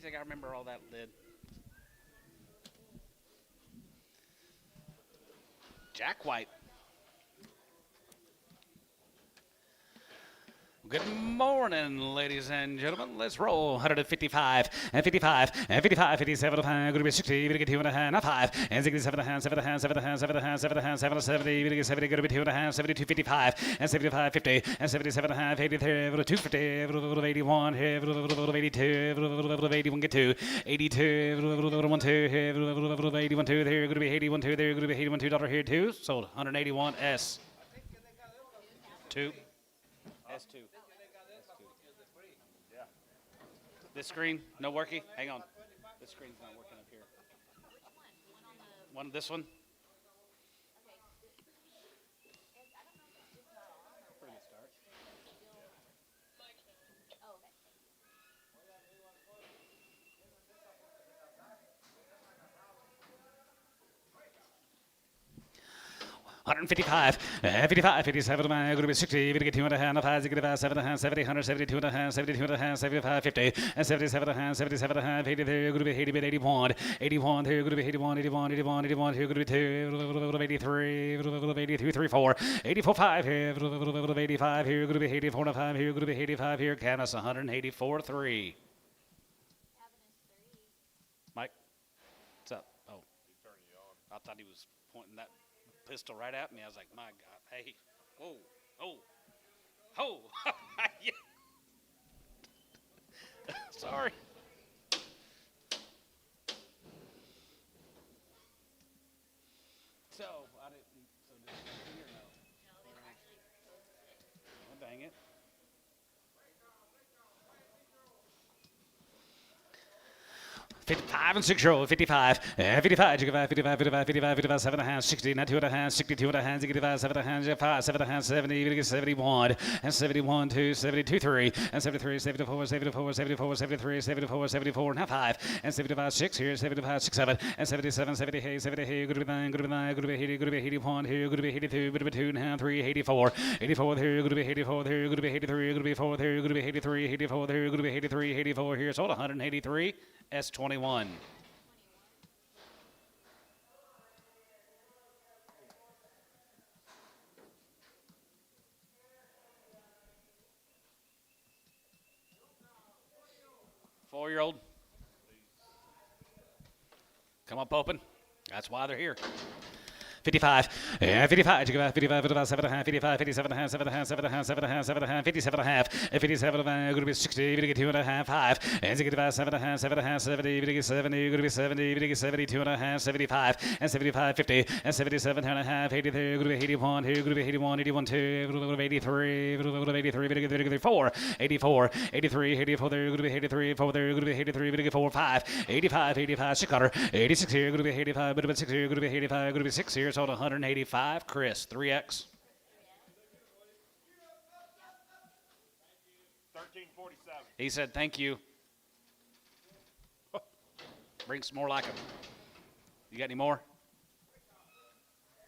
think I remember all that lid. Jack White. Good morning, ladies and gentlemen. Let's roll. 155 and 55 and 55, 57, going to be 60, going to get 2.5, not 5, and 67, 7, 70, going to get 70, going to be 2.5, 72, 55, and 75, 50, and 77, 83, 250, 81, 82, 81, get 2, 82, 1, 2, 81, 2, there, going to be 81, 2, there, going to be 81, $2 here, 2, sold 181, S. 2. S2. This screen, no working? Hang on. This screen's not working up here. One, this one? Pretty good start. 155, 55, 57, going to be 60, going to get 2.5, 5, 7, 70, 172.5, 72.5, 75, 50, and 77.5, 77.5, 80, there, going to be 80, 81, 81, there, going to be 81, 81, 81, 81, here, going to be 2, 83, 83, 3, 4, 84, 5, here, 85, here, going to be 84, 5, here, going to be 85, here, canvas 184, 3. Mike, what's up? Oh, I thought he was pointing that pistol right at me. I was like, my God, hey, whoa, oh, yeah. Sorry. So, I didn't, so did you or no? No, they actually posted it. Oh, dang it. $55 and 6 $55, 55, 55, 55, 55, 55, 7.5, 60, 2.5, 62.5, 65, 7.5, 5, 7.5, 70, 71, and 71, 2, 72, 3, and 73, 74, 74, 74, 73, 74, 74, and 5, and 75, 6 here, 75, 6, 7, and 77, 78, 78, good to be 9, good to be 9, good to be 80, good to be 81, here, good to be 82, good to be 2.5, 3, 84, 84, here, good to be 84, here, good to be 83, good to be 4, here, good to be 83, 84, here, good to be 83, 84, here, sold 183, S21. Four-year-old. Come up open. That's why they're here. 55, 55, 55, 55, 7.5, 55, 57.5, 7.5, 7.5, 7.5, 7.5, 57.5, 57, going to be 60, going to get 2.5, 5, and 65, 7.5, 7.5, 70, going to get 70, going to be 70, going to get 72.5, 75, and 75, 50, and 77.5, 83, going to be 81, here, going to be 81, 81, 2, going to be 83, going to be 83, going to get 4, 84, 83, 84, there, going to be 83, 4, there, going to be 83, going to get 4, 5, 85, 85, 6 86 here, going to be 85, going to be 6 here, going to be 85, going to be 6 here, sold 185. Chris, 3X. 1347. He said, thank you. Bring some more like him. You got any more?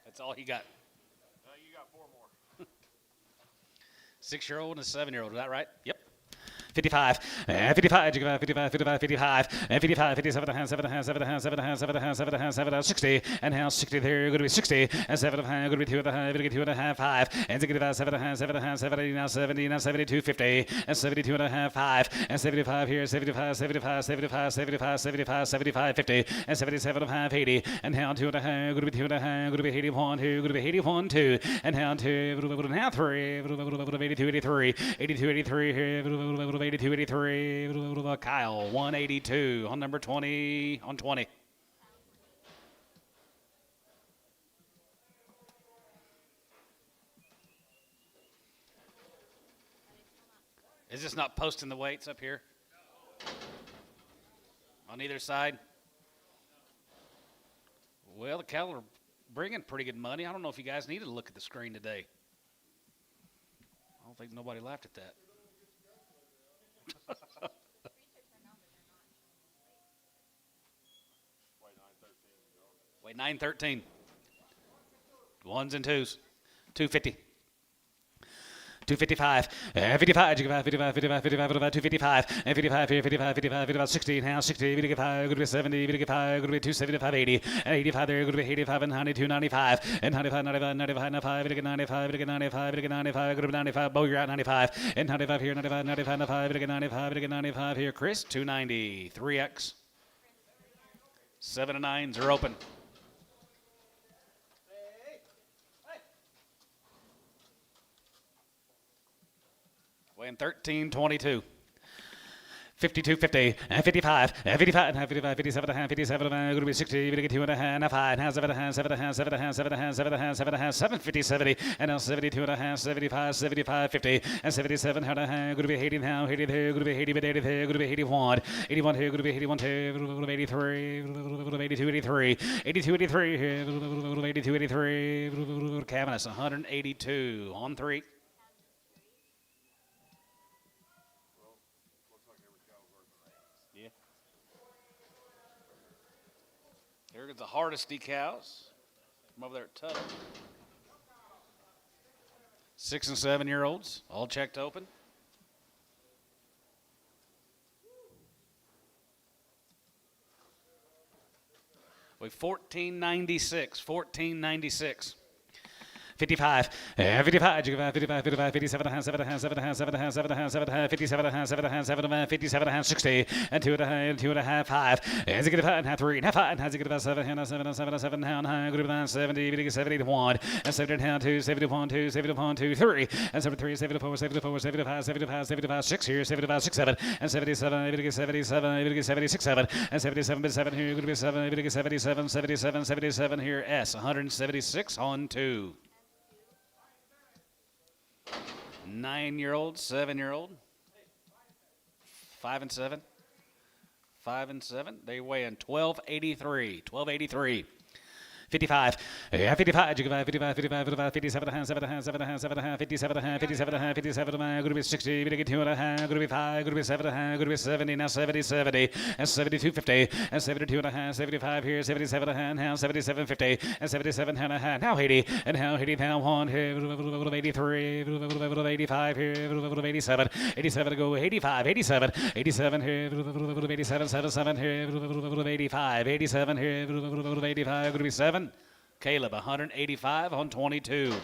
That's all he got. You got 4 more. 6-year-old and a 7-year-old. Is that right? Yep. 55, 55, 55, 55, 55, and 55, 57, 7, 60, and now 60 there, going to be 60, and 7, going to be 2.5, going to get 2.5, 5, and 65, 7, 70, now 70, now 72, 50, and 72.5, 5, and 75 here, 75, 75, 75, 75, 75, 75, 50, and 77.5, 80, and now 2.5, going to be 2.5, going to be 81, here, going to be 81, 2, and now 2, now 3, 82, 83, 82, 83, here, 82, 83, Kyle, 182 on number 20, on 20. Is this not posting the weights up here? On either side? Well, the cattle are bringing pretty good money. I don't know if you guys needed to look at the screen today. I don't think nobody laughed at that. Wait, 913. Ones and twos. 250. 255, 55, 55, 55, 55, 255, and 55 here, 55, 55, 55, 60, now 60, 55, going to be 70, 55, going to be 275, 80, and 85 there, going to be 85, and 92, 95, and 95, 95, 95, 95, 95, 95, 95, going to be 95, Bo, you're out 95, and 95 here, 95, 95, 95, 95, 95 here, Chris, 290, 3X. 7 and 9s are open. Weighing 13.22. 52, 50, and 55, and 55, and 55, 57, and 57, and going to be 60, going to get 2 and a half, and 5, and 7 and a half, 7 and a half, 7 and a half, 7 and a half, 7 and a half, 7 and a half, 7, 50, 70, and now 72 and a half, 75, 75, 50, and 77, and a half, going to be 80 now, 80 there, going to be 80, but 80 there, going to be 81, 81 here, going to be 81 2, going to be 83, 82, 83, 82, 83 here, 82, 83, Cavanis, 182 on 3. Here are the hardest decals from over there at Tuttle. 6 and 7-year-olds, all checked open. We 1496, 1496. 55, 55, 55, 55, 57 and a half, 7 and a half, 7 and a half, 7 and a half, 7 and a half, 7 and a half, 57 and a half, 7 and a half, 7 and a half, 57 and a half, 60, and 2 and a half, 2 and a half, 5. As it get 5 and a half, 3 and a half, 5, and as it get about 7 and a 7 and 7 and 7 and a half, good about 70, 71, and 7 and a half, 2, 71, 2, 71, 2, 3, and 73, 74, 74, 75, 75, 75, 6 here, 75, 6, 7, and 77, 77, 76, 7, and 77, 7 here, good to be 7, 77, 77, 77 here, S, 176 on 2. 9-year-old, 7-year-old, 5 and 7, 5 and 7. They weigh in 1283, 1283. 55, 55, 55, 55, 55, 57 and a half, 7 and a half, 7 and a half, 7 and a half, 57 and a half, 57 and a half, 57 and a half, going to be 60, going to get 2 and a half, going to be 5, going to be 7 and a half, going to be 70, now 70, 70, and 72, 50, and 72 and a half, 75 here, 77 and a half, now 77, 50, and 77 and a half, now 80, and now 80, now 1 here, 83, 85 here, 87, 87 to go, 85, 87, 87 here, 87, 77 here, 85, 87 here, 85, going to be 7. Caleb, 185 on 22.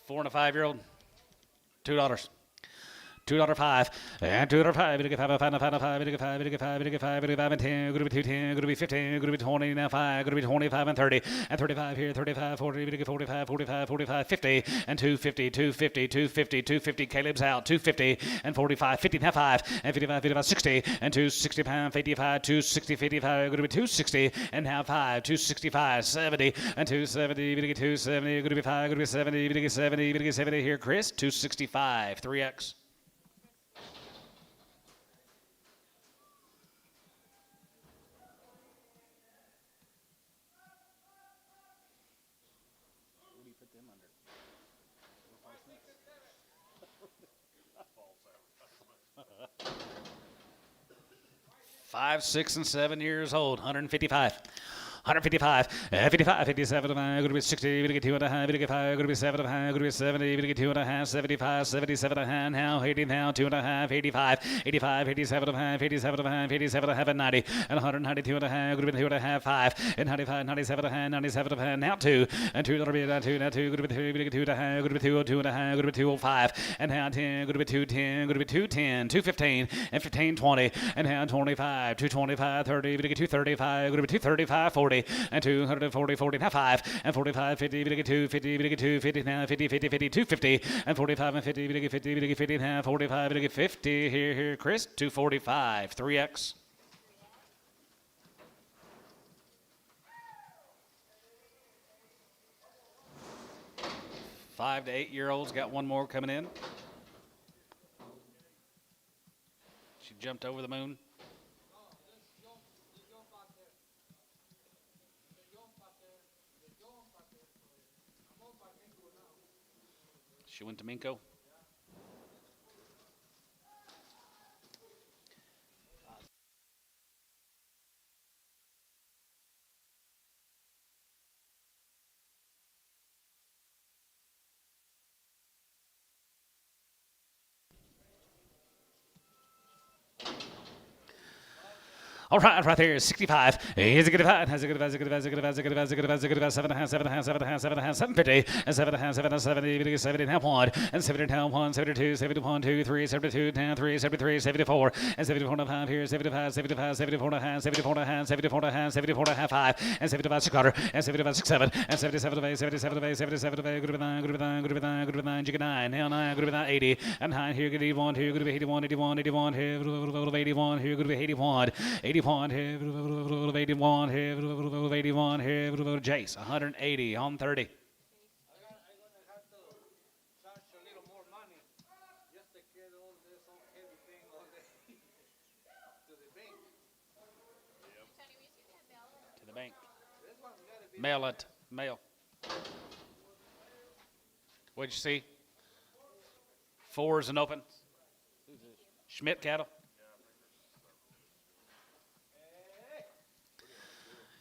4 and a 5-year-old, $2. $2.05, and $2.05, we get 5, 5, 5, 5, 5, we get 5, we get 5, we get 5, we get 5 and 10, going to be 210, going to be 15, going to be 20, now 5, going to be 25 and 30, and 35 here, 35, 40, we get 45, 45, 45, 50, and 250, 250, 250, 250, Caleb's out, 250, and 45, 50, now 5, and 55, 55, 60, and 260 pound, 55, 260, 55, going to be 260, and now 5, 265, 70, and 270, we get 270, going to be 5, going to be 70, we get 70, we get 70 here, Chris, 265, 3X. Five, 6, and 7 years old, 155. 155, 55, 57, going to be 60, going to get 2 and a half, going to get 5, going to be 7 and a half, going to be 70, going to get 2 and a half, 75, 77 and a half, now 80, now 2 and a half, 85, 85, 87 and a half, 87 and a half, 87 and a half, and 90, and 192 and a half, going to be 2 and a half, 5, and 95, 97 and a half, 97 and a half, now 2, and 2, that'll be now 2, now 2, going to be 3, going to get 2 and a half, going to be 2, 2 and a half, going to be 205, and now 10, going to be 210, going to be 210, 215, and 15, 20, and now 25, 225, 30, going to get 235, going to be 235, 40, and 240, 40, now 5, and 45, 50, we get 250, we get 250, now 50, 50, 50, 250, and 45 and 50, we get 50, we get 50, now 45, we get 50, here, Chris, 245, 3X. 5 to 8-year-olds, got one more coming in. She jumped over the moon. She went to Minko. All right there, 65. He's a good five. Has a good five. Has a good five. Has a good five. Has a good five. Has a good five. Has a good five. 750. And 70. 70 and half one. And 70 and half one. 72. 71, 2, 3. 72 and 3. 73. 74. And 74 and a half here. 75. 75. 74 and a half. 74 and a half. 74 and a half. 74 and a half 5. And 75 6 quarter. And 75 6 7. And 77 of 8. 77 of 8. 77 of 8. Good with 9. Good with 9. Good with 9. Good with 9. Jigga 9. Now 9. Good with 9. 80. And 9 here. Good 81. Here. Good with 81. 81. 81. Here. 81. Here. Good with 81. 81 here, 81 here, 81 here, Jace, 180 on 30. I'm gonna have to charge a little more money just to get all this heavy thing all the to the bank. To the bank. This one's gotta be Mail it. Mail. What'd you see? 4s and open. Schmidt cattle.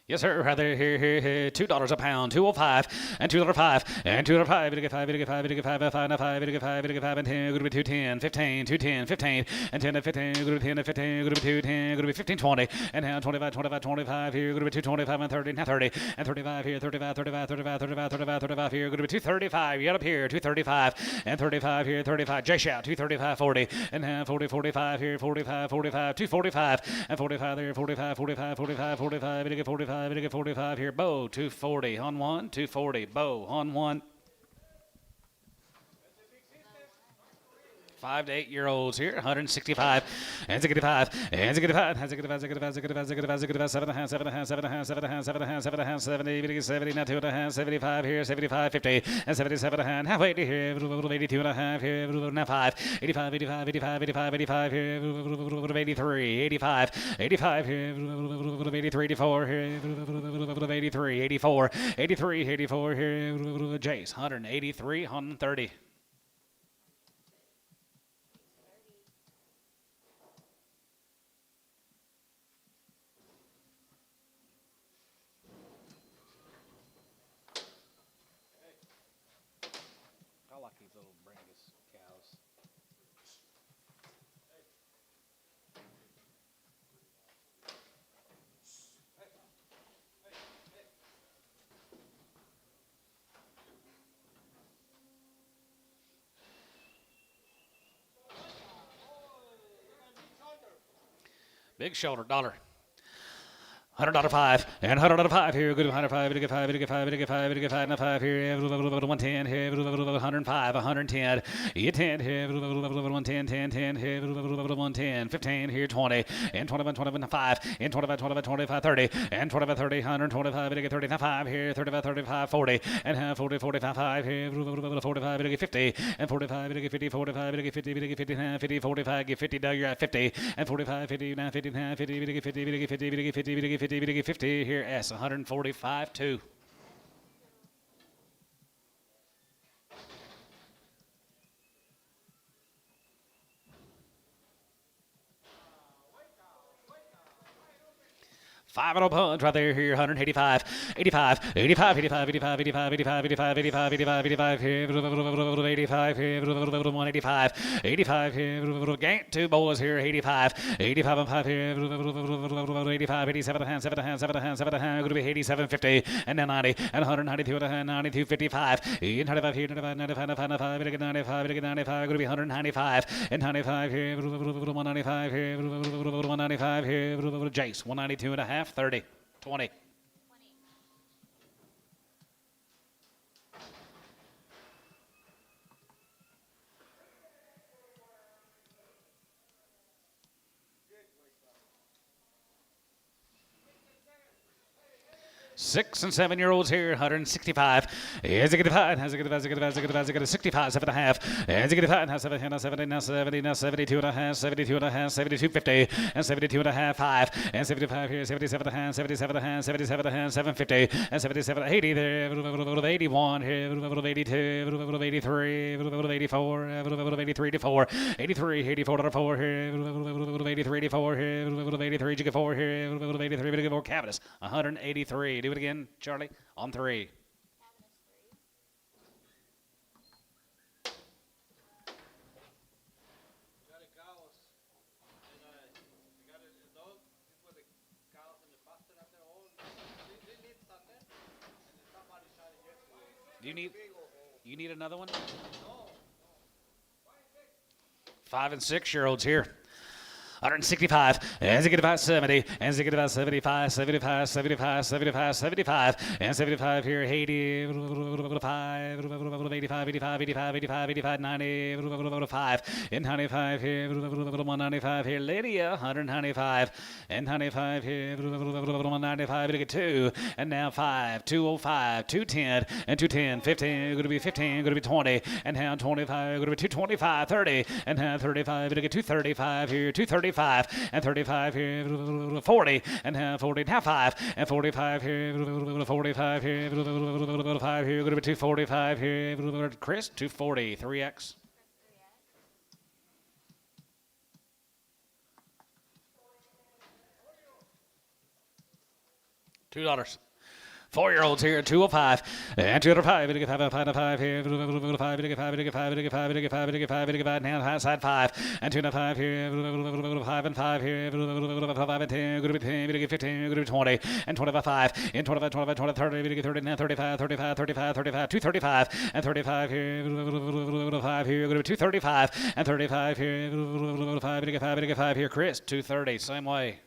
Yes, sir. Right there, here. $2 a pound, 205, and $2.05, and $2.05. It'll get 5, it'll get 5, it'll get 5, 5 and 5, it'll get 5, it'll get 5 and 10. Going to be 210, 15, 210, 15, and 10 and 15. Going to be 10 and 15. Going to be 210. Going to be 15, 20, and now 25, 25, 25 here. Going to be 225 and 30, now 30, and 35 here. 35, 35, 35, 35, 35, 35 here. Going to be 235. Get up here. 235 and 35 here. 35. J shout. 235, 40, and now 40, 45 here. 45, 45, 245, and 45 there. 45, 45, 45, 45. It'll get 45. It'll get 45 here. Bow 240 on 1, 240. Bow on 1. 5 to 8 year olds here, 165, and 65, and 65, has a good 5, 7 and a half, 7 and a half, 7 and a half, 7 and a half, 7 and a half, 7 and a half, 70, 70, now 2 and a half, 75 here, 75, 50, and 77 and a half, half 80 here, 82 and a half here, now 5, 85, 85, 85, 85, 85 here, 83, 85, 85 here, 83, 84 here, 83, 84, 83, 84 here, Jace, 183, 130. I like these little Brangus cows. Big shoulder, dollar. $100 and $100 here. Good $105. It'll get 5. It'll get 5. It'll get 5. It'll get 5 and 5 here. 110 here. 105. 110. You 10 here. 110. 10. 10 here. 110. 15 here. 20 and 21. 25 and 25. 25. 25. 30 and 25. 30. 125. It'll get 35 here. 35. 35. 40 and 40. 45 5 here. 45. It'll get 50 and 45. It'll get 50. 45. It'll get 50. It'll get 50. 50. 45. Get 50. Doug, you're at 50 and 45. 50. Now 50. 50. It'll get 50. It'll get 50. It'll get 50. It'll get 50. 50 here, S 145 2. Five and a punch right there here, 185, 85, 85, 85, 85, 85, 85, 85, 85, 85, 85 here, 85 here, 185, 85 here, Gant, 2 boys here, 85, 85 and 5 here, 85, 87 and a half, 7 and a half, 7 and a half, 7 and a half, going to be 87, 50, and then 90, and 192 and a half, 92, 55, 95 here, 95, 95, 95, 95, 95, going to be 195, and 95 here, 195 here, 195 here, Jace, 192 and a half. 30, 20. Six and 7 year olds here, 165. As a good five, has a good 65, 7 and a half. As a good five, has 7, now 70, now 70, now 72 and a half, 72 and a half, 72, 50, and 72 and a half, 5, and 75 here, 77 and a half, 77 and a half, 77 and a half, 750, and 77, 80 there, 81 here, 82, 83, 84, 83 to 4, 83, 84 to 4 here, 83 to 4 here, 83 to 4 here, 83 to 4, Cavus, 183. Do it again, Charlie, on 3. You need another one? 5 and 6 year olds here. 165, and 70, and 75, 75, 75, 75, 75, and 75 here, 80, 85, 85, 85, 85, 85, 90, 5, and 95 here, 195 here, Lydia, 195, and 95 here, 195, to get 2, and now 5, 205, 210, and 210, 15, going to be 15, going to be 20, and now 25, going to be 225, 30, and now 35, to get 235 here, 230. 35 and 35 here, 40 and 40 now 5 and 45 here, 45 here, 5 here, going to be 245 here, Chris 240 3x. $2. 4-year-olds here, 205, and 205, to get 5 here, 5, to get 5, now high side 5, and 205 here, 5 and 5 here, 5 and 10, going to be 10, to get 15, going to be 20, and 25, 5, and 25, 25, 20, 30, to get 30, now 35, 35, 35, 35, 235, and 35 here, 5 here, going to be 235, and 35 here, 5, to get 5 here, Chris, 230, same way.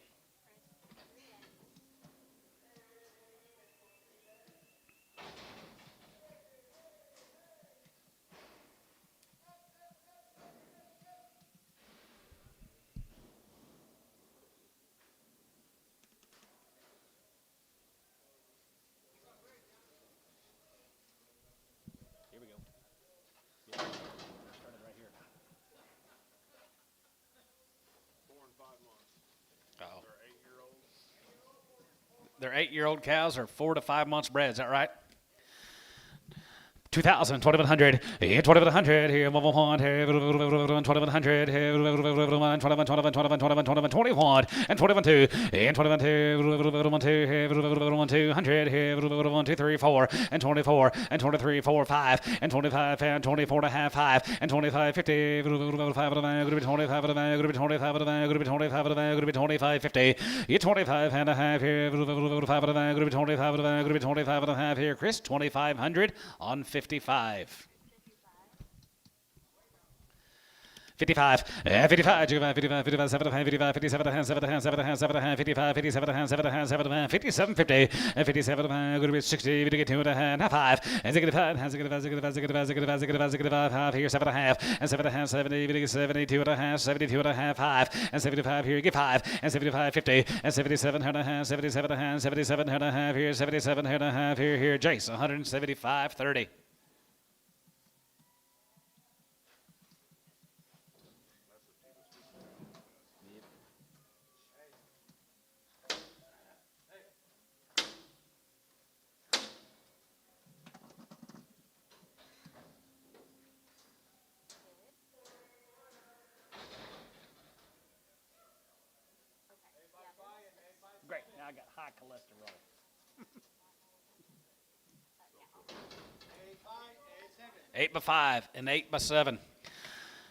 They're 8-year-old cows are 4 to 5 months bred. Is that right? 2,000, 2,100, 2,100 here, 1,100 here, 2,100 here, 21, 21, 21, 21, 21, 21, and 21, 2, and 21, 2 here, 200 here, 1, 2, 3, 4, and 24, and 23, 4, 5, and 25, and 24 and a half, 5, and 25, 50, 5 of them, going to be 25 of them, going to be 25 of them, going to be 25 of them, going to be 25, 50, 25 and a half here, 5 of them, going to be 25 of them, going to be 25 and a half here, Chris, 2,500 on 55. 55, 55, 55, 55, 75, 55, 57, 7, 7, 7, 55, 57, 7, 7, 57, 50, and 57, going to be 60, to get 2 and a half, 5, and 65, 5 here, 7 and a half, and 7 and a half, 70, to get 72 and a half, 72 and a half, 5, and 75 here, get 5, and 75, 50, and 77 and a half, 77 and a half, 77 and a half here, 77 and a half here, Jace, 175, 30. Great. Now I got high cholesterol. 8 by 5 and 8 by 7.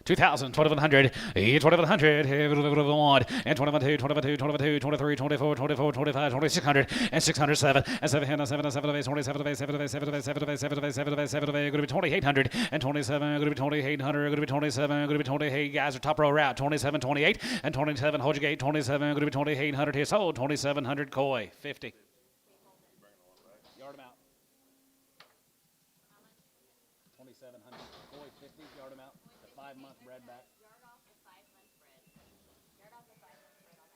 2,000, 2,100, 2,100, 1, and 22, 22, 22, 23, 24, 24, 25, 2600, and 607, and 7, 7, 7, 27, 7, 7, 7, 7, 7, 7, 7, going to be 2,800, and 27, going to be 2,800, going to be 27, going to be 28, guys are top row route, 27, 28, and 27, hold your gate, 27, going to be 2,800 here, sold, 2,700 koi, 50. Yard them out. 2,700 koi, 50, yard them out. 5-month bred back. Yard off the 5-month bred. Yard off the 5-month bred on that.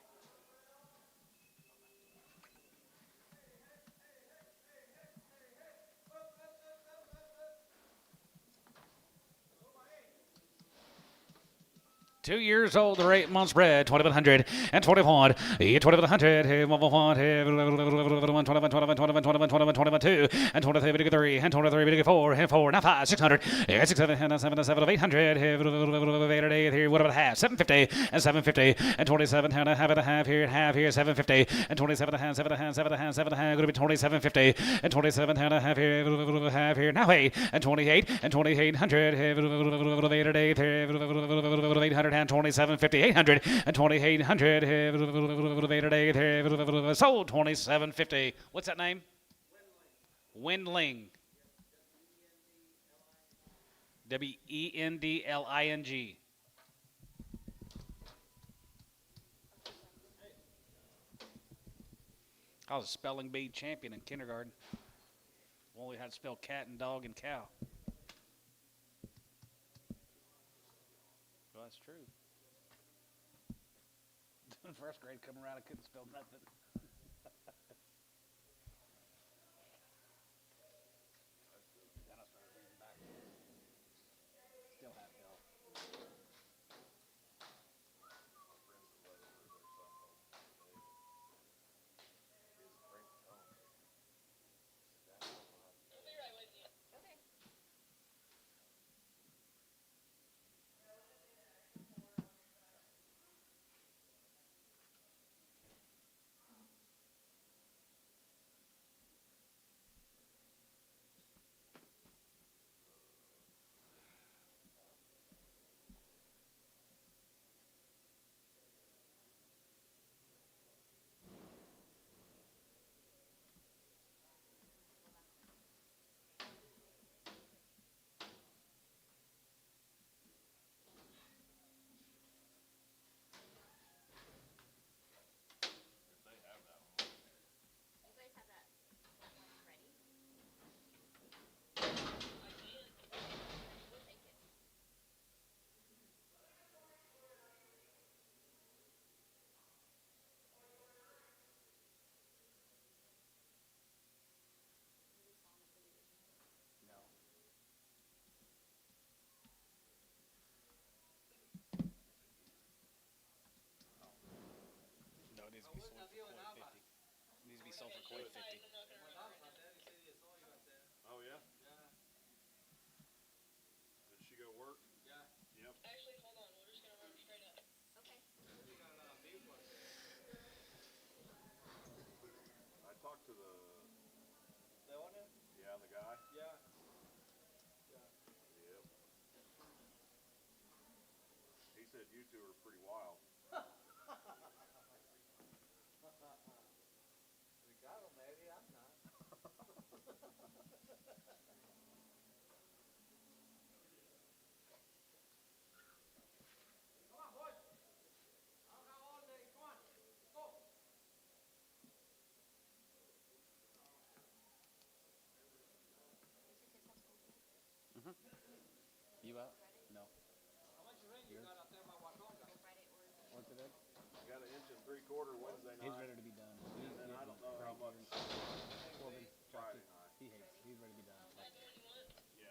2 years old, or 8 months bred, 2,100 and 21, 2,100, 1, 21, 2, and 23, 3, and 23, 4, and 4, now 5, 600, and 6, 7, 7, 800, 8, here, what about half, 750, and 750, and 27, and a half here, 750, and 27, and 7, going to be 2750, and 27, and a half here, now 8, and 28, and 2,800, 800, and 2750, 800, and 2,800, sold 2750. What's that name? Windling. Wendling. I was a spelling bee champion in kindergarten. Only had to spell cat and dog and cow. Well, that's true. In first grade, come around, I couldn't spell nothing. Then I started reading backwards. Still have hell. No, it needs to be sold for $50. It needs to be sold for $50. Oh, yeah? Did she go work? Yep. Actually, hold on. We're just gonna run straight up. Okay. I talked to the owner? yeah, the guy. Yeah. Yep. He said you two are pretty wild. Ricardo, maybe I'm not. Come on, boys. I don't have all day. Come on. Let's go. You out? No. How much rain you got out there by Watoga? What's it at? Got an inch and 3/4 Wednesday night. He's ready to be done. And I don't know how much Corbin, Friday night. he hates it. He's ready to be done. Yeah.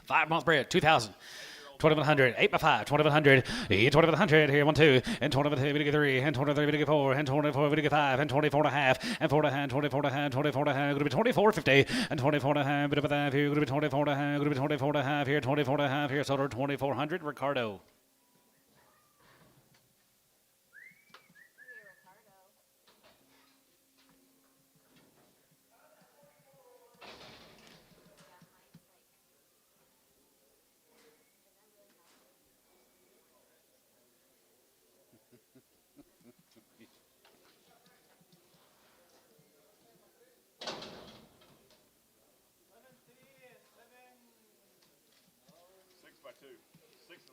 5 month bread, 2,000. 2,100, 8 by 5, 2,100, 2,100 here, 1, 2, and 2,100, we get 3, and 2,100, we get 4, and 24, we get 5, and 24 and a half, and 4 and a half, 24 and a half, 24 and a half, going to be 24.50, and 24 and a half, bit of that here, going to be 24 and a half, going to be 24 and a half here, 24 and a half here, sold her 2,400, Ricardo.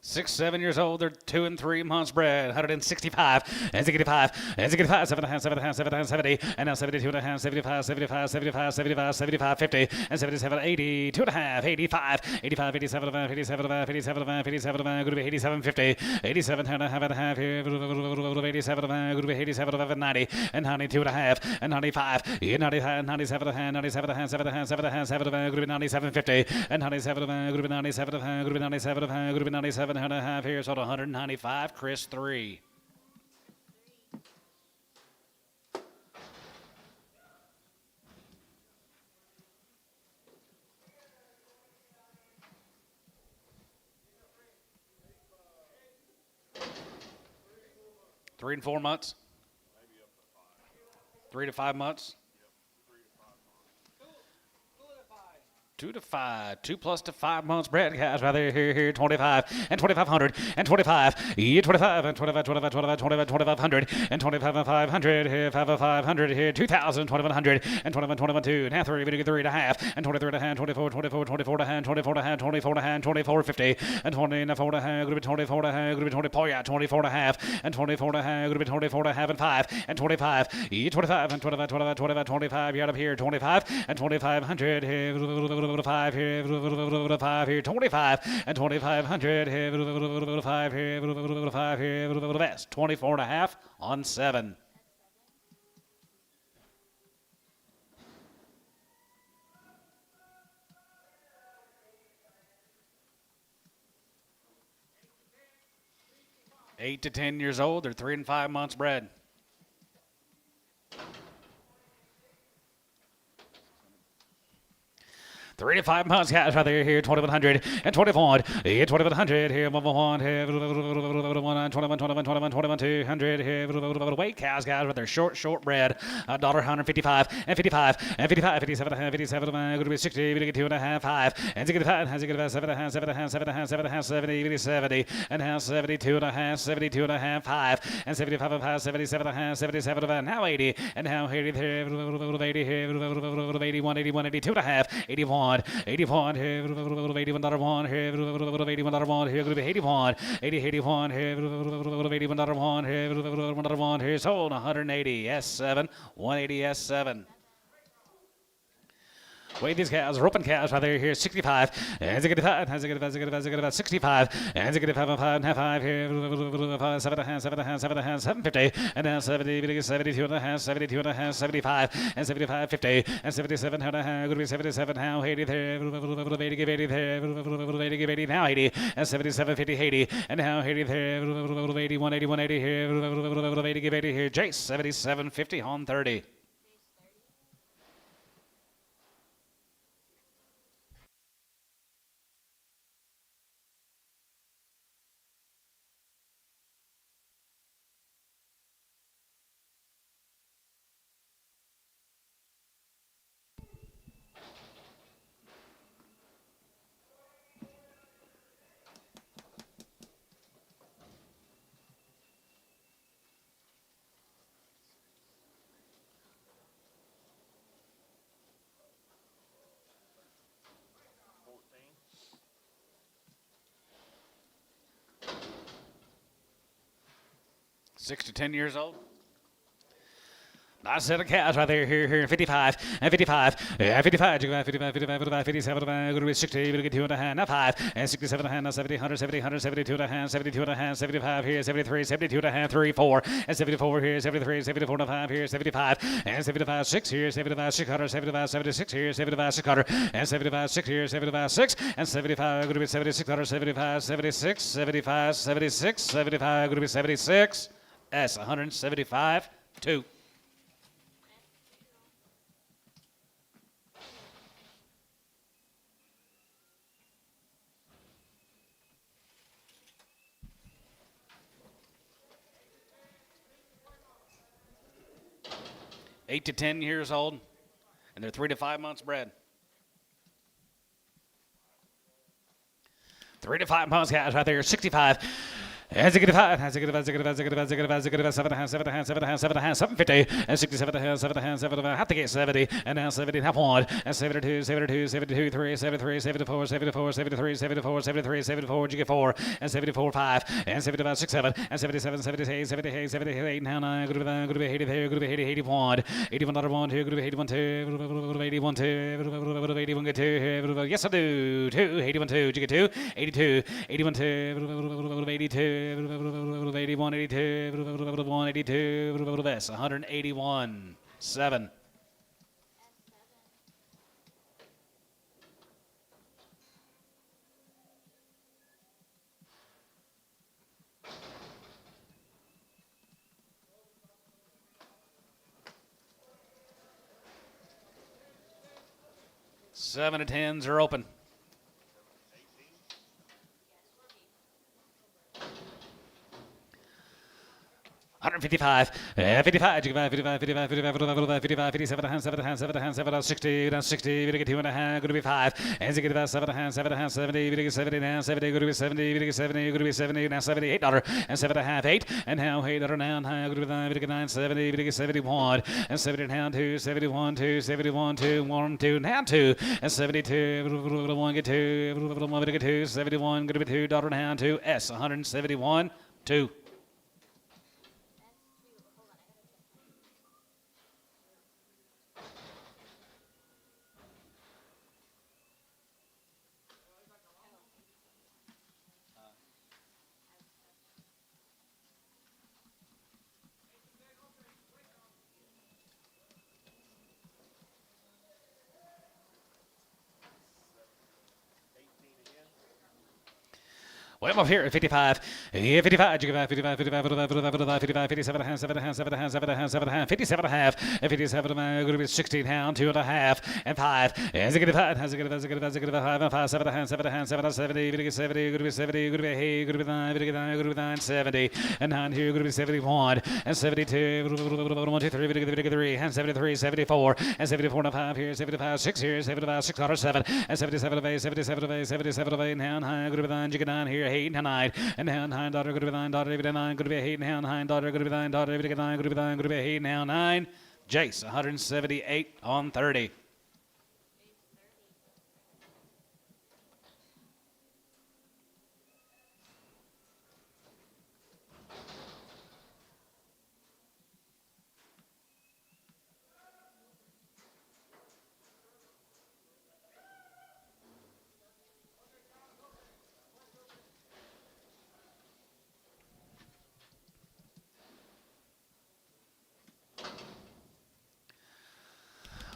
Six 6, 7 years old. They're 2 and 3 months bred. 165 and 65 and 65, 7 and a half, 7 and a half, 7 and a half, 70, and now 72 and a half, 75, 75, 75, 75, 75, 50, and 77, 82 and a half, 85, 85, 87 and a half, 87 and a half, 87 and a half, 87 and a half, going to be 87, 50, 87 and a half and a half here, 87 and a half, going to be 87 and a half, 90, and 92 and a half, and 95, 95, 97 and a half, 97 and a half, 7 and a half, 7 and a half, 7 and a half, going to be 97, 50, and 97 and a half, going to be 97 and a half, going to be 97 and a half, going to be 97 and a half here, so 195, Chris 3. Three and 4 months? 3 to 5 months? 2 to 5. 2 to 5. 2 plus to 5 months bred cows right there. Here. 25 and 2,500 and 25. Yeah, 25 and 25, 25, 25, 25, 2,500 and 25 and 500. Here, 5 and 500. Here, 2,000, 2,100 and 21, 21, 2 and half 3. We get 3 and a half and 23 and a half, 24, 24, 24 and a half, 24 and a half, 24 and a half, 24, 50 and 24 and a half. Gonna be 24 and a half. Gonna be 24. Yeah, 24 and a half and 24 and a half. Gonna be 24 and a half and 5 and 25. Yeah, 25 and 25, 25, 25, 25. You're up here. 25 and 2,500. Here, 5 here, 5 here. 25 and 2,500. Here, 5 here, 5 here. Vest 24 and a half on 7. Eight to 10 years old. They're 3 and 5 months bred. Three to 5 months guys right there. Here 2,100 and 24. Here 2,100. Here 1, here 21, 21, 200. Here weight cows guys right there. Short bred. $155 and 55 and 55, 57, 57. Going to be 60. We get 2.5, 5 and 65. Has it get 7.5, 7.5, 7.5, 70, 70 and now 72.5, 72.5, 5 and 75, 5, 77.5, 77. Now 80 and now 80 here. 80 here. 81, 81, 82.5, 81. 81 here, $81 here, $81 here, going to be 81, 81 here, $81 here, $81 here, sold 180 S7, 180 S7. Wait, these cows, roping cows right there. Here 65 and 65, 65 and 5 here, 750 and now 70, 72 and a half, 72 and a half, 75 and 75, 50 and 77 and a half, going to be 77 now, 80 there, 80 give 80 there, 80 give 80 now, 80 and 77, 50, 80 and now 80 there, 81, 81, 80 here, 80 give 80 here, Jace 77, 50 on 30. Six to 10 years old. Nice set of cows right there. Here 55 and 55 and 55, 55, 57, going to be 60, we're going to get 2.5, now 5 and 67.5, now 70, 100, 70, 100, 72.5, 72.5, 75 here, 73, 72.5, 3, 4 and 74 here, 73, 74.5 here, 75 and 75, 6 here, 75, 600, 75, 76 here, 75, 600 and 75, 6 here, 75, 6 and 75, going to be 7600, 75, 76, 75, 76, 75, going to be 76. That's 175, 2. Eight to 10 years old, and they're 3 to 5 months bred. 3 to 5 months guys right there, 65. As a good 5, as a good 750 and 67 have to get 70 and now 70 half 1 and 72 72 72 3 73 74 74 73 74 73 74 you get 4 and 74 5 and 75 6 7 and 77 78 78 78 now 9 good to be 80 there good to be 80 81 81 1 2 good to be 81 2 81 2 81 get 2 yes I do 2 81 2 you get 2 82 81 2 82 81, 82, 182, that's 181, 7. Seven to 10s are open. 155, 55, 55, 55, 55, 55, 55, 57, 7, 7, 7, 60, 60, we get 2.5, going to be 5, and get about 7, 7, 70, we get 70 now, 70, going to be 70, we get 70, going to be 70, now $78, and 7.5, 8, and now $8 now, high, going to be 9, we get 9, 70, we get 71, and 70 now 2, 71, 2, 71, 2, 1, 2, now 2, and 72, 1 get 2, 1 get 2, 71, going to be $2 now 2, S, 171, 2. Well, I'm up here at 55. 55, 55, 55, 55, 55, 55, 57, 7, 7, 7, 7, 57 and a half, and 57, going to be 16 down, 2.5, and 5. As I get 5, as I get 5, and 5, 7, 7, 7, 70, going to be 70, going to be 70, going to be 8, going to be 9, going to be 9, going to be 9, 70, and 9 here, going to be 71, and 72, 1, 2, 3, going to be 3, and 73, 74, and 74 and 5 here, 75, 6 here, 75, 6, 7, and 77 of 8, 77 of 8, 77 of 8, and high, going to be 9, you get 9 here, 8 and 9, and now 9, daughter, going to be 9, daughter, every 9, going to be 8, now 9, daughter, going to be 9, daughter, every 9, going to be 9, going to be 8, now 9. Jace, 178 on 30.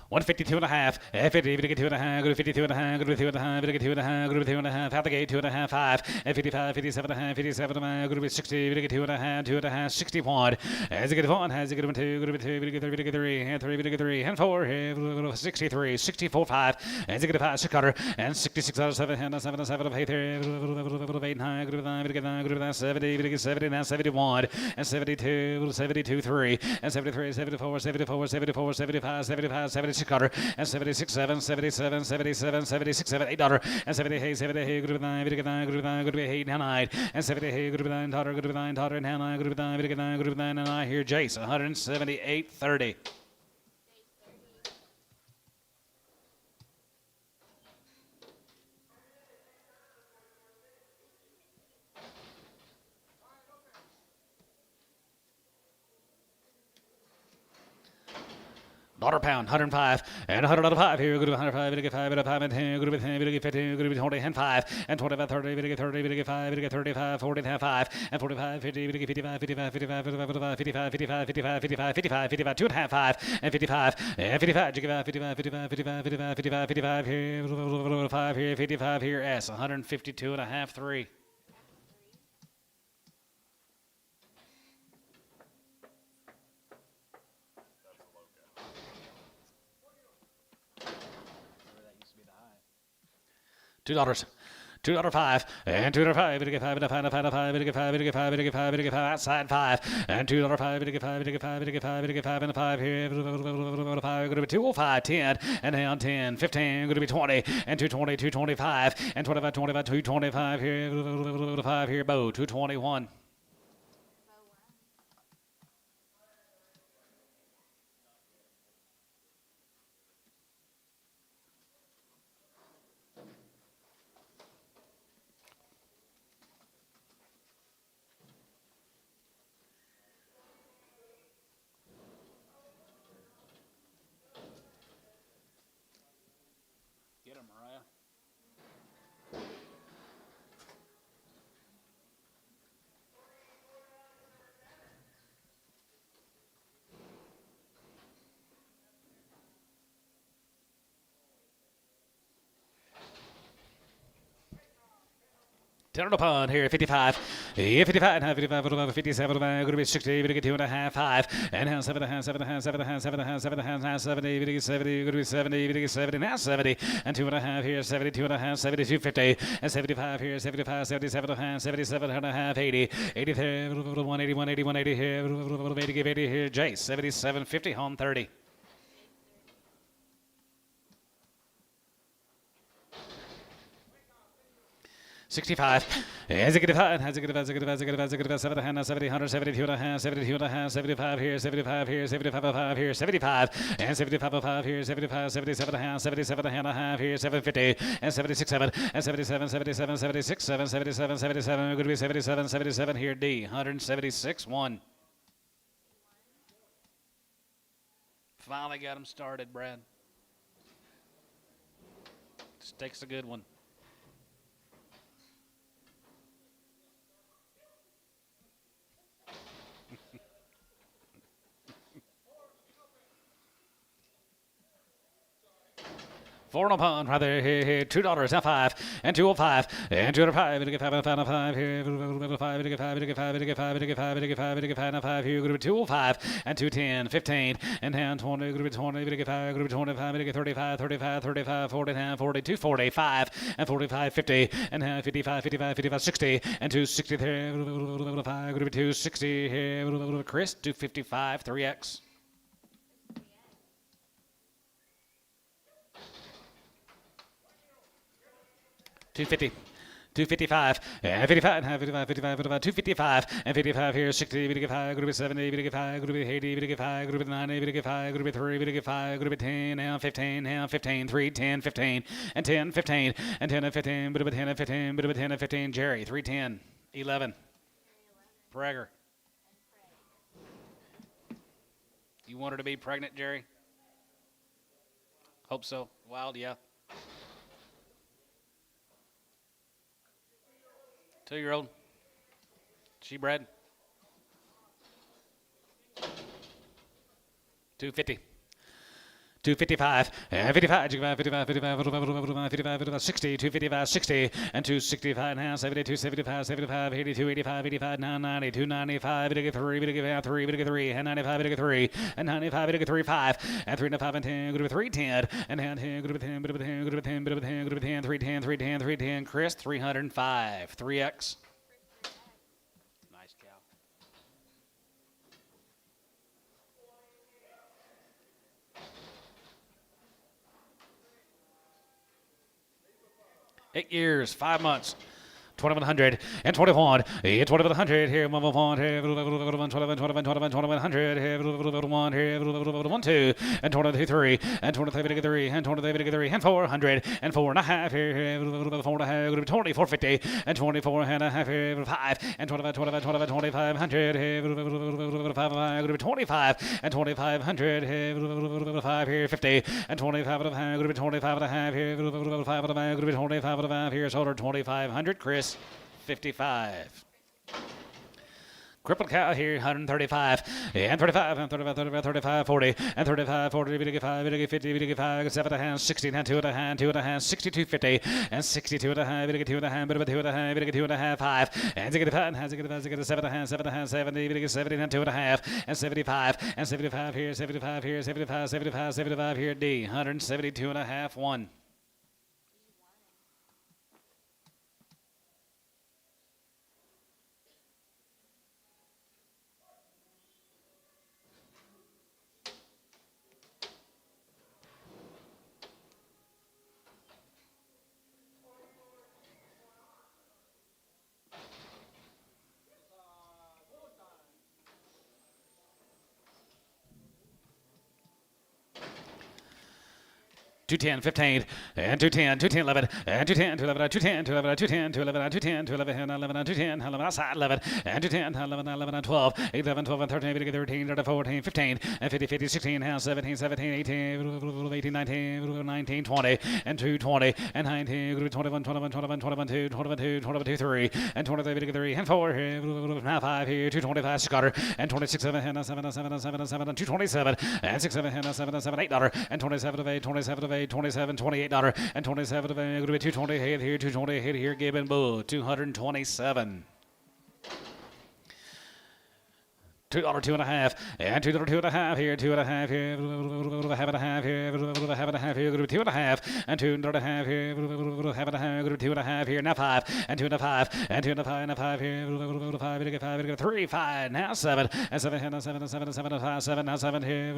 $152 and a half, 50, we get 2.5, go to 52 and a half, go to 2.5, we get 2.5, go to 2.5, out the gate, 2.5, 5, 55, 57 and a half, 57 and a half, go to 60, we get 2.5, 61, as you get 1, as you get 2, go to 2, we get 3, we get 3, and 3, we get 3, and 4, 63, 64, 5, as you get 5, 6 cutter, and 66 out of 7, and 7, 7 of 8, 8, 9, go to 9, we get 9, go to 70, we get 70, now 71, and 72, 72, 3, and 73, 74, 74, 74, 75, 75, 76 cutter, and 76, 7, 77, 77, 76, 7, $8, and 78, 78, go to 9, we get 9, go to 9, go to 8, now 9, and 78, go to 9, daughter, go to 9, daughter, now 9, go to 9, we get 9, go to 9, and I hear Jace, 178, 30. Daughter pound, 105, and 100 out of 5 here, go to 105, we get 5, and 5, and 10, go to 10, we get 15, go to 20, and 5, and 25, 30, we get 30, we get 5, we get 35, 40, and 5, and 45, 50, we get 55, 55, 55, 55, 55, 55, 55, 55, 55, 55, 2.5, 5, and 55, and 55, you get 55, 55, 55, 55, 55, 55 here, 5 here, 55 here, S, 152 and a half, 3. $2. $2.05, and $2.05, we get 5, and 5, and 5, and 5, we get 5, we get 5, we get 5, we get 5, outside 5, and $2.05, we get 5, we get 5, we get 5, we get 5, and 5 here, 5, going to be 205, 10, and down 10, 15, going to be 20, and 220, 225, and 25, 25, 225 here, 5 here, Bo, 221. Get him, Mariah. 10 upon here, 55. Yeah, 55 and a half, 55, 57, going to be 60, going to get 2.5, 5. And now 7.5, 7.5, 7.5, 7.5, 7.5, now 70, going to get 70, going to be 70, going to get 70, now 70. And 2.5 here, 72 and a half, 72, 50. And 75 here, 75, 77 and a half, 77 and a half, 80. 80 there, 180, 180, 180 here, 80, give 80 here, Jace, 77, 50, home 30. $65. As a good as a good as a good as a good as a good as 7 and 70, 172 and a half, 72 and a half, 75 here, 75 here, 75 and a half here, 75 and 75 and a half here, 75, 77 and a half, 77 and a half here, 750 and 76, 7 and 77, 77, 76, 7, 77, 77, going to be 77, 77 here, D, 176, 1. Finally got him started, Brad. Stakes a good one. Four and upon, rather, here, $2, now 5, and 205, and 205, to get 5, and 5, here, 5, to get 5, to get 5, to get 5, to get 5, to get 5, to get 5, now 5, here, going to be 205, and 210, 15, and down 20, going to be 20, to get 5, going to be 25, to get 35, 35, 35, 40, and 42, 45, and 45, 50, and 55, 55, 55, 60, and 260 there, 5, going to be 260 here, Chris, 255, 3X. 250. 255, and 55, and 55, 55, 55, 255, and 55 here, 60, we get 5, going to be 70, we get 5, going to be 80, we get 5, going to be 90, we get 5, going to be 3, we get 5, going to be 10, now 15, now 15, 3, 10, 15, and 10, 15, and 10 and 15, but 10 and 15, but 10 and 15, Jerry, 310, 11, Prager. You want her to be pregnant, Jerry? Hope so. Wild, yeah. 2-year-old. She bred. 250. 255, and 55, 55, 55, 55, 55, 60, 255, 60, and 265 now, 72, 75, 75, 82, 85, 85, 90, 295, 3, 3, 3, and 95, 3, and 95, 3, 5, and 3, 5, and 10, go to 310, and 10, go to 10, go to 10, go to 10, go to 10, go to 10, 310, 310, 310, Chris, 305, 3X. Nice cow. Eight years, 5 months, 2,100 and 21, 2,100 here, 1, here, 2,100 here, 1, here, 1, 2, and 22, 3, and 23, 3, and 23, 3, and 400, and 4 and a half here, 4 and a half, 2450, and 24 and a half here, 5, and 25, 25, 25, 2,500 here, 5, 25, and 2,500 here, 5 here, 50, and 25 and a half, 25 and a half here, 5 and a half, 25 and a half here, sold 2,500, Chris. 55. Crippled cow here, 135, and 35, and 35, 35, 35, 40, and 35, 40, 55, 50, 55, 7 and a half, 16, and 2 and a half, 2 and a half, 62, 50, and 62 and a half, 2 and a half, 2 and a half, 2 and a half, 5, and 65, and 7 and a half, 7 and a half, 70, 70, and 2 and a half, and 75, and 75 here, 75 here, 75, 75, 75 here, D, 172 and a half, 1. $210, 15, and $210, 11, and $210, 11, $210, 11, $210, 11, $210, 11, 11, $210, 11, outside 11, and $210, 11, 11, 12, 11, 12, and 13, 13, 14, 15, and 50, 50, 16, now 17, 17, 18, 18, 19, 19, 20, and 220, and 19, 21, 21, 21, 22, 22, 22, 3, and 23, 3, and 4, now 5 here, 225, Scotter, and 26, 7, 7, 7, 7, 7, 227, and 6, 7, 7, 7, $8, and 27 of 8, 27 of 8, $8, 27, $28, and 27 of going to be 220 head here, 220 head here, Gibbon Bull, 227. $2, 2.5, and $2, 2.5 here, 2.5 here, half and a half here, half and a half here, go to 2.5, and $2.5 here, half and a half, go to 2.5 here, now 5, and 2.5, and 2.5, and 5 here, 5, 5, 3, 5, now 7, and 7, and 7, and 7, and 7, and 5, 7, now 7 here,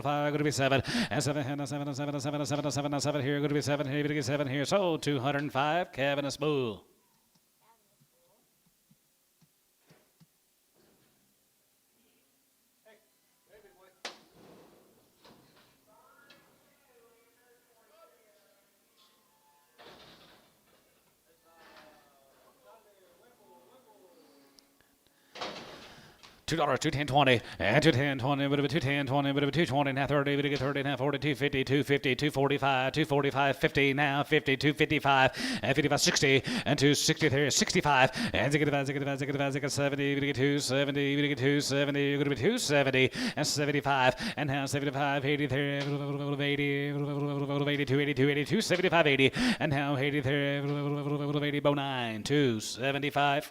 5, go to be 7, and 7, and 7, and 7, and 7, and 7, and 7, and 7 here, go to be 7 here, go to 7 here, so 205, Cavaness Bull. $2, 210, 20, and 210, 20, bit of a 210, 20, bit of a 220, now 30, bit of a 30, now 40, 250, 250, 245, 245, 50, now 50, 255, and 55, 60, and 260 there, 65, and 65, 65, 65, 70, bit of a 270, bit of a 270, you're going to be 270, and 75, and now 75, 80 there, 80, 80, 280, 280, 275, 80, and now 80 there, 80, bow 9, 275.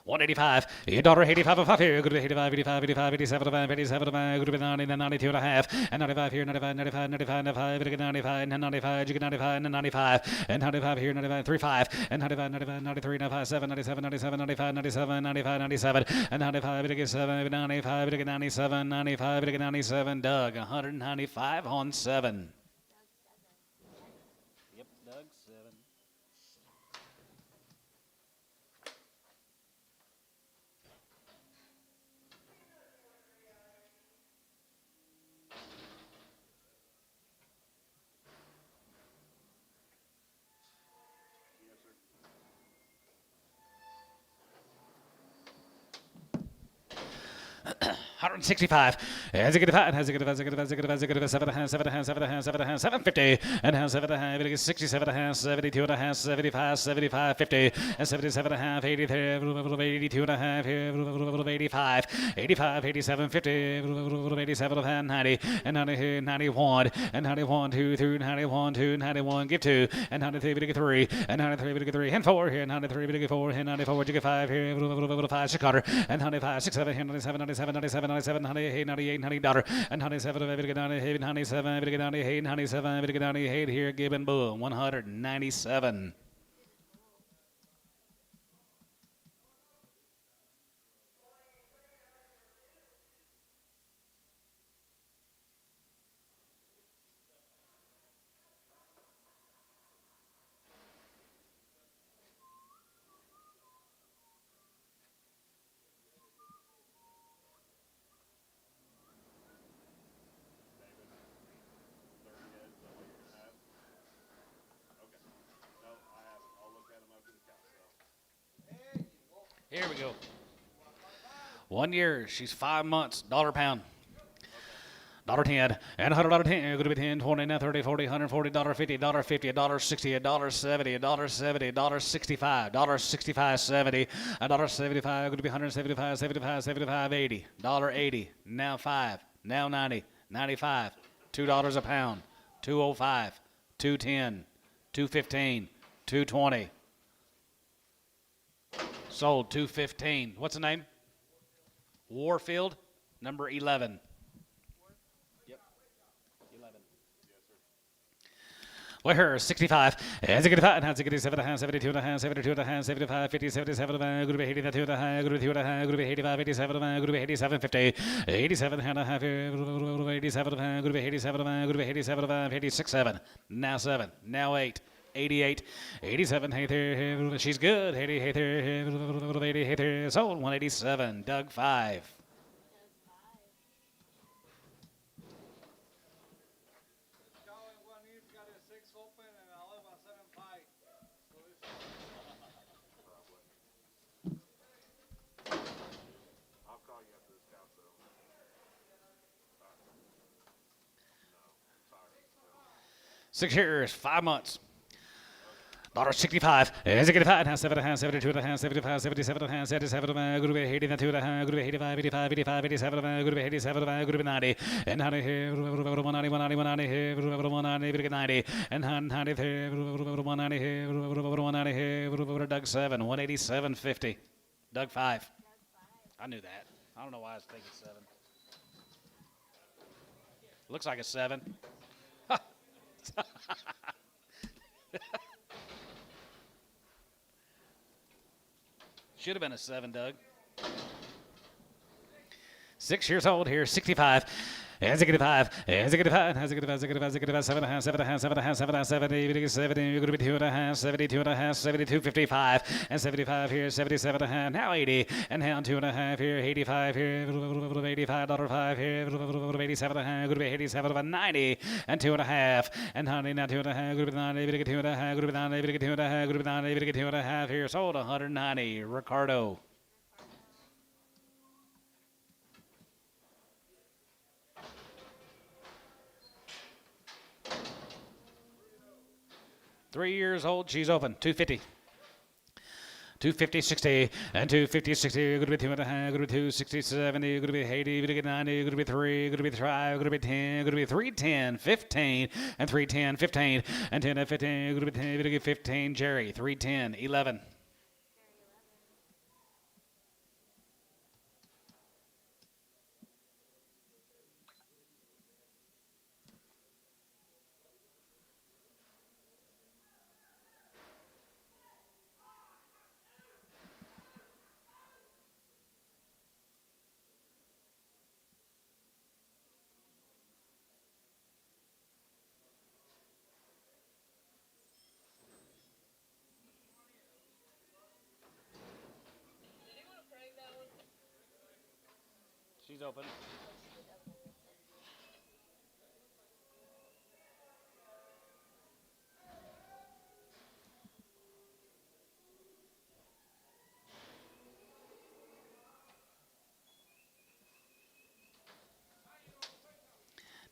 $185, $85 of 5 here, good to be 85, 85, 85, 87, 87, good to be 90, 92 and a half, and 95 here, 95, 95, 95, 95, 95, and 95, you get 95, and 95, and 95 here, 95, 35, and 95, 95, 93, 95, 7, 97, 97, 95, 97, 95, 97, and 95, it gets 7, 95, it gets 97, 95, it gets 97, Doug, 195 on 7. Yep, Doug, 7. $165. Has a good five. Has a good. Has a good. Has a good. Has a good. 7 and a half. 7 and a half. 7 and a half. 7 and a half. 750. And has 7 and a half. It is 67 and a half. 72 and a half. 75. 75. 50. And 77 and a half. 80. 82 and a half. 85. 85. 87. 50. 87 and a half. 90. And 90. 91. And 91. 2 through 91. 2. 91. Give 2. And 93. Get 3. And 93. Get 3. And 4 here. 93. Get 4. And 94. You get 5 here. 5. 6 quarter. And 95. 6 7. 97. 97. 97. 97, 98, 98, $90, and 97, 97, 97, 97, here, Gibbon Bull, 197. Here we go. 1 year, she's 5 months, $1 pound. $10 and $100 10. Going to be 10, 20, now 30, 40, $140, $50, $50, $60, $70, $70, $65, $65, 70, $75. Going to be 175, 75, 75, 80, $80. Now 5, now 90, 95, $2 a pound, 205, 210, 215, 220. Sold 215. What's the name? Warfield, number 11. Yep. 11. Well, her 65. As a good five, has a good 7 and a half, 72 and a half, 72 and a half, 75, 50, 77, good to be 82 and a half, good to be 2 and a half, good to be 85, 87, good to be 87, 50, 87 and a half, 87, good to be 87, good to be 87, 86, 7, now 7, now 8. 88, 87, hey there, she's good, 80, hey there, 80, hey there, sold, 187, Doug 5. Got a 6 open and I live on 7-5. I'll call you after this cow sale. No, sorry. 6 years, 5 months. $65. As it get 5 and a half, 7 and a half, 72 and a half, 75, 77 and a half, 77 of a group 80 and 2 and a half, group 85, 85, 85, 87 of a group 87 of a group 90. And 90 here, 190, 190, 190 here, 190, 90. And 190 here, 190 here, 190 here, Doug 7, 187.50. Doug 5. I knew that. I don't know why I was thinking 7. Looks like a 7. Should have been a 7, Doug. 6 years old here, 65. As it get 5, as it get 5, as it get 5, as it get 5, as it get 5, 7 and a half, 7 and a half, 7 and a half, 7 and a half, 70, 70, you're going to be 2 and a half, 72 and a half, 72, 55, and 75 here, 77 and a half, now 80, and now 2 and a half here, 85 here, $85.5 here, 87 and a half, going to be 87 of a 90, and 2 and a half, and 90, now 2 and a half, going to be 90, going to get 2 and a half, going to be 90, going to get 2 and a half, going to be 90, going to get 2 and a half here, sold 190, Ricardo. Three years old, she's open. 250. 250, 60, and 250, 60, going to be 2 and a half, going to be 2, 60, 70, going to be 80, going to get 90, going to be 3, going to be 5, going to be 10, going to be 310, 15, and 310, 15, and 10 and 15, going to be 10, going to get 15, Jerry, 310, 11. She's open.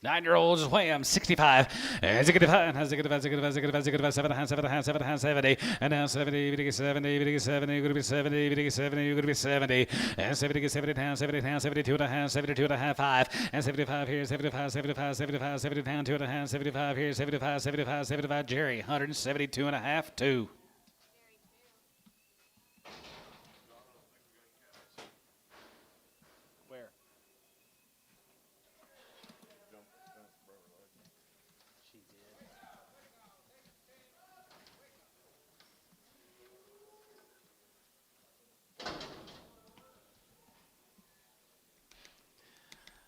Nine-year-olds, Wham, 65. As it get 5, as it get 5, as it get 5, as it get 5, as it get 5, 7 and a half, 7 and a half, 7 and a half, 70. And now 70, get 70, get 70, you're going to be 70, get 70, you're going to be 70. And 70, get 70 down, 70 down, 72 and a half, 72 and a half, 5. And 75 here, 75, 75, 75, 70 down, 2 and a half, 75 here, 75, 75, 75, Jerry, 172 and a half, 2. Where? She did.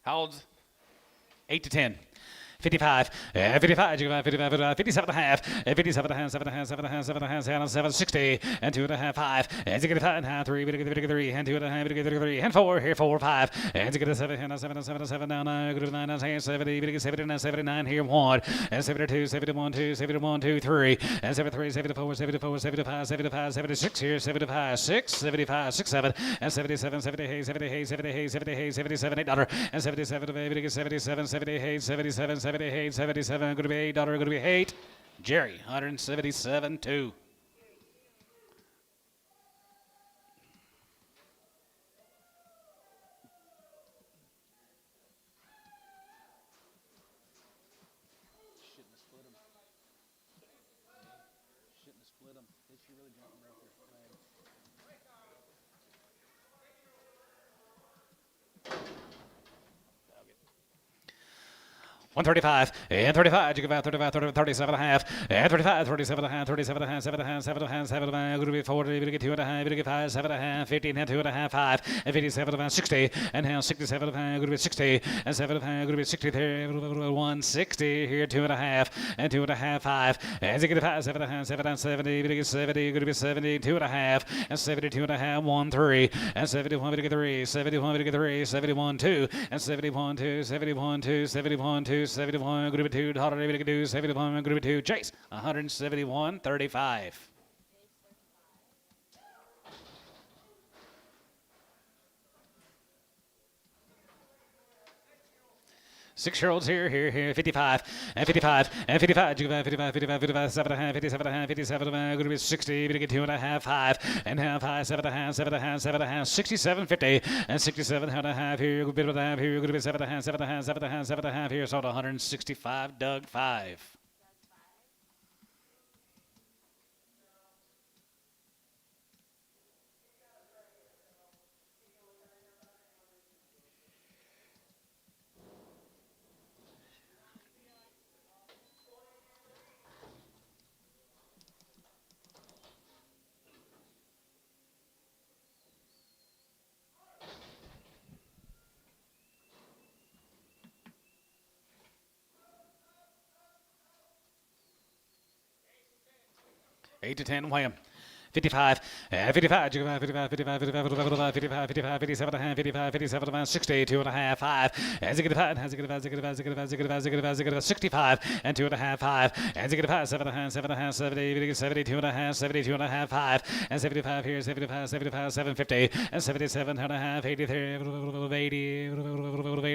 How old's 8 to 10? 55, 55, 55, 57 and a half, 57 and a half, 7 and a half, 7 and a half, 7 and a half, 7 and 7, 60, and 2 and a half, 5, and 5 and a half, 3, 3, and 2 and a half, 3, and 4, here, 4, 5, and 7, 7, 7, 7, 7, down, 9, 9, 70, 79, 79, here, 1, and 72, 71, 2, 71, 2, 3, and 73, 74, 74, 75, 75, 76, here, 75, 6, 75, 6, 7, and 77, 78, 78, 78, 78, 77, $8, and 77, 77, 78, 77, 78, 77, going to be $8, going to be 8. Jerry, 177, 2. Shouldn't have split them. Shouldn't have split them. Did she really jump them right there? 135, and 35, you give out 35, 37 and a half, and 35, 37 and a half, 37 and a half, 7 and a half, 7 and a half, 7 and a half, going to be 40, you're going to get 2 and a half, you're going to get 5, 7 and a half, 15, and 2 and a half, 5, and 57 and a half, 60, and now 67 and a half, going to be 60, and 7 and a half, going to be 60 there, 160, here 2 and a half, and 2 and a half, 5, and you get 5, 7 and a half, 7 and 70, you're going to get 70, you're going to be 70, 2 and a half, and 72 and a half, 1, 3, and 71, you're going to get 3, 71, you're going to get 3, 71, 2, and 71, 2, 71, 2, 71, 2, 71, going to be 2, holiday, going to do 71, going to be 2, Chase, 171, 35. 6-year-olds here, 55, and 55, and 55, 55, 55, 55, 7 and a half, 57 and a half, 57, going to be 60, going to get 2.5, 5, and half, 5, 7 and a half, 7 and a half, 7 and a half, 67, 50, and 67 and a half, here, a bit of a half, here, going to be 7 and a half, 7 and a half, 7 and a half, 7 and a half, here, sold 165, Doug 5. Eight to 10, wham. 55, 55, 55, 55, 55, 55, 55, 55, 57 and a half, 55, 57, 60, 2.5, 5, and 65, and 2.5, 5, and 7 and a half, 7 and a half, 70, 72 and a half, 72 and a half, 5, and 75 here, 75, 75, 750, and 77 and a half, 83, 80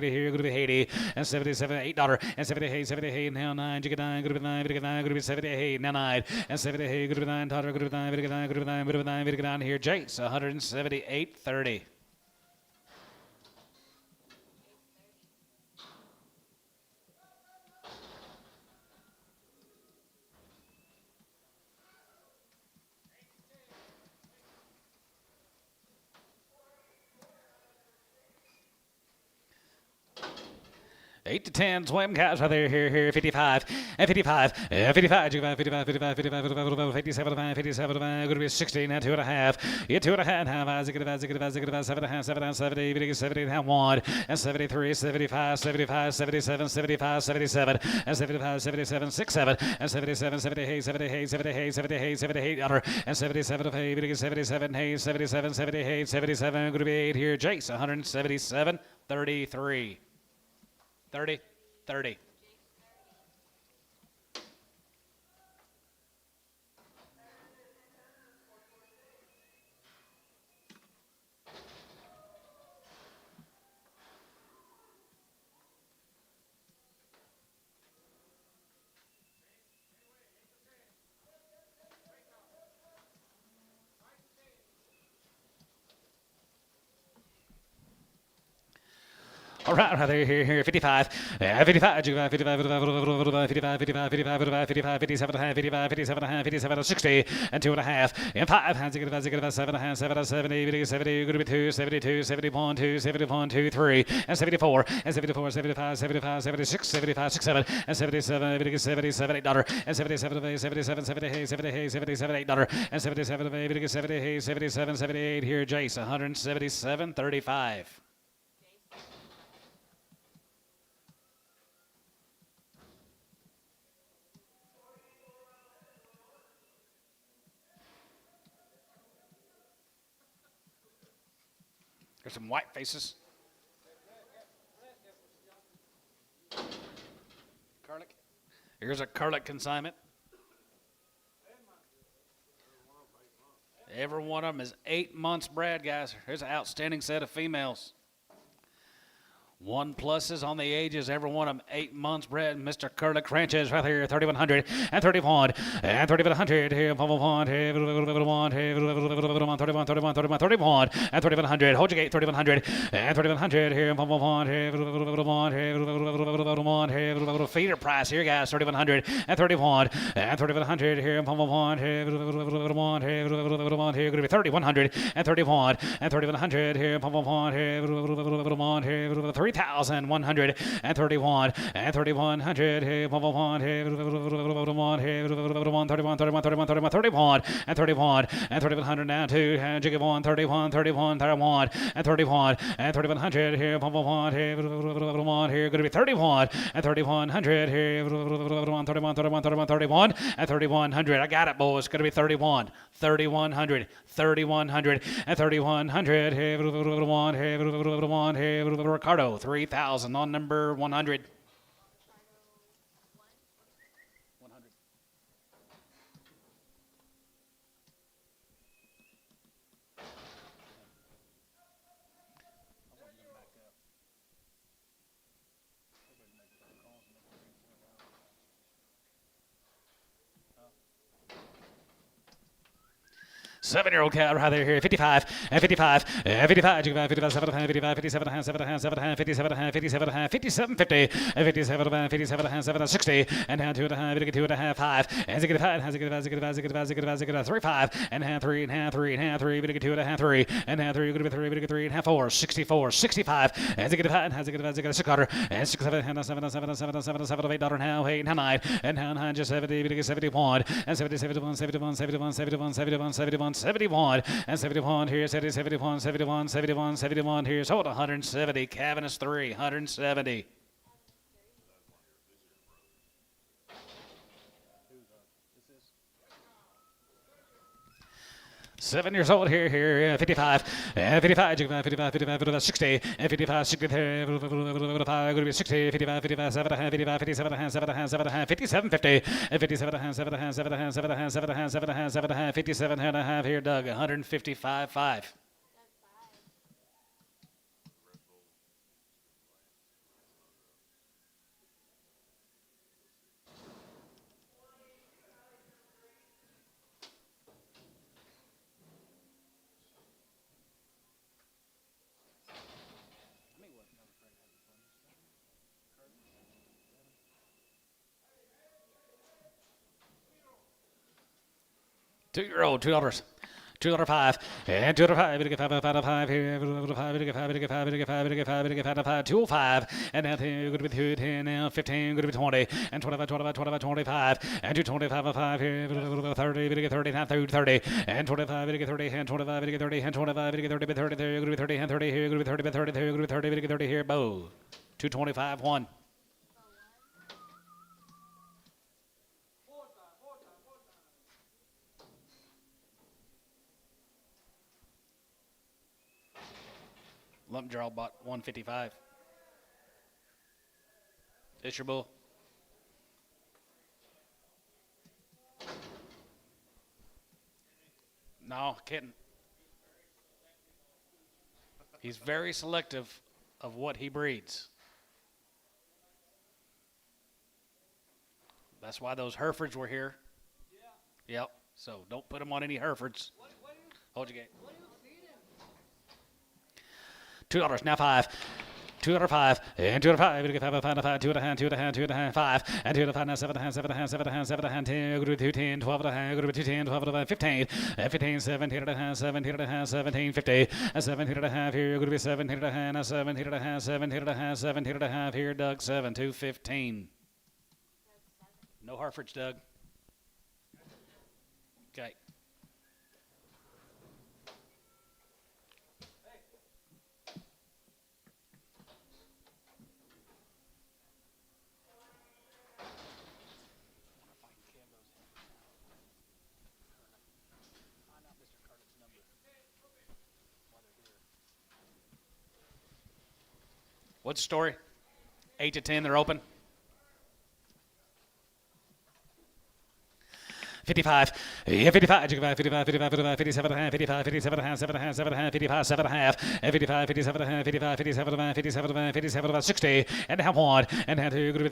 here, going to be 80, and 77, $8, and 78, 78, now 9, you get 9, going to be 9, going to be 78, now 9, and 78, going to be 9, $, going to be 9, going to be 9, bit of a 9, bit of down here. Jace, 178.30. Eight to 10, swim guys right there, here, 55, and 55, 55, 55, 55, 55, 55, 57, 57, going to be 16, and 2.5, yeah, 2.5, half, Isaac, 7.5, 70, 70, half, 1, and 73, 75, 75, 77, 75, 77, and 75, 77, 6, 7, and 77, 78, 78, 78, 78, 78, and 77, 77, 77, 78, 77, going to be 8 here, Jace, 177, 33. 30, 30. All right, right there, here, 55, 55, 55, 55, 55, 55, 55, 57 and a half, 55, 57 and a half, 57, 60, and 2.5, and 5, 7 and a half, 7, 70, 70, going to be 2, 72, 71, 2, 71, 2, 3, and 74, and 74, 75, 75, 76, 75, 6, 7, and 77, 77, $8, and 77, 77, 78, 78, 77, $8, and 77, 78, 77, 78, here, Jace, 177, 35. There's some white faces. Garlic. Here's a garlic consignment. Every one of them is 8 months bred, guys. Here's an outstanding set of females. 1 pluses on the ages, every one of them 8 months bred. Mr. Curlick Ranches right here, 3,100 and 31 and 3,100 here, 31, 31, 31, 31, 31 and 3,100. Hold your gate, 3,100 and 3,100 here, 31, feeder price here, guys, 3,100 and 31 and 3,100 here, 31 here, going to be 3,100 and 31 and 3,100 here, 3,131 and 3,100 here, 31 here, 31, 31, 31, 31, 31, 31 and 31 and 3,100 now too, and you give 1, 31, 31, 31 and 31 and 3,100 here, 31 here, going to be 31 and 3,100 here, 31, 31, 31, 31, 31 and 3,100. I got it, boys. Going to be 31, 3,100, 3,100 and 3,100 here, 1 here, Ricardo, 3,000 on number 100. 100. 7-year-old cow right there here. 55 and 55 and 55. 55, 7 and 55, 57 and 7 and 7 and 57 and 57 and 57, 50 and 57 and 57 and 7 and 60 and down 2 and a half, 2 and a half, 5 and 5 and 3 5 and half 3 and half 3 and half 3, 2 and a half 3 and half 3, 3 and half 4, 64, 65 and 5 and 6 quarter and 6 7 and 7 and 7 and 7 and 7 and 7 8 and now 8 and 9 and now just 70, 71 and 71, 71, 71, 71, 71, 71, 71 and 71 here, 71, 71, 71, 71 here. So 170. Cavanagh 3, 170. Seven years old here, 55, 55, 55, 55, 60, 55, 60, 55, 60, 55, 55, 7, 55, 57, 7, 7, 57, 50, 57, 7, 7, 7, 7, 7, 7, 57 and a half here, Doug, 155, 5. $2-year-old, $2. $2.05 and $2.05 here, 205 and now going to be 10 now 15 going to be 20 and 25 and 225 here 30 30 now 30 and 25 30 and 25 30 and 25 30 30 going to be 30 and 30 here going to be 30 30 going to be 30 30 here bow 225 1. Lump draw bought 155. It's your bull. No, kidding. He's very selective of what he breeds. That's why those Herefords were here. Yeah. Yep. So don't put them on any Herefords. Hold your gate. $2 now 5. $2.05 and $2.05 2 and a half 5 and 2 and a half now 7 and 7 and 7 and 7 and 10 go to 10 12 and a half go to 10 12 and a half 15 and 15 17 and a half 17 and a half 17 50 and 17 and a half here go to be 17 and a half now 17 and a half 17 and a half 17 and a half here Doug 7 215. No Herefords, Doug. Okay. What's the story? 8 to 10, they're open. 55, 55, 55, 55, 57 and a half, 55, 57 and a half, 7 and a half, 7 and a half, 55, 7 and a half, and 55, 57 and a half, 55, 57 and a half, 57 and a half, 57 and a half, 60, and half 1, and half 2, 3,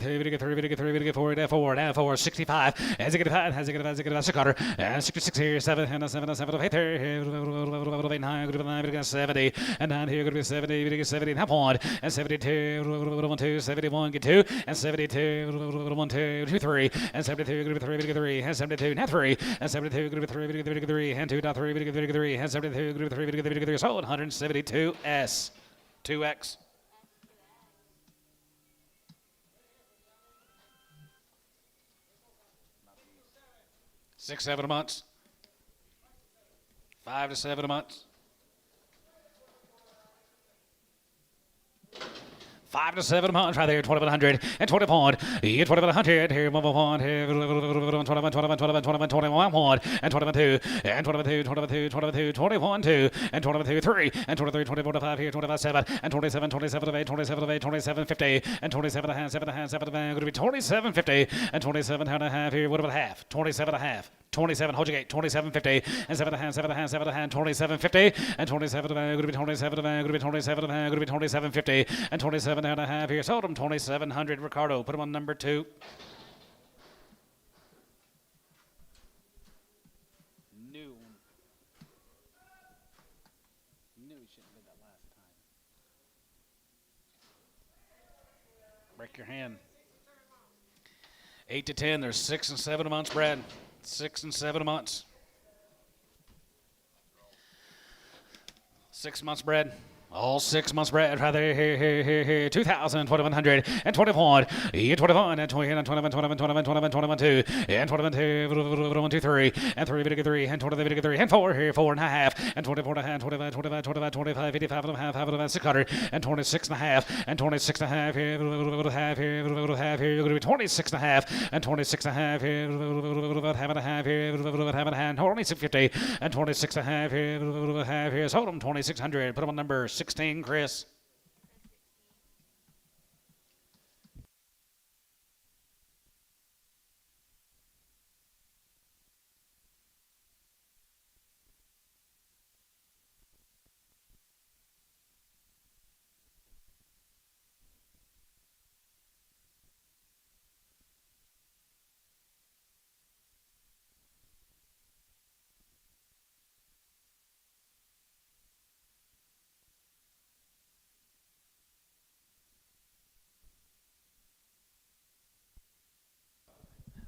4, 65, and 65, and 65, 6 quarter, and 66 here, 7, and 7, and 7, 8 there, 9, 70, and 9 here, 70, and half 1, and 72, 1, 2, 71, get 2, and 72, 1, 2, 2, 3, and 72, 3, and 72, 3 and 72 3 and 2.3 3 and 72 3 so 172 S 2X. Six, 7 months. 5 to 7 months. 5 to 7 months right there, 2100 and 20 point. Yeah, 2100 here, 1 point here, 21, 21 and 22 and 21 2 and 22 3 and 23 24 5 here, 25 7 and 27 of 8, 27 of 8, 27 50 and 27 and a half, 7 and a half, 7 and a half, going to be 27 50 and 27 and a half here. What about half? 27 and a half. 27, hold your gate, 27.50 and 7 and a half, 7 and a half, 7 and a half, 27.50 and 27 of going to be 27 of going to be 27 of going to be 27.50 and 27 and a half here. Sold him 2,700. Ricardo, put him on number 2. New. Break your hand. 8 to 10. There's 6 and 7 months, Brad. 6 and 7 months. 6 months, Brad. All 6 months, Brad. Right there, here. 2,000, 2,100, and 21. 21, and 20, and 21, 21, 21, 21, 21, 2, and 21, 2, 3, and 3, 3, and 20, 3, and 4, here, 4 and a half, and 24 and a half, 25, 25, 25, 25, 55 and a half, 600, and 26 and a half, and 26 and a half, here, half, here, half, here, you're going to be 26 and a half, and 26 and a half, here, half and a half, here, half and a half, 2650, and 26 and a half, here, half, here, sold them 2,600, put them on number 16, Chris.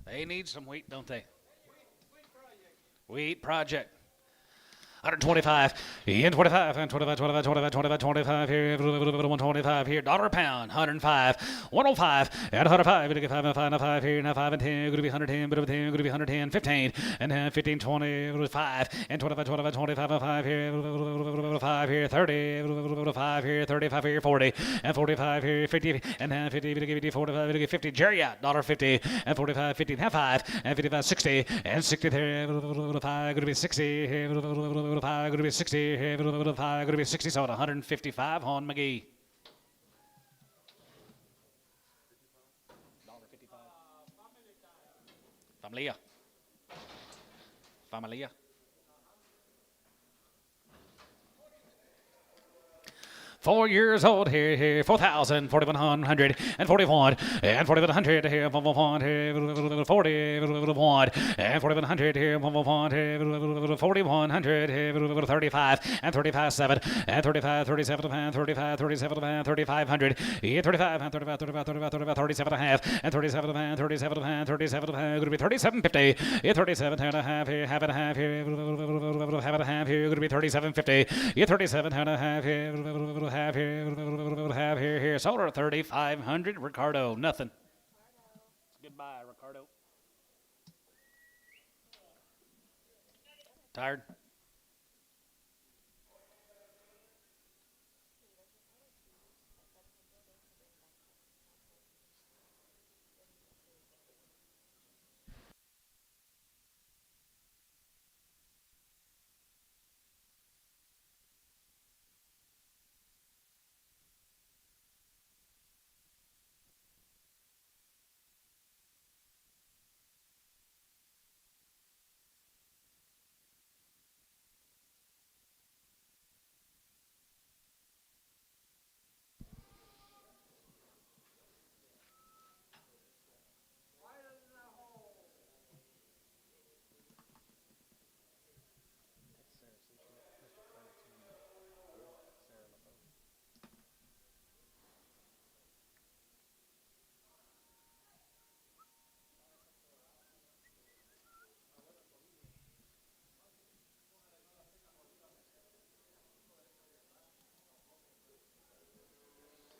They need some wheat, don't they? Wheat project. 125, and 25, and 25, 25, 25, 25, 25, here, 125 here, dollar a pound, 105, 105, and 105, going to get 5 and 5 and 5 here, now 5 and 10, going to be 110, but 10, going to be 110, 15, and 15, 20, 5, and 25, 25, 25, and 5 here, 5 here, 30, 5 here, 35 here, 40, and 45 here, 50, and 50, going to give you 45, going to get 50, Jerry out, $1.50, and 45, 50, and 5, and 55, 60, and 60 there, 5, going to be 60 here, 5, going to be 60, 5, going to be 60, so at 155 on McGee. $1.55. Familia. 4 years old here, 4,000, 4,100, and 41, and 4,100 here, 1, here, 40, 1, and 4,100 here, 1, here, 4,100 here, 35, and 35, 7, and 35, 37, and 35, 37, and 3,500, here, 35, and 35, 35, 35, 35, 37 and a half, and 37, and 37, and 37, going to be 37.50, here, 37 and a half here, half and a half here, half and a half here, going to be 37.50, here, 37 and a half here, have here, sold her 3,500. Ricardo, nothing. Goodbye, Ricardo. Tired?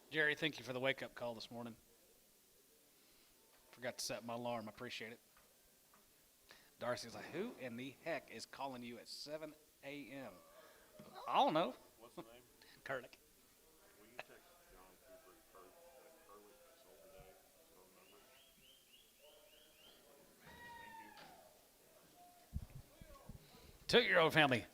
Jerry, thank you for the wake-up call this morning. Forgot to set my alarm. I appreciate it. Darcy's like, who in the heck is calling you at 7 a.m.? I don't know. What's the name? Kurlick. Will you text John Cooper Curlick that sold today? Phone number? Thank you. 2-year-old family.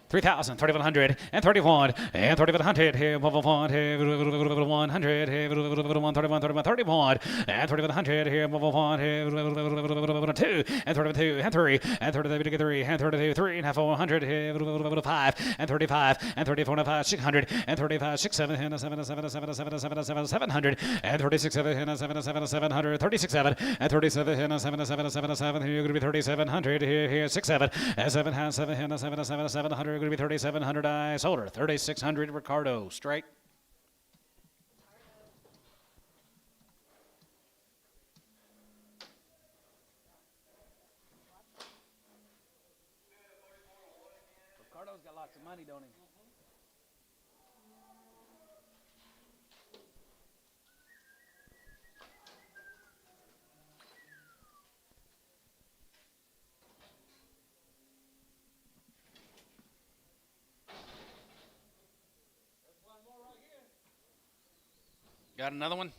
3,000, 3,100, and 31, and 3,100 here, 100 here, 100 here, 31, 31, 31, and 3,100 here, 1 here, 2, and 32, and 3, and 32, 3, and 32, 3, and 400 here, 5, and 35, and 34, and 5, 600, and 35, 6, 7, and 7, 7, 7, 7, 7, 7, 700, and 36, 7, and 7, 7, 700, 36, 7, and 37, and 7, 7, 7, 7, here, going to be 3,700 here, 6, 7, and 7, and 7, and 7, 7, 700, going to be 3,700. I sold her 3,600. Ricardo straight. lots of money, don't he? Got another one?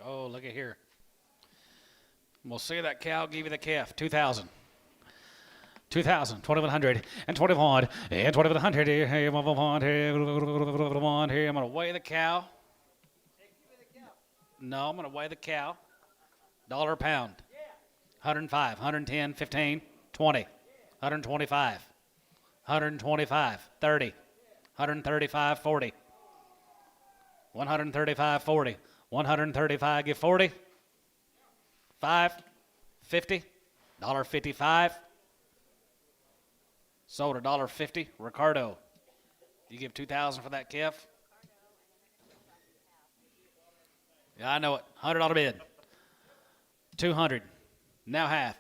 Oh, look at here. We'll see that cow, give you the calf. 2,000. 2,000, 2,100, and 2,100, and 2,100. Here, I'm going to weigh the cow. No, I'm going to weigh the cow. Dollar a pound. 105, 110, 15, 20, 125, 125, 30, 135, 40, 135, 40, 135, give 40, 5, 50, $1.55. Sold $1.50. Ricardo, you give 2,000 for that calf? Yeah, I know it. $100 bid. 200. Now half.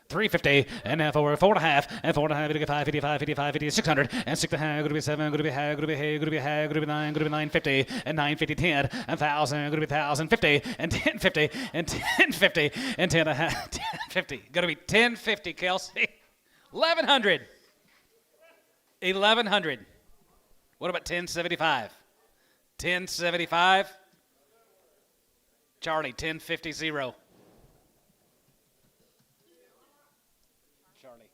350 and now 4.5 and 4.5, 5, 55, 55, 50, 600 and 6.5, going to be 7, going to be high, going to be high, going to be high, going to be 9, going to be 950 and 950, 10 and 1,000, going to be 1,050 and 1050 and 1050 and 10 and 1050, going to be 1050, Kelsey. 1,100. 1,100. What about 1075? 1075. Charlie, 1050 0. Charlie.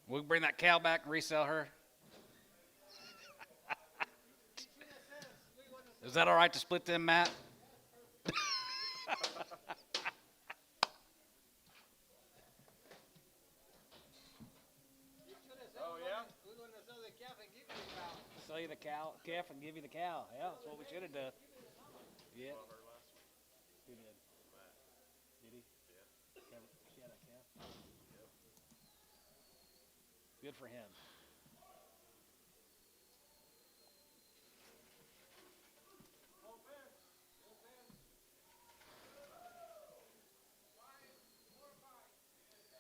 We'll bring that cow back and resell her. Is that all right to split them, Matt? Oh, yeah? We're going to sell the calf and give you the cow. Sell you the calf and give you the cow. Yeah, that's what we should have done. Yeah. Who did? Did he? Yeah. She had a calf? Good for him.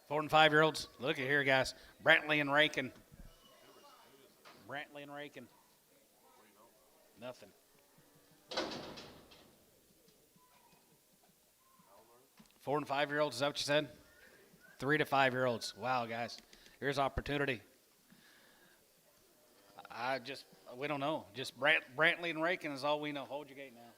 Four and 5-year-olds. Look at here, guys. Brantley and Rakin. Brantley and Rakin. Nothing. 4 and 5-year-olds. Is that what you said? 3 to 5-year-olds. Wow, guys. Here's opportunity. We don't know. Just Brantley and Rakin is all we know. Hold your gate now.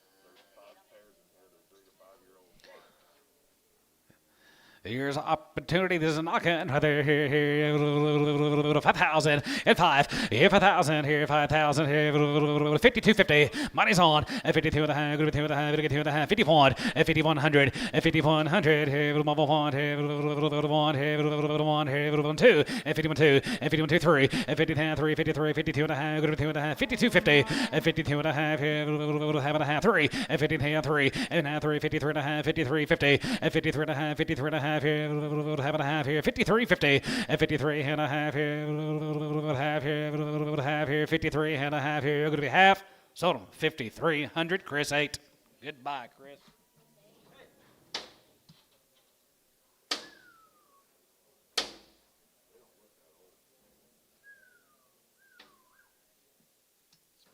Here's opportunity. There's a knocking. Here, 5,000 and 5. Here, 5,000. Here, 5,000. Here, 52.50. Money's on. At 52 and a half. 52 and a half. 52 and a half. 51. At 5,100. At 5,100. Here, 1. Here, 1. Here, 2. At 51.2. At 51.23. At 53. 53. 52 and a half. 52 and a half. 52.50. At 52 and a half. Here, half and a half. 3. At 53. And now 3. 53 and a half. 53.50. At 53 and a half. 53 and a half. Here, half and a half here, 53.50, and 53 and a half here, half here, 53 and a half here, going to be half, sold them, 5,300, Chris 8. Goodbye, Chris.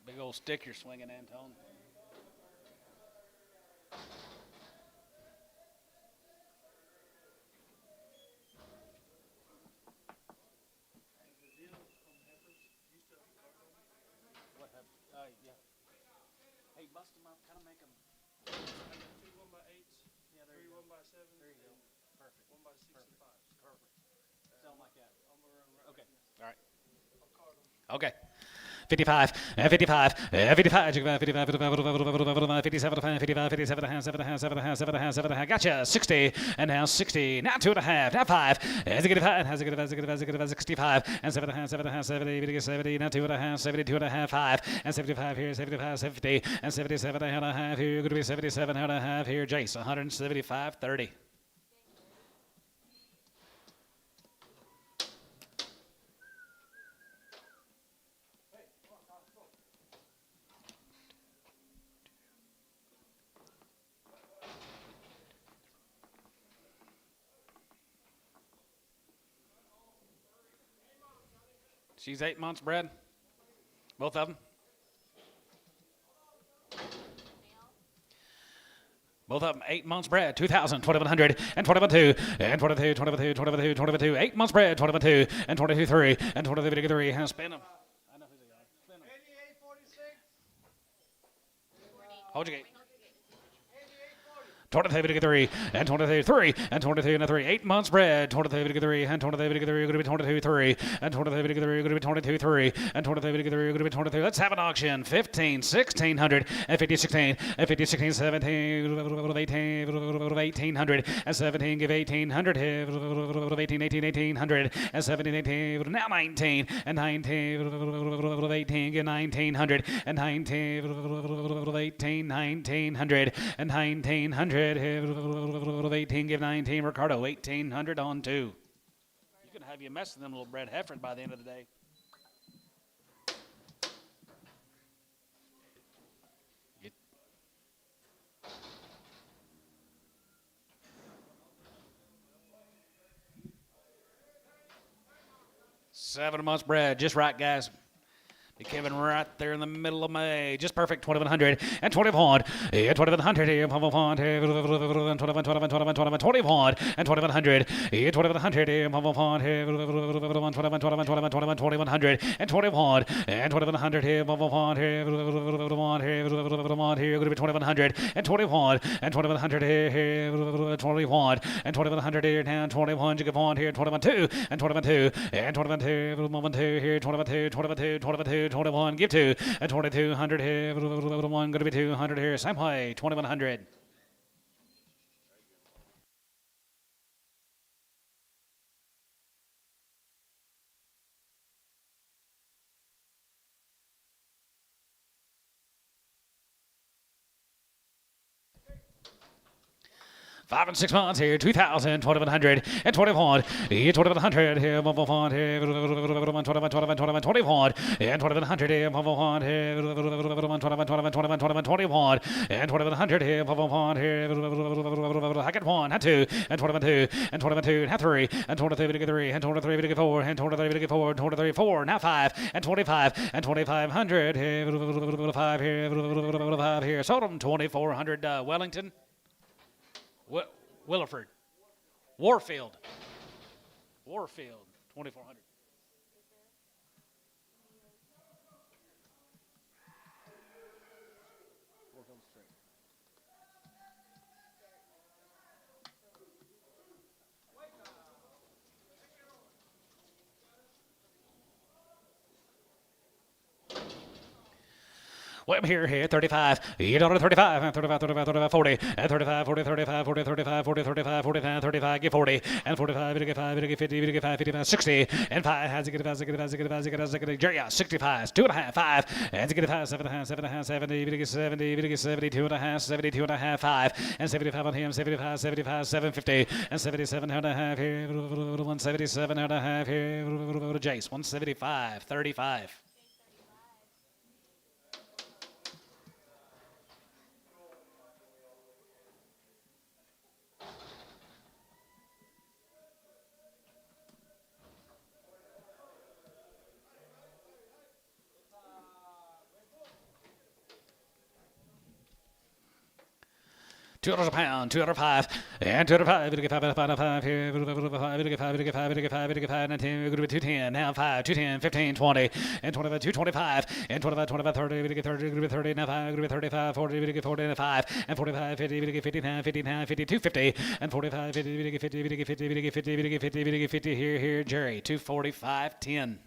Big old stick you're swinging, Antone. Yeah. Hey, bust them up, kind of make them. I got 2 1x8s, Yeah, there 3 you go. 1x7s, There you go. Perfect. 1x6 and 5s. Perfect. Something like that. I'm gonna run right Okay. now. All right. I'll card them. Okay. 55, 55, 55, 55, 57, 57, gotcha, 60, and now 60, now 2.5, now 5, has a good 5, has a good 65, and 7.5, 70, 70, now 2.5, 72.5, 5, and 75 here, 75, 50, and 77.5 here, going to be 77.5 here, Jace, 175.30. She's 8 months bred. Both of them. Both of them 8 months bred, 2,000, 2,100, and 21,2, and 22, 22, 22, 22, 8 months bred, 21,2, and 22, 3, and 22, 3, and spin them. I know who they are. Spin them. 8846. Hold your gate. 8840. 23, and 23, 3, and 22, and 3, 8 months bred, 23, 3, and 23, 3, going to be 22, 3, and 23, 3, going to be 22, 3, and 23, 3, going to be 23. Let's have an auction. 15, 1,600, and 50, 16, and 50, 16, 17, 18, 1,800, and 17, give 1,800, 18, 18, 1,800, and 17, 18, now 19, and 19, 18, give 1,900, and 19, 18, 1,900, and 1,900. 18, give 19. Ricardo, 1,800 on 2. You can have you messing them little bred heifers by the end of the day. Get. 7 months bred, just right, guys. Be Kevin right there in the middle of May. Just perfect. 2,100 and 21. Yeah, 2,100 here. 21, 21, 21, 21, and 2,100. Yeah, 2,100 here. 21, 2,100 and 21, and 2,100 here. 21 here. 21 here. 21 here. Going to be 2,100 and 21, and 2,100 here. 21 and 2,100 here. Down 21. You go on here. 21 2 and 21 2 and 21 2. 21 2 here. 21 2. 21 2. 22. 21, give 2, and 2,200 here, 1, going to be 200 here, same way, 2,100. Five and 6 months here, 2,000, 2,100, and 21, 2,100 here, 1, here, 21, 21, and 2,100 here, 1 here, 21, 21, and 2,100 here, 1 here, I get 1, had 2, and 21, and 22, had 3, and 23, 3, and 23, 4, and 23, 4, 23, 4, now 5, and 25, and 2,500 here, 5 here, 5 here, sold them 2,400, Wellington. Williford. Warfield. 2,400. Well, here, 35, you know, 35, 35, 35, 35, 40, and 35, 40, 35, 40, 35, 40, 35, 45, 35, get 40, and 45, get 5, get 50, get 5, 55, 60, and 5, has to get 5, get 5, get 5, get 5, Jerry, 65, 2.5, 5, and to get 5, 7.5, 7.5, 70, get 70, get 70, 2.5, 72.5, 5, and 75 on him, 75, 75, 750, and 77.5 here, 177.5 here, Jace, 175, 35. $2 a pound, 205, and 205, we get 5 here, 5, 19, we're going to be 210, now 5, 210, 15, 20, and 25, 225, and 25, 25, 30, we get 30, we get 30, now 5, we get 35, 40, we get 40, and 5, and 45, 50, we get 59, 59, 52, 50, and 45, 50, we get 50, we get 50, we get 50, we get 50, we get 50, here, Jerry, 245, 10.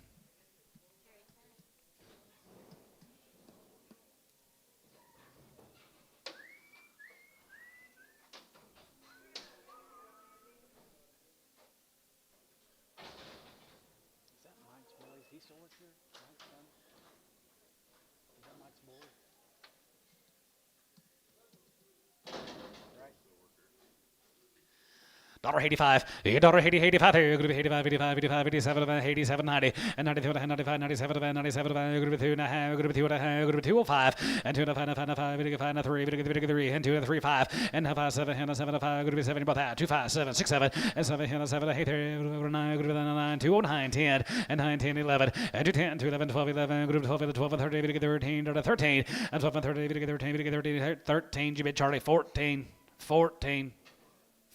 $85, $80, 85, good to be 85, 85, 85, 87, 87, 90, and 92, 95, 97, 97, good to be 2 and a half, good to be 2 and a half, good to be 205, and 2 and a 5, 5, 5, 5, 3, 3, and 2 and 3, 5, and 5, 7, and 7, 5, good to be 70, both that, 2, 5, 7, 6, 7, and 7, and 7, 8, 3, 9, good to be 9, 2, 9, 10, and 9, 10, 11, and 2, 10, 2, 11, 12, 11, good to be 12, 12, 30, 13, 13, and 12, 30, 13, 13, 13, Jimmy Charlie, 14, 14,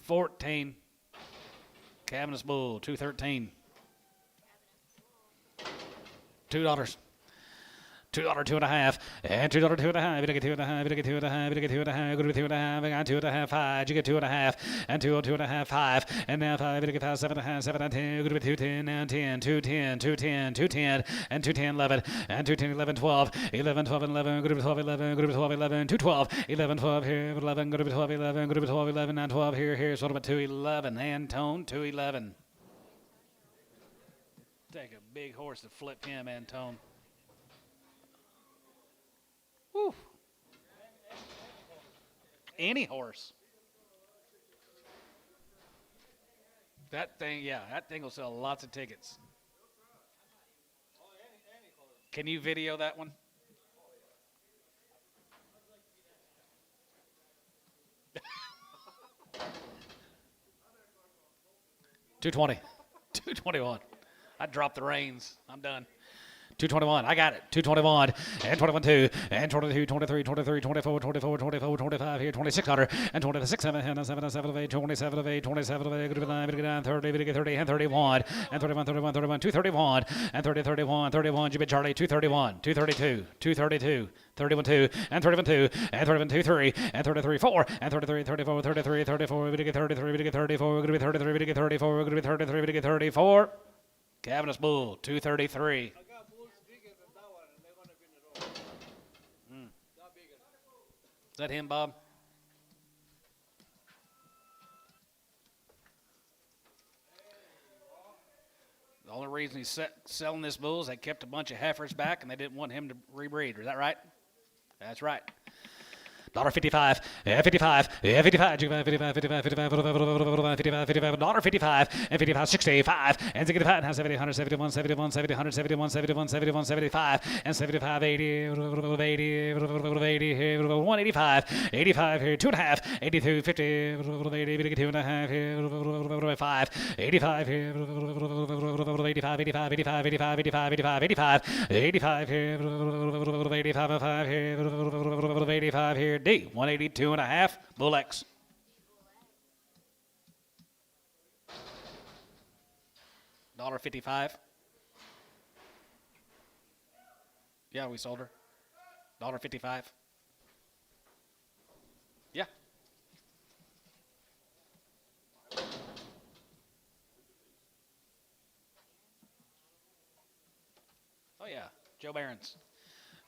14. Cabinet Bull, 213. $2. $2, 2 and a half, and $2, 2 and a half. You get 2 and a half, you get 2 and a half, you get 2 and a half, good to be 2 and a half, I got 2 and a half, 5, you get 2 and a half, and 2, 2 and a half, 5, and now 5, you get 5, 7 and a half, 7 and 10, good to be 210, now 10, 210, 210, 210, and 210, 11, and 210, 11, 12, 11, 12, and 11, good to be 12, 11, good to be 12, 11, 212, 11, 12 here, 11, good to be 12, 11, good to be 12, 11, and 12 here, sort of a 211, and tone, 211. Take a big horse to flip him, Antone. Woo. Any horse. That thing, yeah, that thing will sell lots of tickets. Can you video that one? $220. $221. I dropped the reins. I'm done. $221. I got it. $221 and 21.2 and 22, 23, 23, 24, 24, 24, 25 here, 2600 and 26, 7, 7, 7 of 8, 27 of 8, 27 of 8, good to be 9, good to get 30, get 30 and 31 and 31, 31, 31, 231 and 30, 31, 31, Jimmy Charlie, 231, 232, 232. 31 2 and 31 2 and 31 2 3 and 33 4 and 33 34 33 34 we get 33 we get 34 we're going to be 33 we get 34 we're going to be 33 we get 34 Cabinet Bull 233. I got bulls bigger than that one, and they're gonna be in the road. Not bigger. Is that him, Bob? The only reason he's selling this bull is they kept a bunch of heifers back and they didn't want him to rebreed. Is that right? That's right. $55, yeah, 55, yeah, 55, 55, 55, 55, 55, 55, 55, $55, and 55, 65, and 65, and 70, 171, 71, 70, 171, 71, 71, 75, and 75, 80, 80, 185, 85 here, 2.5, 82, 50, 80, 2.5 5, 85 here, 85, 85, 85, 85, 85, 85, 85, 85 here, 85, 5 here, 85 here. D, 182 and a half, Bull X. $1.55. Yeah, we sold her. $1.55. Yeah. Oh yeah, Joe Barron's.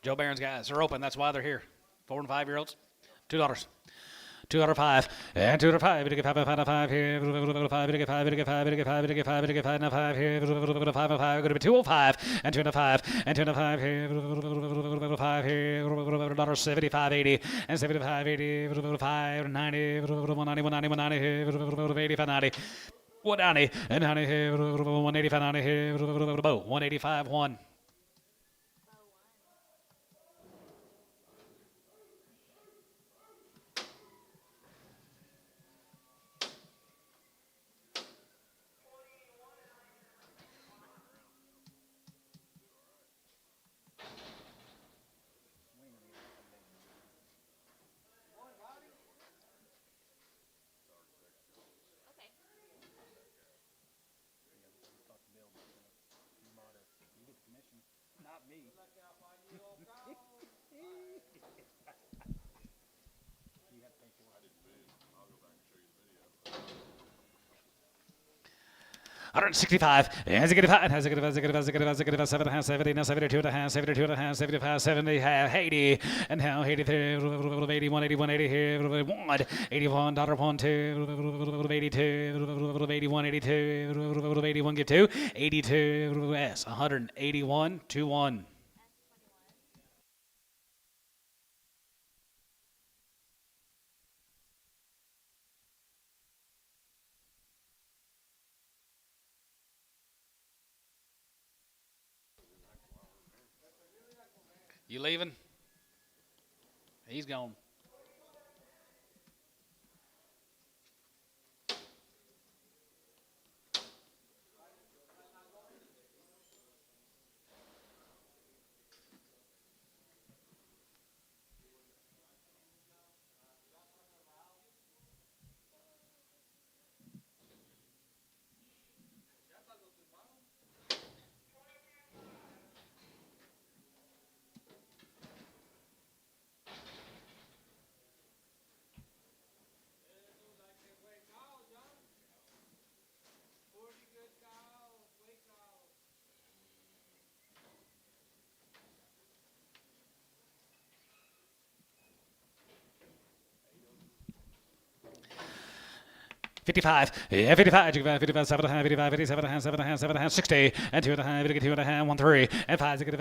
Joe Barron's guys. They're open. That's why they're here. 4 and 5 year olds. $2. $2.05 and $2.05. We get 5 here. 5 we get 5 we get 5 we get 5 we get 5 we get 5 5 here. 5 and 5. Going to be 205 and 205 and 205 here. 5 here. $75 80 and 75 80. 5 90 190 190 190 here. 85 90. 190 and 90 here. 185 90 here. 185 1. Okay. Not me. $165 and 7.5 70 now 72 and a half 72 and a half 75 70 80 and now 83 80 180 here 181 $1 2 82 81 82 81 get 2 82 S 181 21. You leaving? He's gone. $55, yeah, 55, 55, 7 and a half, 55, 57 and a half, 7 and a half, 7 and a half, 60, and 2 and a half, 2 and a half, 1, 3, and 5, 3,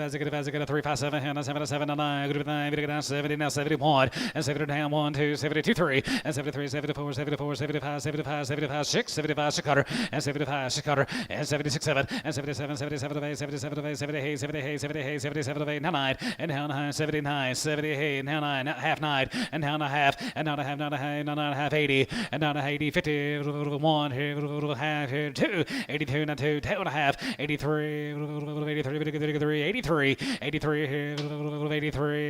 5, 7, and 7, 7, and 9, good with 9, 70, now 71, and 70 and a half, 1, 2, 72, 3, and 73, 74, 74, 75, 75, 75, 6, 75, 600, and 75, 600, and 76, 7, and 77, 77, 8, 77, 8, 78, 78, 78, 77, 8, now 9, and now 9, 79, 78, now 9, half 9, and now 9 half, and now 9 half, now 9 half, now 9 half, 80, and now 80, 50, 1 here, half here, 2, 82, now 2, 2 and a half, 83, 83, 83, 83, 83 here, 83,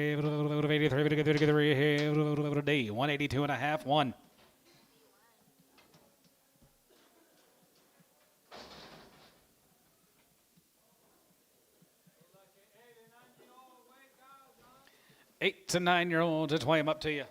83 here, D, 182 and a half, 1. Eight to 9-year-olds, it's weigh them up to you.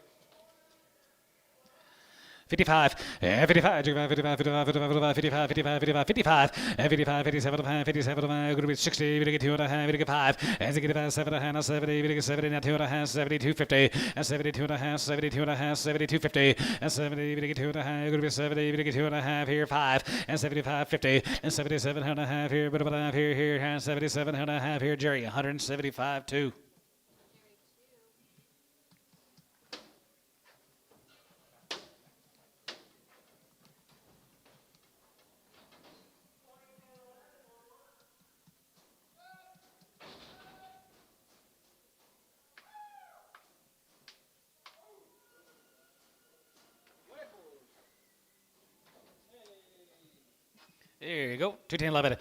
55, 55, 55, 55, 55, 55, 55, 55, 55, 57, 57, going to be 60, 2 and a half, 5, and 55, 7 and a half, 70, 70, now 2 and a half, 72, 50, and 72 and a half, 72 and a half, 72, 50, and 70, 2 and a half, going to be 70, 2 and a half, here, 5, and 75, 50, and 77 and a half, here, here, and 77 and a half, here, Jerry, 175, 2. There you go. 210, 11.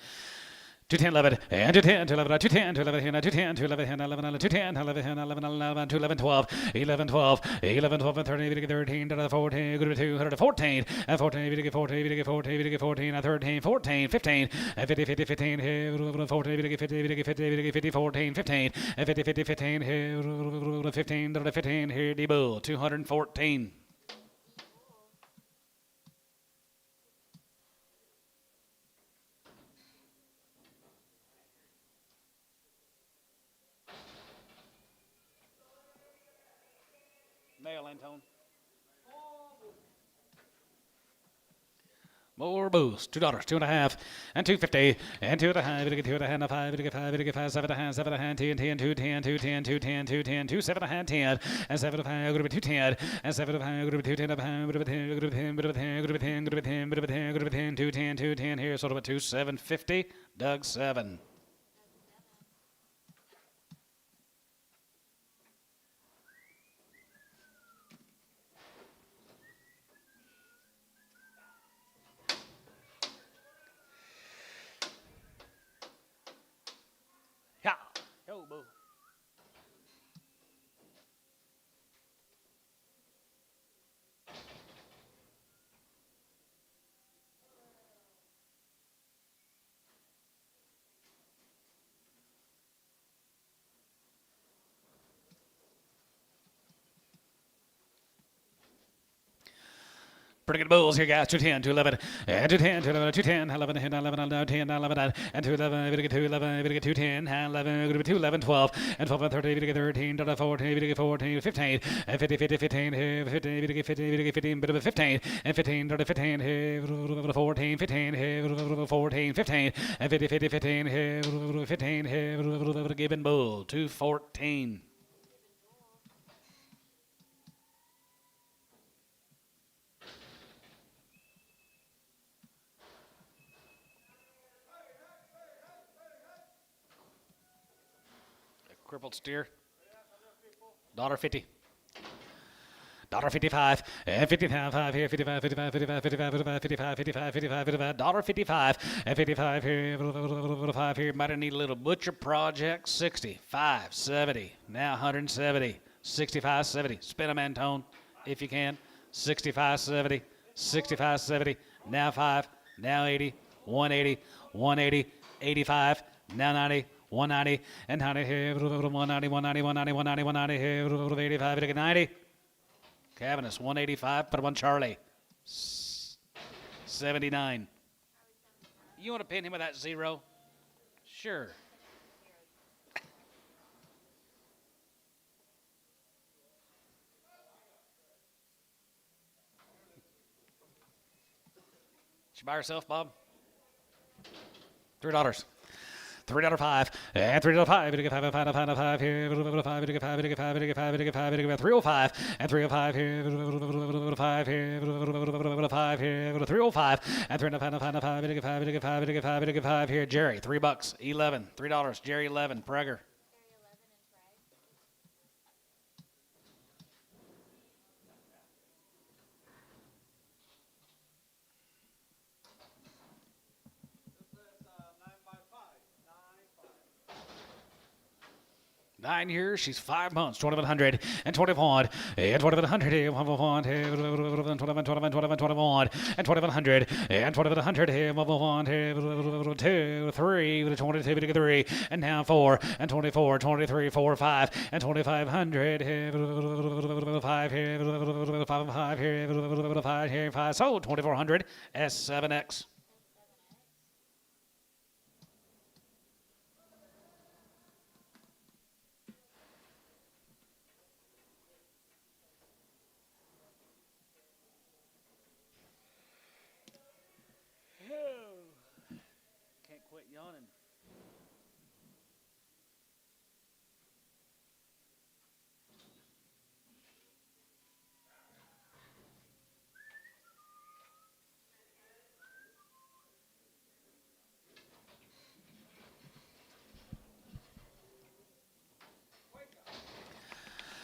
210, 11, and 210, 11, 210, 11, 210, 11, 11, 210, 11, 11, 11, 11, 12, 11, 12, 11, 12, 13, 13, 14, 214, and 14, 14, 14, 14, 14, 13, 14, 15, and 50, 50, 15, 14, 50, 50, 50, 50, 14, 15, and 50, 50, 15, 15, 15, here, D-Bull, 214. Male, Antone. More boost. $2, 2 and a half, and 250, and 2 and a half, 2 and a half, 5, 7 and a half, 7 and a half, 10, 10, 210, 210, 210, 210, 2, 7 and a half, 10, and 7 and a half, going to be 210, and 7 and a half, going to be 210, 10, 210, 210, here, sort of a 2, 750, Doug 7. Yeah. Yo, boo. Pretty good bulls here, guys. 210, 211, and 210, 211, 210, 11, 11, 10, 11, and 211, 211, 210, 11, 211, 12, and 12, 13, 13, 14, 14, 15, and 50, 50, 15, 50, 50, 15, bit of a 15, and 15, 15, 14, 15, 14, 15, and 50, 50, 15, 15, Gibbon Bull, 214. Crippled steer. $1.50. $1.55 and 55 here, 55, 55, 55, 55, 55, 55, 55, 55, $1.55 and 55 here, 55 here. Might need a little butcher project. 65, 70, now 170, 65, 70. Spin them, Antone, if you can. 65, 70, 65, 70. Now 5, now 80, 180, 180, 85, now 90. 190 and 90 here, 190, 190, 190, 190, 190 here, 85, 90. Cavanis, 185, put him on Charlie. 79. You want to pin him with that 0? Sure. She by herself, Bob? $3. $3.05 and $3.05. We get five here. 305 and 305 here. 5 here. 5 here. 305 and 305 here. Jerry, $3. 11. $3. Jerry, 11. Prager. This is 9 by 5. 9 years, she's 5 months, 2,100 and 21 and 2,100 and 21 and 2,100 and 2,100 and 2,100 and 2, 3, 22, 3 and now 4 and 24, 23, 4, 5 and 2,500 5 here, 5 here, 5 here, 5 so 2,400 S7X. Can't quit yawning.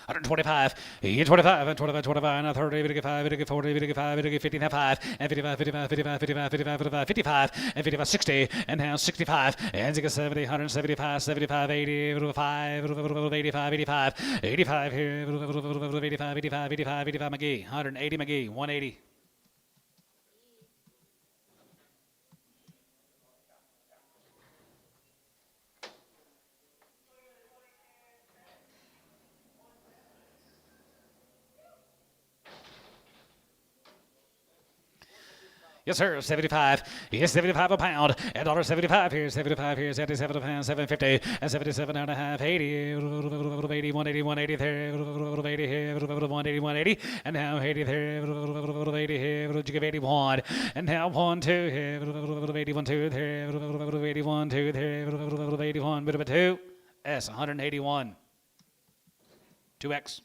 $125, 25, and 25, 25, and 30, 55, 40, 55, 55, and 55, 55, 55, 55, 55, 55, and 55, 60, and now 65, and 70, 175, 75, 80, 85, 85, 85, 85 here, 85, 85, 85, 85 McGee, 180 McGee, 180. Yes, sir. 75. Yes, 75 a pound. And $1.75 here. 75 here. 77 a pound. 750 and 77 and a half. 80. 80. 180. 180 there. 80 here. 180. 180. And now 80 there. 80 here. You give 81. And now 1 2 here. 81 2 there. 81 2 there. 81 bit of a 2. S 181. 2X.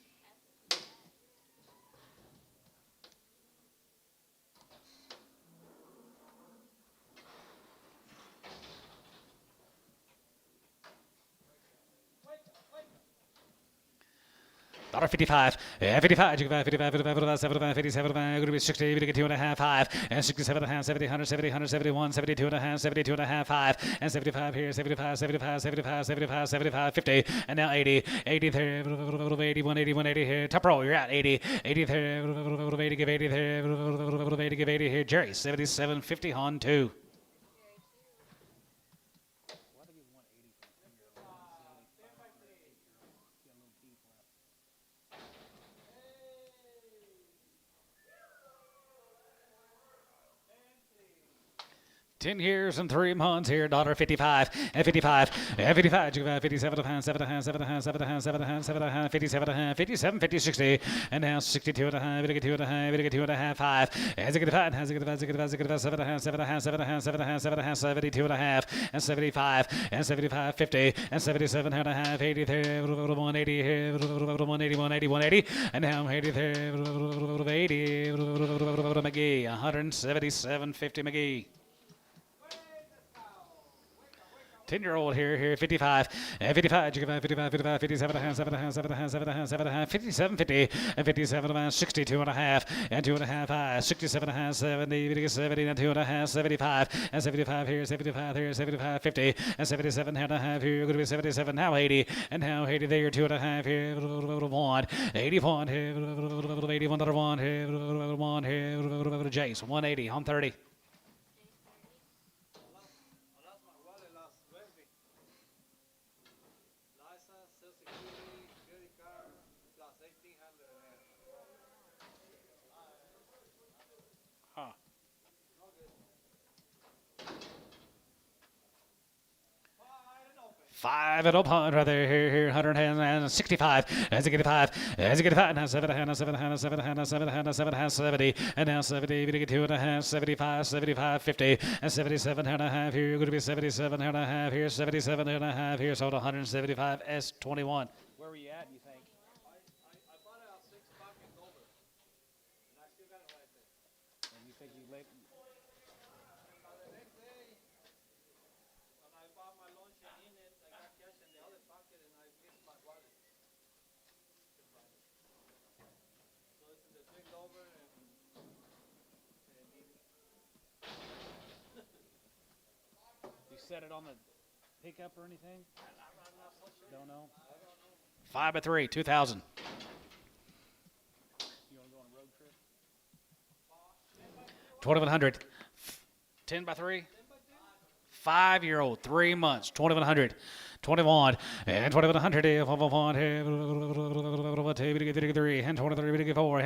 $1.55, 55, 55, 55, 55, 75, 57, going to be 60, we get 2.5, 5, and 67.5, 70, 170, 171, 72.5, 72.5, 5, and 75 here, 75, 75, 75, 75, 75, 50, and now 80, 80 there, 80, 180, 180 here, top row, you're at 80, 80 there, 80, give 80 there, 80, give 80 here, Jerry, 77, 50 on 2. $10 years and 3 months here, $1.55 and 55 and 55, 57 and a half, 7 and a half, 7 and a half, 7 and a half, 7 and a half, 7 and a half, 57 and a half, 57, 50, 60, and now 62 and a half, 2 and a half, 2 and a half, 5, and 65, 7 and a half, 7 and a half, 7 and a half, 7 and a half, 7 and a half, 7 and a half, 72 and a half, and 75, and 75, 50, and 77 and a half, 80 there, 180 here, 180, 180, 180, and now 80 there, 80, McGee, 177, 50 McGee. 10-year-old here, 55, and 55, 55, 55, 57 and a half, 7 and a half, 7 and a half, 7 and a half, 7 and a half, 57, 50, and 57 and a half, 62 and a half, and 2 and a half high, 67 and a half, 70, 70, and 2 and a half, 75, and 75 here, 75 here, 75, 50, and 77 and a half here, going to be 77, now 80, and now 80 there, 2 and a half here, 1, 81 here, 81 to 1 here, 1 here, Jace, 180 on 30. I lost my wallet last Wednesday. License, Social Security, credit card, plus 1,800 in there. Huh. No good. Wide and open. 5 and open right there, here, 165, as it get 5, as it get 5, now 7 and 7 and 7 and 7 and 7 and 70, and now 70, we get 2 and a half, 75, 75, 50, and 77 and a half here, you're going to be 77 and a half here, 77 and a half here, so 175 S21. Where were you at, you think? I bought it at 6 o'clock in Dover. And I still got it right there. And you think you late? The next day, when I bought my lunch and in it, I got cash in the other pocket and I missed my wallet. So it's in the big Dover and You set it on the pickup or anything? Don't know. 5 by 3, 2,000. You want to go on a road trip? 2,100. 10 by 3? 5-year-old, 3 months, 2,100. 21 and 2,100 and 23 and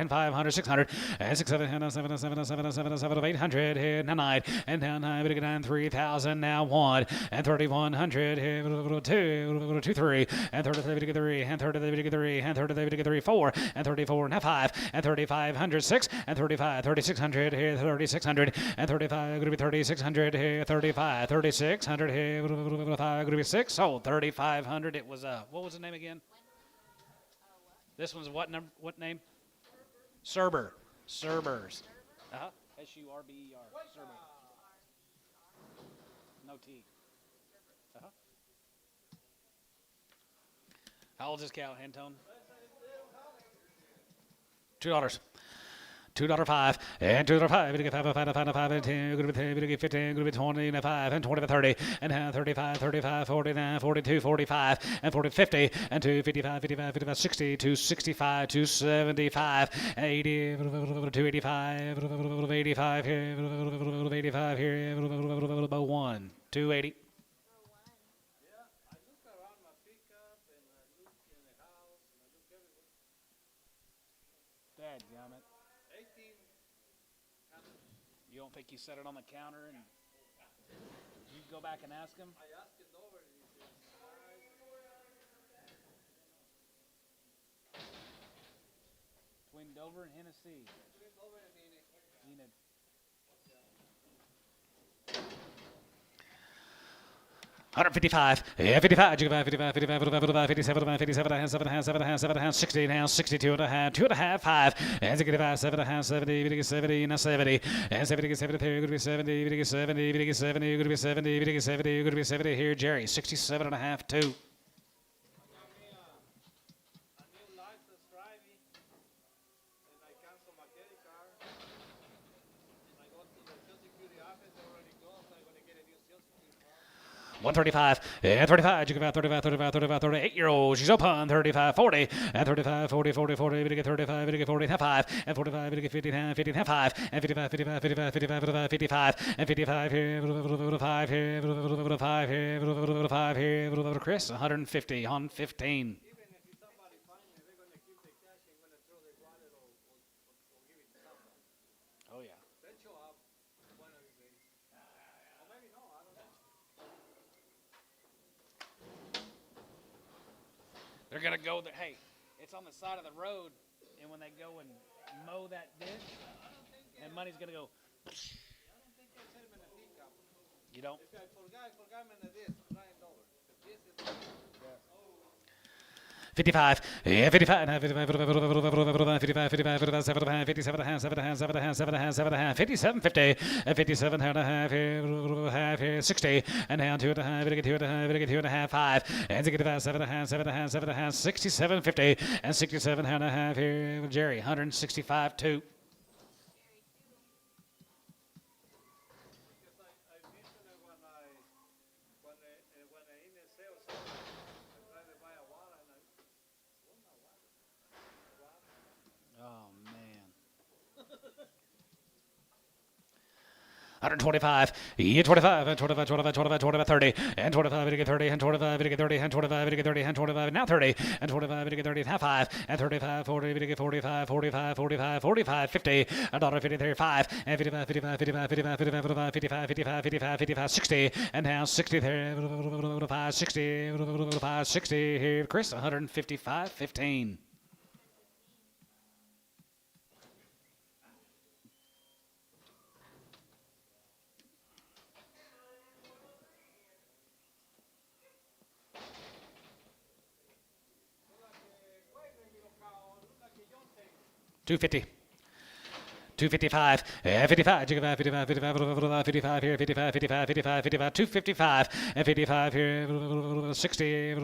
500 600 and 6 7 and 7 and 7 and 7 and 7 and 7 of 800 and 9 and down 9 3,000 now 1 and 3,100 and 2 3 and 33 and 33 and 33 4 and 34 and 5 and 3,500 6 and 35 3,600 here 3,600 and 35 going to be 3,600 here 35 3,600 here 5 going to be 6 so 3,500. It was what was the name again? This one's what number? What name? Cerber. Cerbers. S-U-R-B-E-R. Cerber. No T. How old is this cow, Antone? $2. $2.05 and $2.05. We get 5 and 10. Going to be 10. We get 15. Going to be 20 and 5 and 20 to 30 and 35, 35, 49, 42, 45 and 40, 50 and 255, 55, 55, 60, 265, 275, 80, 285, 85 here, 85 here, 1, 280. I look around my pickup and I look in the house and I look everywhere. Dadgummit. 18. You don't think you set it on the counter and you go back and ask him? I asked him over and he says, Between Dover and Hennessy. "Bring over and Enid." Enid. $155, yeah, 55, 55, 55, 55, 57, 57, 7, 60, now 62 and a half, 2 and a half, 5, and 65, 7 and a half, 70, 70, now 70, and 70, 73, going to be 70, 70, 70, going to be 70, 70, going to be 70 here, Jerry, 67 and a half, 2. I got me a new license driving and I cancel my credit card. And I go to the Social Security office, they already closed, so I'm going to get a new Social Security card. 135, and 35, you can 35, 35, 35, 38-year-old, she's open, 35, 40, and 35, 40, 40, 40, we get 35, we get 40, half 5, and 45, we get 50, 50, half 5, and 55, 55, 55, 55, 55, 55, and 55 here, 5 here, 5 here, 5 here, Chris, 150 on 15. Even if somebody finds me, they're going to keep the cash and going to throw their wallet or give it to somebody. Oh, yeah. They'll show up one of these days. Or maybe no, I don't know. They're going to go there. Hey, it's on the side of the road, and when they go and mow that ditch, and money's going to go. I don't think they set him in a pickup. You don't? This guy forgot me in this, $9. This is 55, yeah, 55, 55, 55, 55, 57, 57, 57, 50, 57 and a half, 60, and down 2.5, 5, and 65, 7.5, 67, 50, and 67 and a half here, Jerry, 165, 2. Because I mentioned it when I in the sales, I tried to buy a water and I, where's my water? Oh, man. 125, yeah, 25, and 25, 25, 25, 25, 30, and 25, to get 30, and 25, to get 30, and 25, to get 30, and 25, now 30, and 25, to get 30, and half 5, and 35, 40, to get 45, 45, 45, 45, 50, and $1.50, 5, and 55, 55, 55, 55, 55, 55, 55, 55, 55, 60, and now 60 there, 5, 60, 5, 60 here, Chris, 155, 15. $2.50. 255, 55, 55, 55, 55, 55 here, 55, 55, 55, 55, 255, and 55 here, 60,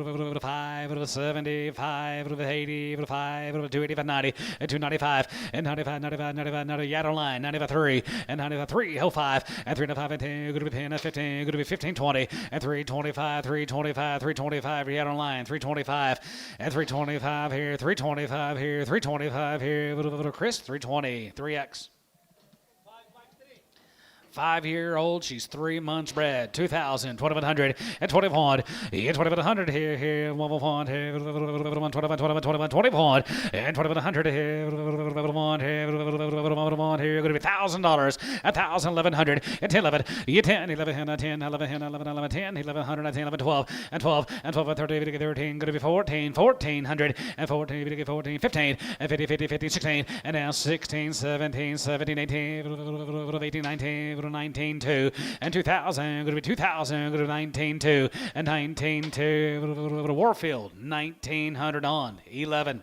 5, 75, 80, 5, 280, 90, and 295, and 95, 95, 95, 90, Yaddle line, 95, 3, and 95, 3, 05, and 395, and 10, going to be 10, and 15, going to be 15, 20, and 325, 325, 325, Yaddle line, 325, and 325 here, 325 here, 325 here, Chris, 320, 3X. 5-year-old, she's 3 months bred. 2,000, 2,100, and 21. Yeah, 2,100 here, 1, here, 21, 21, and 2,100 here, 1 here, going to be $1,000, 1,000, 1,100, and 10, 11, yeah, 10, 11, 10, 11, 11, 10, 1,100, 10, 11, 12, and 12, and 12, and 13, 13, going to be 14, 1,400, and 14, 14, 15, and 50, 50, 15, 16, and now 16, 17, 17, 18, 18, 19, 19, 2, and 2,000, going to be 2,000, going to be 19, 2, and 19, 2, Warfield, 1,900 on, 11.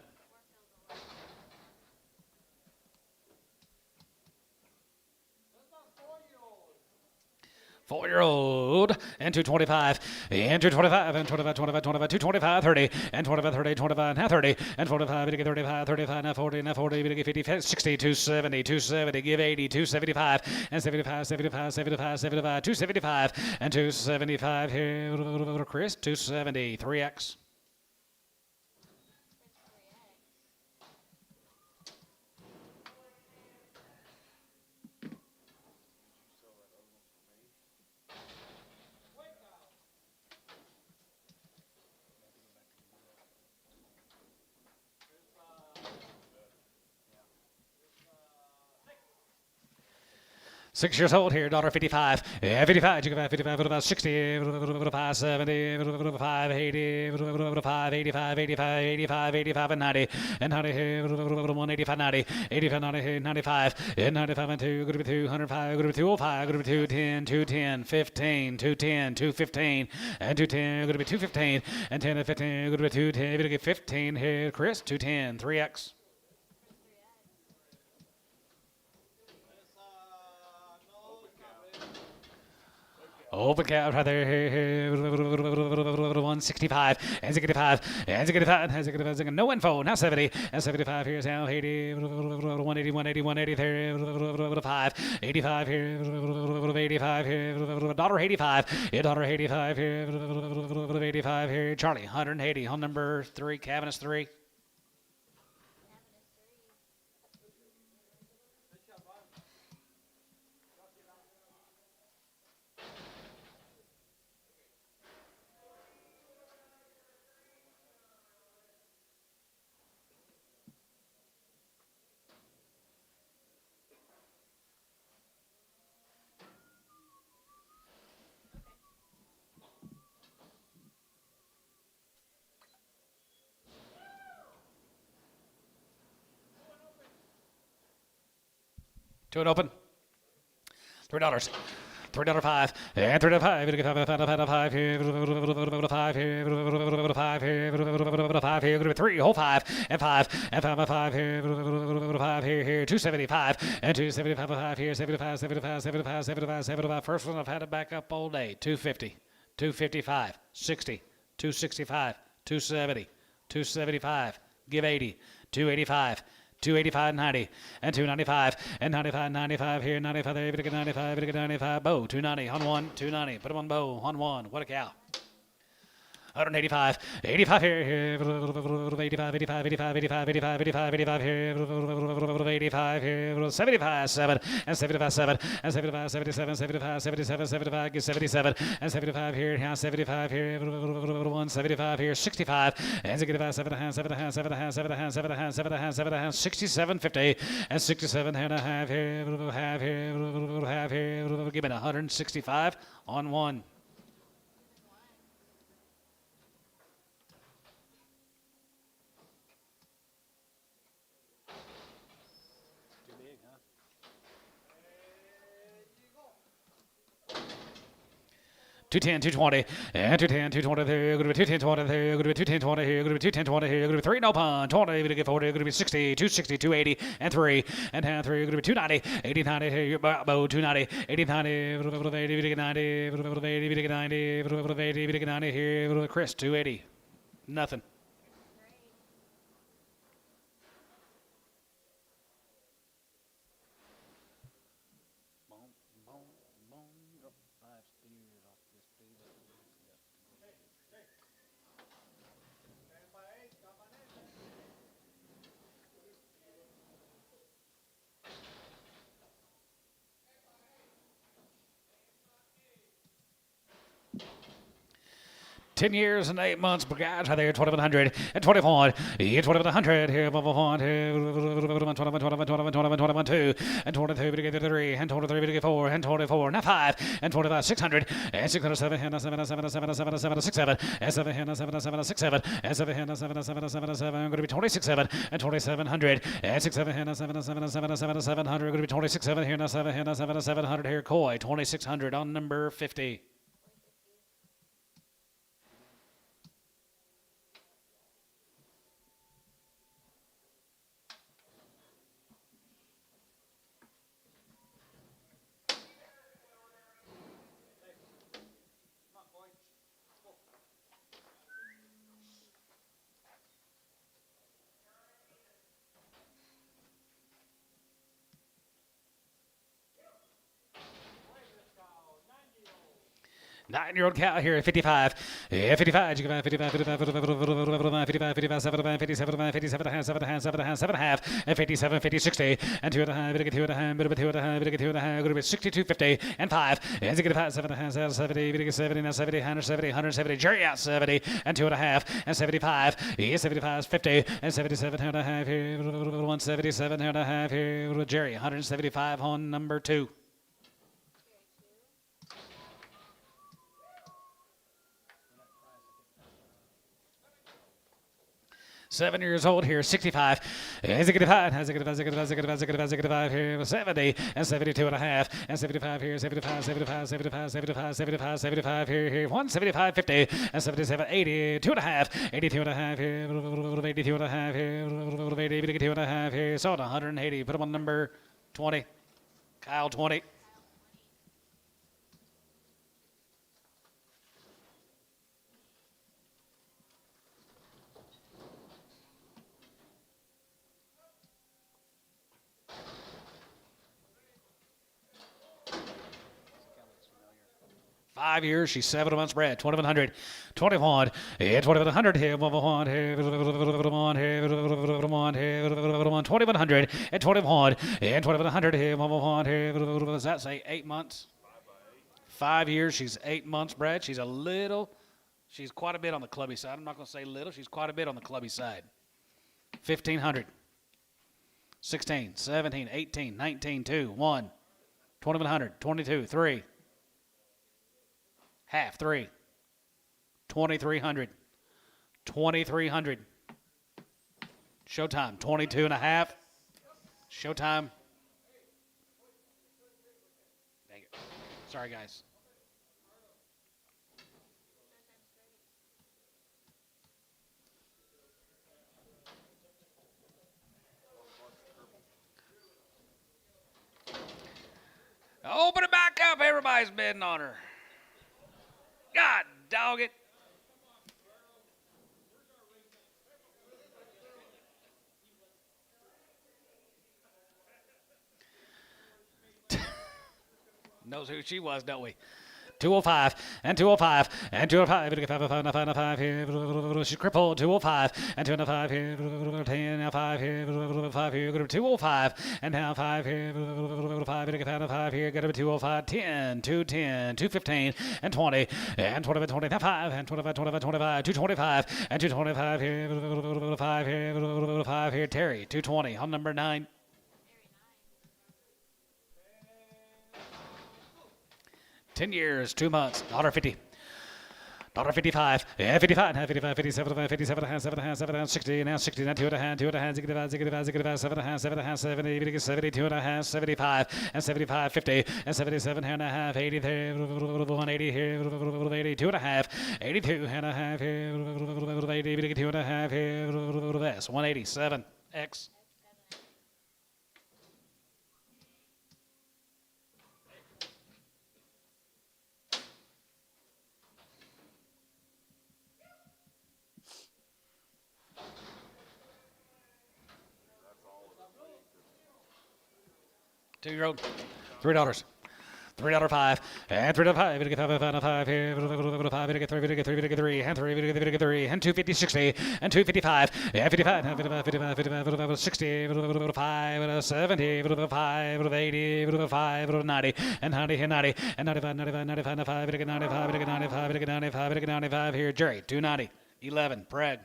Four-year-old, and 225, and 225, and 25, 25, 25, 225, 30, and 25, 30, 25, now 30, and 45, 35, 35, now 40, now 40, 50, 60, 270, 270, give 80, 275, and 75, 75, 75, 75, 275, and 275 here, Chris, 270, 3X. Six years old here, daughter 55, 55, 55, 60, 5, 70, 5, 80, 5, 85, 85, 85, 85, and 90, and 90, 185, 90, 85, 90, 95, and 95, and 2, going to be 205, going to be 205, going to be 210, 210, 15, 210, 215, and 210, going to be 215, and 10 and 15, going to be 210, going to get 15 here, Chris, 210, 3X. Open count right there, 165, and 65, and 65, and 65, no info, now 70, and 75 here is now 80, 180, 180, 180 there, 5, 85 here, 85 here, daughter 85, daughter 85 here, 85 here, Charlie, 180, on number 3, Cabinet 3. Two and open. $3. $3.05 and $3.05. Gonna get five here. Five here. Five here. Five here. Gonna be 3 whole 5 and 5 and 5 and 5 here. 5 here. 275 and 275 here. 75 75 75 75 75. First one I've had it back up all day. 250 255 60 265 270 275. Give 80 285 285 90 and 295 and 95 95 here 95 there 95 95 bow 290 on 1 290 put him on bow on 1 what a cow 185 85 here 85 85 85 85 85 85 85 here 85 here 75 7 and 75 7 and 75 77 75 77 75 get 77 and 75 here 75 here 175 here 65 and 65 7 and 7 and 7 and 7 and 7 and 7 and 7 and 67 50 and 67 and a half here half here give me 165 on 1. Two 220 and 220 there. Going to be 220 there. Going to be 220 here. Going to be 220 here. Going to be 3 no pun 20. Going to get 40. Going to be 60 260 280 and 3 and half 3. Going to be 290 80 90 here. Bow 290 80 90 80 90 80 90 90 here. Chris 280 nothing. $10 years and 8 months, guys, right there, 2,100 and 21, 2,100 here, 1, here, 21, 2, and 23, we get 3, and 23, we get 4, and 24, now 5, and 25, 600, and 607, and 7, 7, 7, 7, 7, 6, 7, and 7, and 7, 7, 6, 7, and 7, and 7, 7, 7, 7, going to be 26, 7, and 2,700, and 6, 7, and 7, 7, 7, 7, 700, going to be 26, 7 here, now 7, and 7, 700 here, Coy, 2,600 on number 50. Nine-year-old cow here at 55. Yeah, 55. You can 55, 55, 55, 55, 55, 7, 57, 57, 7, 7, 7, half, and 57, 50, 60, and 2 and a half, 2 and a half, 2 and a half, 2 and a half, going to be 62, 50, and 5, and 65, 7, 70, 70, 70, 170, 170, Jerry out 70, and 2 and a half, and 75, yeah, 75, 50, and 77 and a half here, 177 and a half here, Jerry, 175 on number 2. 7 years old here, 65. Has a good 5, has a good 5, has a good 5, has a good 5, has a good 5, has a good 5 here, 70, and 72 and a half, and 75 here, 75, 75, 75, 75, 75, 75 here, 175, 50, and 77, 80, 2 and a half, 82 and a half here, 82 and a half here, 82 and a half here, so 180. Put him on number 20. Kyle 20. .5 years, she's 7 months bred, 2,100, 21, yeah, 2,100 here, 1 here, 2,100, and 21, and 2,100 here, 1 here, does that say 8 months? 5 years, she's 8 months bred. She's quite a bit on the clubby side. I'm not going to say little, she's quite a bit on the clubby side. 1,500, 16, 17, 18, 19, 2, 1, 2,100, 22, 3. Half 3, 2,300, 2,300. Showtime 22 and a half. Showtime. Dang it. Sorry, guys. Open it back up. Everybody's bidding on her. God dog it. Knows who she was, don't we? 205 and 205 and 205 here. She's crippled. 205 and 205 here. 10 now 5 here. 5 here. Go to 205 and now 5 here. 5 here. Get to 205. 10, 210, 215 and 20 and 20 25 and 25 225 and 225 here. 5 here. 5 here. Terry 220 on number 9. 10 years, 2 months, $1.50. $1.55, yeah, 55, now 55, 57, 57, 7, 60, now 60, now 2 and a half, 7 and a half, 70, 72 and a half, 75, and 75, 50, and 77 and a half, 80 there, 180 here, 82 and a half, 82 and a half here, 82 and a half here, that's 187, X. Two-year-old, $3. $3.05 and $3.05 here, 5 and 3 and 250 60 and 255 and 55 55 60 5 70 5 80 5 90 and 90 and 90 and 95 95 95 95 95 95 here, Jerry 290 11 Preg.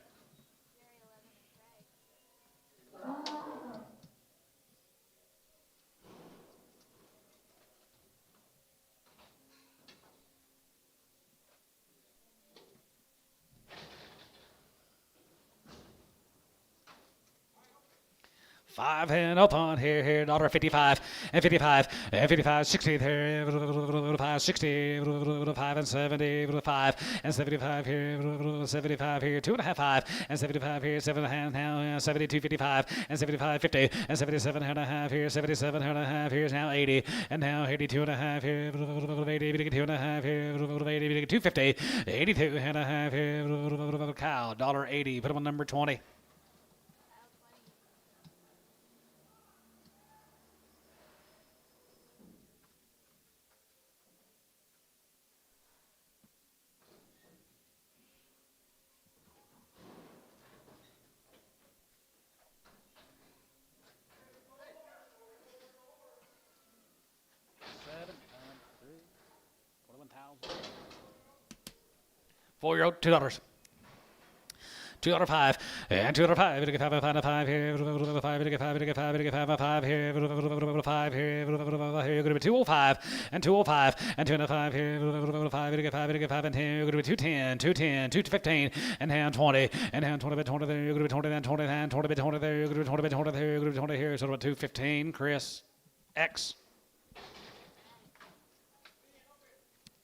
Five and open here, $1.55 and 55 and 55, 60 there, 5, 60, 5 and 70, 5 and 75 here, 75 here, 2 and a half, 5 and 75 here, 7 and a half now, 72, 55 and 75, 50 and 77 and a half here, 77 and a half here is now 80 and now 82 and a half here, 80, 2 and a half here, 80, 250, 82 and a half here, cow, $1.80, put them on number 20. $4-year-old, $2. $2.05 and $2.05 5 here, 5 5 here, 5 here, going to be 205 and 205 and 205 here, 5 and here, going to be 210, 210, 215 and hand 20 and hand 20 20 there, going to be 20 then 20 and 20 20 there, going to be 20 20 there, going to be 20 here, so about 215. Chris X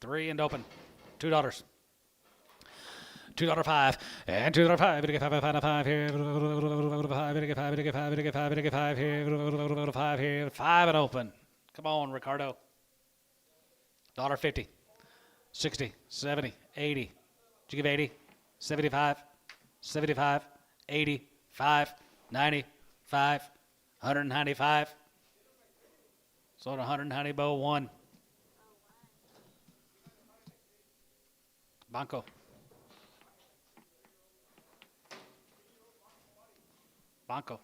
3 and open $2. $2.05 and $2.05 5 here, 5 here, 5 and open. Come on, Ricardo. $1.50, 60, 70, 80. Did you give 80? 75, 75, 80, 5, 90, 5, 195. Sold 190 bow 1. Banco. Banco.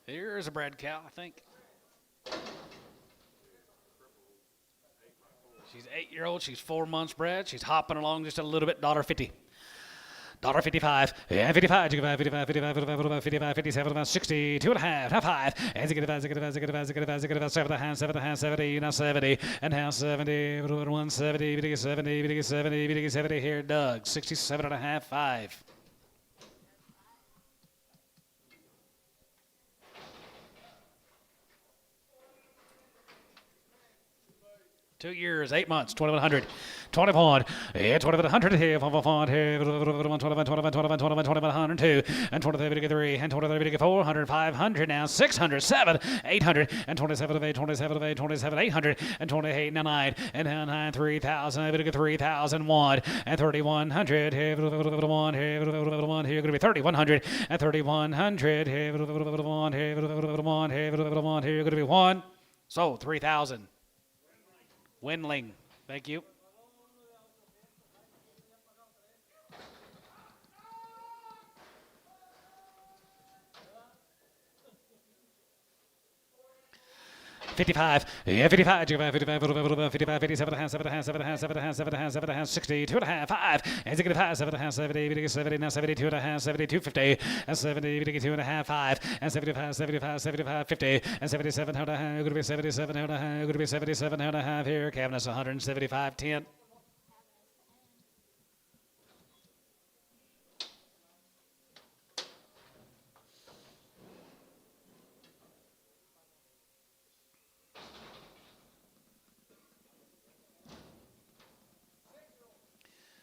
Here's a bred cow, I think. She's 8-year-old. She's 4 months bred. She's hopping along just a little bit. $1.50. $1.55, and 55, 55, 55, 55, 55, 55, 57, 60, 2.5, half 5, and 65, 65, 65, 65, 65, 7.5, 7.5, 70, now 70, and now 70, 170, 70, 70, 70, here, Doug, 67.5, 5. 2 years, 8 months, 2,100, 21, yeah, 2,100 here, 21, here, 21, 21, 21, 21, 21, 102, and 23, 3, and 23, 400, 500 now, 600, 7, 800, and 27 of 8, 27 of 8, 27, 800, and 28, 9, and now 9, 3,000, 3,001, and 3,100, here, 1, here, 1, here, going to be 3,100, and 3,100, here, 1, here, 1, here, 1, here, going to be 1, so 3,000. Windling, thank you. $55, yeah, 55, 55, 55, 55, 57, 7, 60, 2.5, 5, and 65, 7.5, 70, 70, now 72.5, 72, 50, and 70, 2.5, 5, and 75, 75, 75, 50, and 77, going to be 77, going to be 77, here, cabinets 175, 10.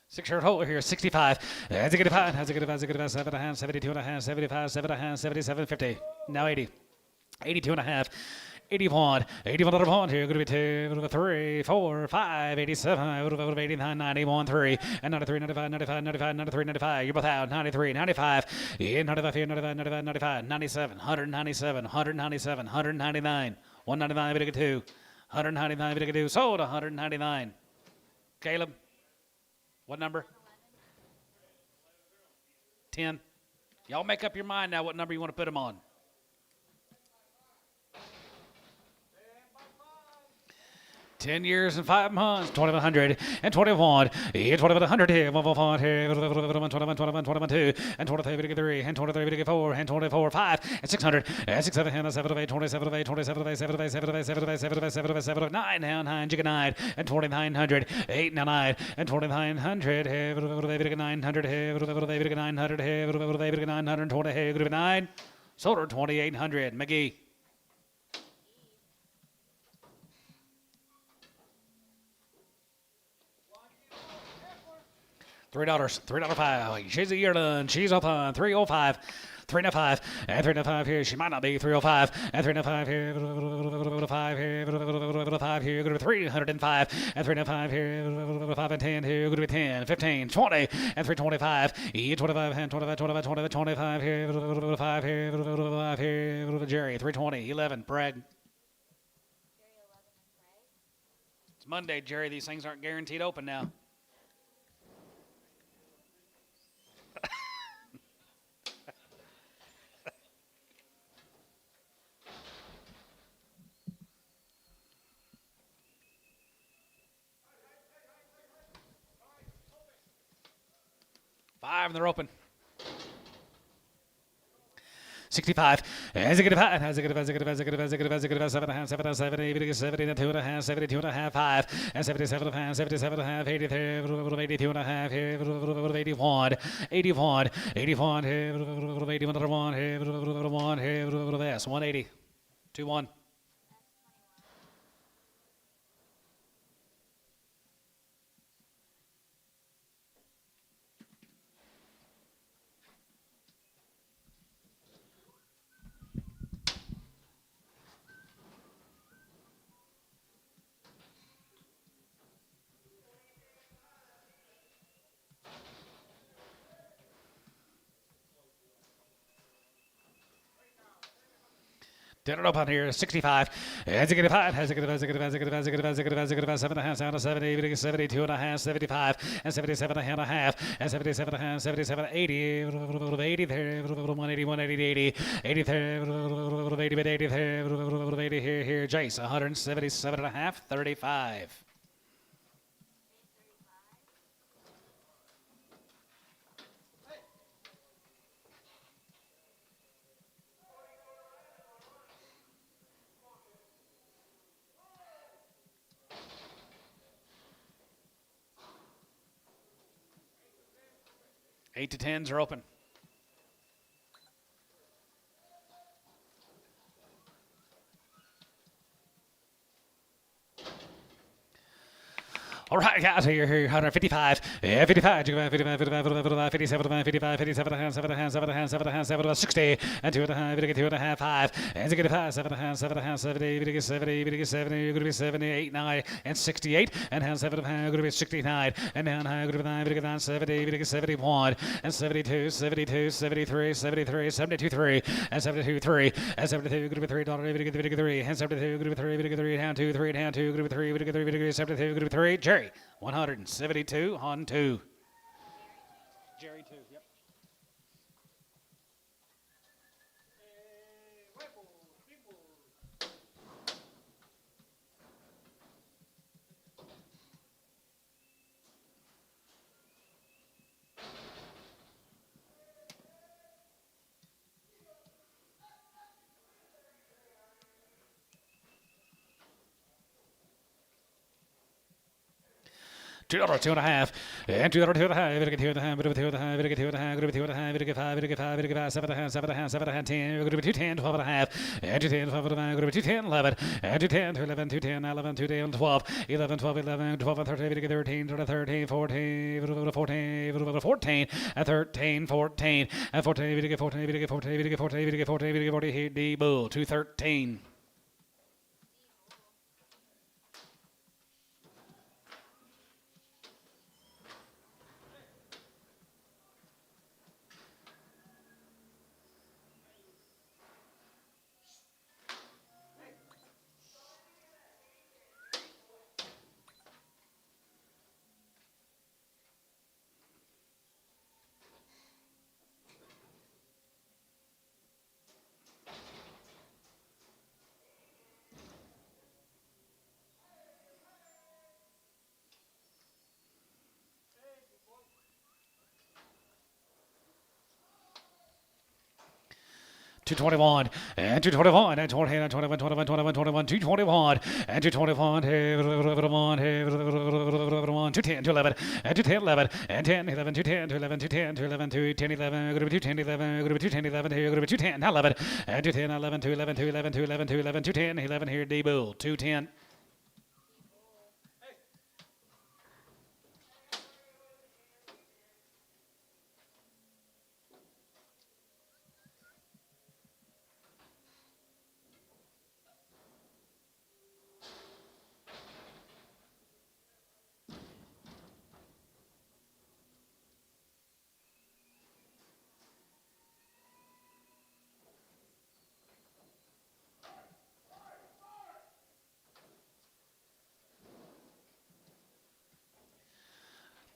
Six-shirt holder here, 65. That's a good five. That's a good five. 7.5, 72.5, 75, 7.5, 77, 50. Now 80. 82.5. 81. 81 under one here. Going to be 2, 3, 4, 5, 87, 89, 91, 3, and 93, 95, 95, 95, 93, 95. You're both out. 93, 95. Yeah, 95 here, 95, 95, 95, 97, 197, 197, 199, 199, we get 2. 199, we get 2. Sold 199. Caleb. What number? 10. Y'all make up your mind now what number you want to put them on. Ten years and 5 months, 2,100 and 21, yeah, 2,100 here, 1, here, 21, 21, 2, and 23, 3, and 23, 4, and 24, 5, and 600, and 6, 7, and 7 of 8, 27 of 8, 27 of 8, 7 of 8, 7 of 8, 7 of 8, 7 of 8, 7 of 8, 7 of 9, now 9, jigga 9, and 2,900, 8, now 9, and 2,900, here, 900, here, 900, here, 920, here, 9, sold her 2,800, McGee. $3.5. She's a yearling. She's open. 305. 305 and 305 here. She might not be 305 and 305 here. 5 here. 5 here. Going to be 305 and 305 here. 5 and 10 here. Going to be 10, 15, 20 and 325. 25 and 25, 25, 25, 25 here. 5 here. 5 here. Jerry 320, 11. Bragg. It's Monday, Jerry. These things aren't guaranteed open now. Five, and they're open. 65. As a good five. As a good 7.5, 70, 70, 2.5, 72.5, 5, and 77.5, 77.5, 83, 82.5, here, 81, 81, 81, here, 81, 1, here, 1, here, 180, 2-1. Did it up on here, 65. As a good five, has a good 7.5, sound of 70, 72.5, 75, and 77.5, and 77.5, 77, 80, 80 there, 180, 180, 80, 80 there, 80, 80 there, 80 here, Jace, 177.5, 35. 8 to 10s are open. All right, guys, here, 155, 55, 55, 55, 55, 57, 55, 57, 7, 60, and 2 and a half, 2 and a half, 5, and 5, 7 and a half, 7 and a half, 70, 70, 70, going to be 78, 9, and 68, and half 7 and a half, going to be 69, and down high, going to be 9, 70, 71, and 72, 72, 73, 73, 72, 3, and 72, 3, and 72, going to be $3, 3, and 72, going to be 3, down 2, 3, down 2, going to be 3, 72, going to be 3, Jerry. 172 on 2. Jerry 2, yep. $2, 2 and a half, and $2, 2 and a half, $2 and a half, $2 and a half, $2 and a half, $2 and a half, $2 and a half, $5, $5, $5, 7 and a half, 7 and a half, 7 and a half, 10, going to be 210, 12 and a half, and 210, 12 and a half, going to be 210, 11, and 210, 211, 210, 11, 210, 12, 11, 12, 11, 12, and 13, 13, 13, 14, 14, 14, and 13, 14, and 14, 14, 14, 14, 14, 14, 14, D bull, 213. $221 and $221 and 20 and 21, 21, 21, 21, $221 and $221, 210, 211 and 210, 11 and 10, 11, 210, 211, 210, 211, 210, 11, go to 210, 11, go to 210, 11, here, go to 210, 11 and 210, 11, 211, 211, 211, 211, 210, 11 here, D bull, 210.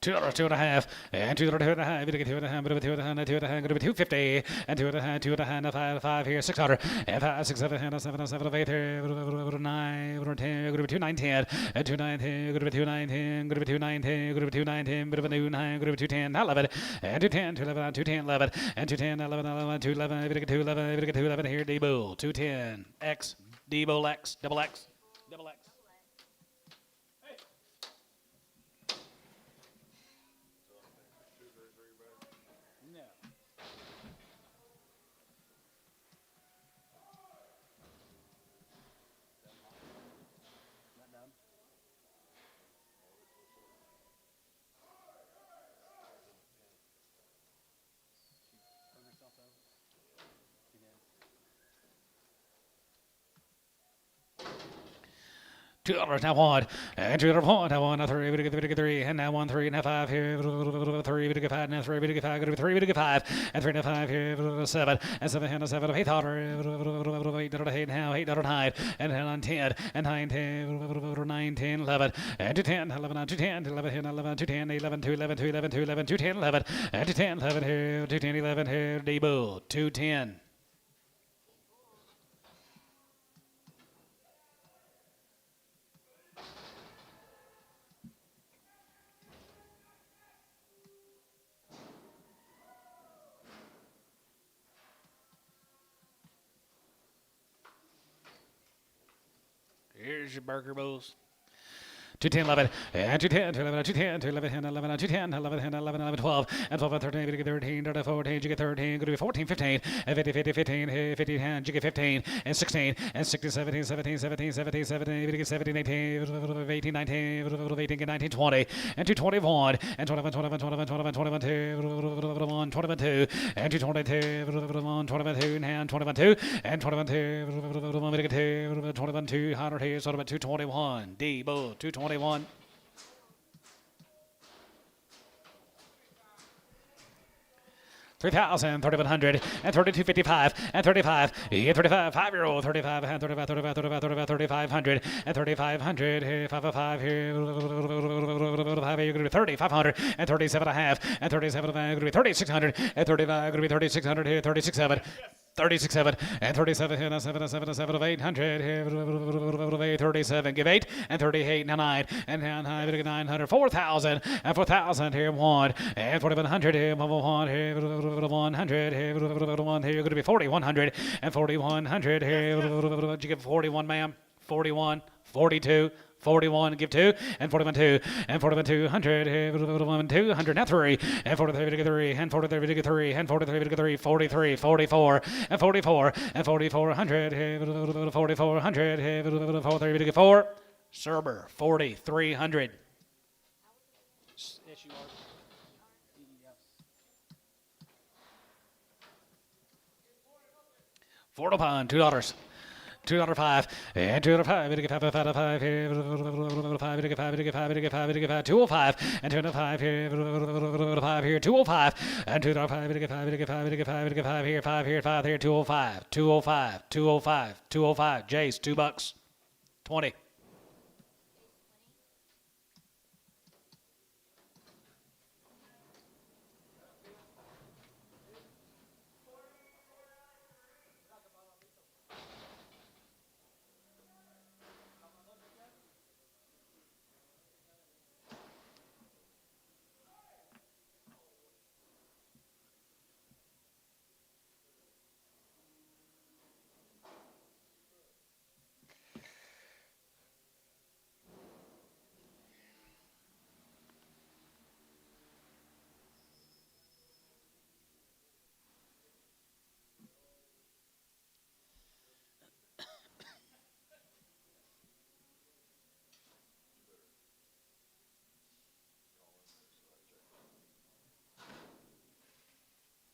$2, 2 and a half, and $2, 2 and a half, $2 and a half, $2 and a half, $2 and a half, $2 and a half, $250, and $2 and a half, $2 and a half, 5, 5 here, 600, and 5, 6, 7, 7, 7, 8 here, 9, 10, go to 2, 9, 10, and 2, 9, 10, go to 2, 9, 10, go to 2, 9, 10, go to 2, 9, 10, bit of a new 9, go to 2, 10, 11, and 2, 10, 2, 11, 2, 10, 11, and 2, 10, 11, 11, 2, 11, 2, 11, 2, 11 here, D bull, 2, 10, X, D bull X, double X, double X. $2 now 1, and $2 now 1, now 3, we get 3, and now 1, 3, and now 5 here, 3, we get 5, now 3, we get 5, go to 3, we get 5, and 3, now 5 here, 7, and 7, and 7, $8, $8 now, $8 and 9, 10, and 9, 10, 9, 10, 11, and 210, 11, 210, 11, 11, 210, 11, 211, 211, 211, 210, 11, and 210, 11 here, 210, 11 here, D bull, 210. Here's your burger bowls. 210, 11, and 210, 211, 210, 11, 210, 11, 11, 11, 12, and 12, and 13, you get 13, 14, you get 13, going to be 14, 15, and 50, 50, 15, 50, 10, you get 15, and 16, and 16, 17, 17, 17, 17, 17, you get 17, 18, 18, 19, 18, 19, 20, and 221, and 21, 21, 21, 21, 21, 2, 21, 2, and 222, 21, 22, and 21, 2, and 21, 2, 21, 2, 100, sort of 221, D, bull, 221. 3,000, 3,100, and 3,255, and 35, 35, 5-year-old, 35, and 35, 35, 35, 35, 3,500, and 3,500, 505, 3,500, and 37 and a half, and 37 going to be 3,600, and 35 going to be 3,600, 36,700. 36.7 and 37 and 7 and 7 and 7 of 800 37 give 8 and 38 and 9 and 900 4,000 and 4,000 here 1 and 4,100 here 1 here 100 here 1 here you're going to be 4,100 and 4,100 here did you give 41 ma'am 41 42 41, give 2, and 41, 2, and 41, 200, 41, 200, now 3, and 43, to 3, and 43, to 3, and 43, to 3, 43, 44, and 44, and 4,400, 4,400, 43, to 4, Serber, 4,300. S-U-R. D-E-S. Fort Upon, $2. $2.05 and $2.05. We get 5, 5, 5, 5 here. 5, we get 5, we get 5, we get 5, we get 5. 205 and 205 here. 5 here. 205 and 205. We get 5, we get 5, we get 5, we get 5 here. 5 here. 5 here. 205. 205. 205. 205. Jace, $2. 20.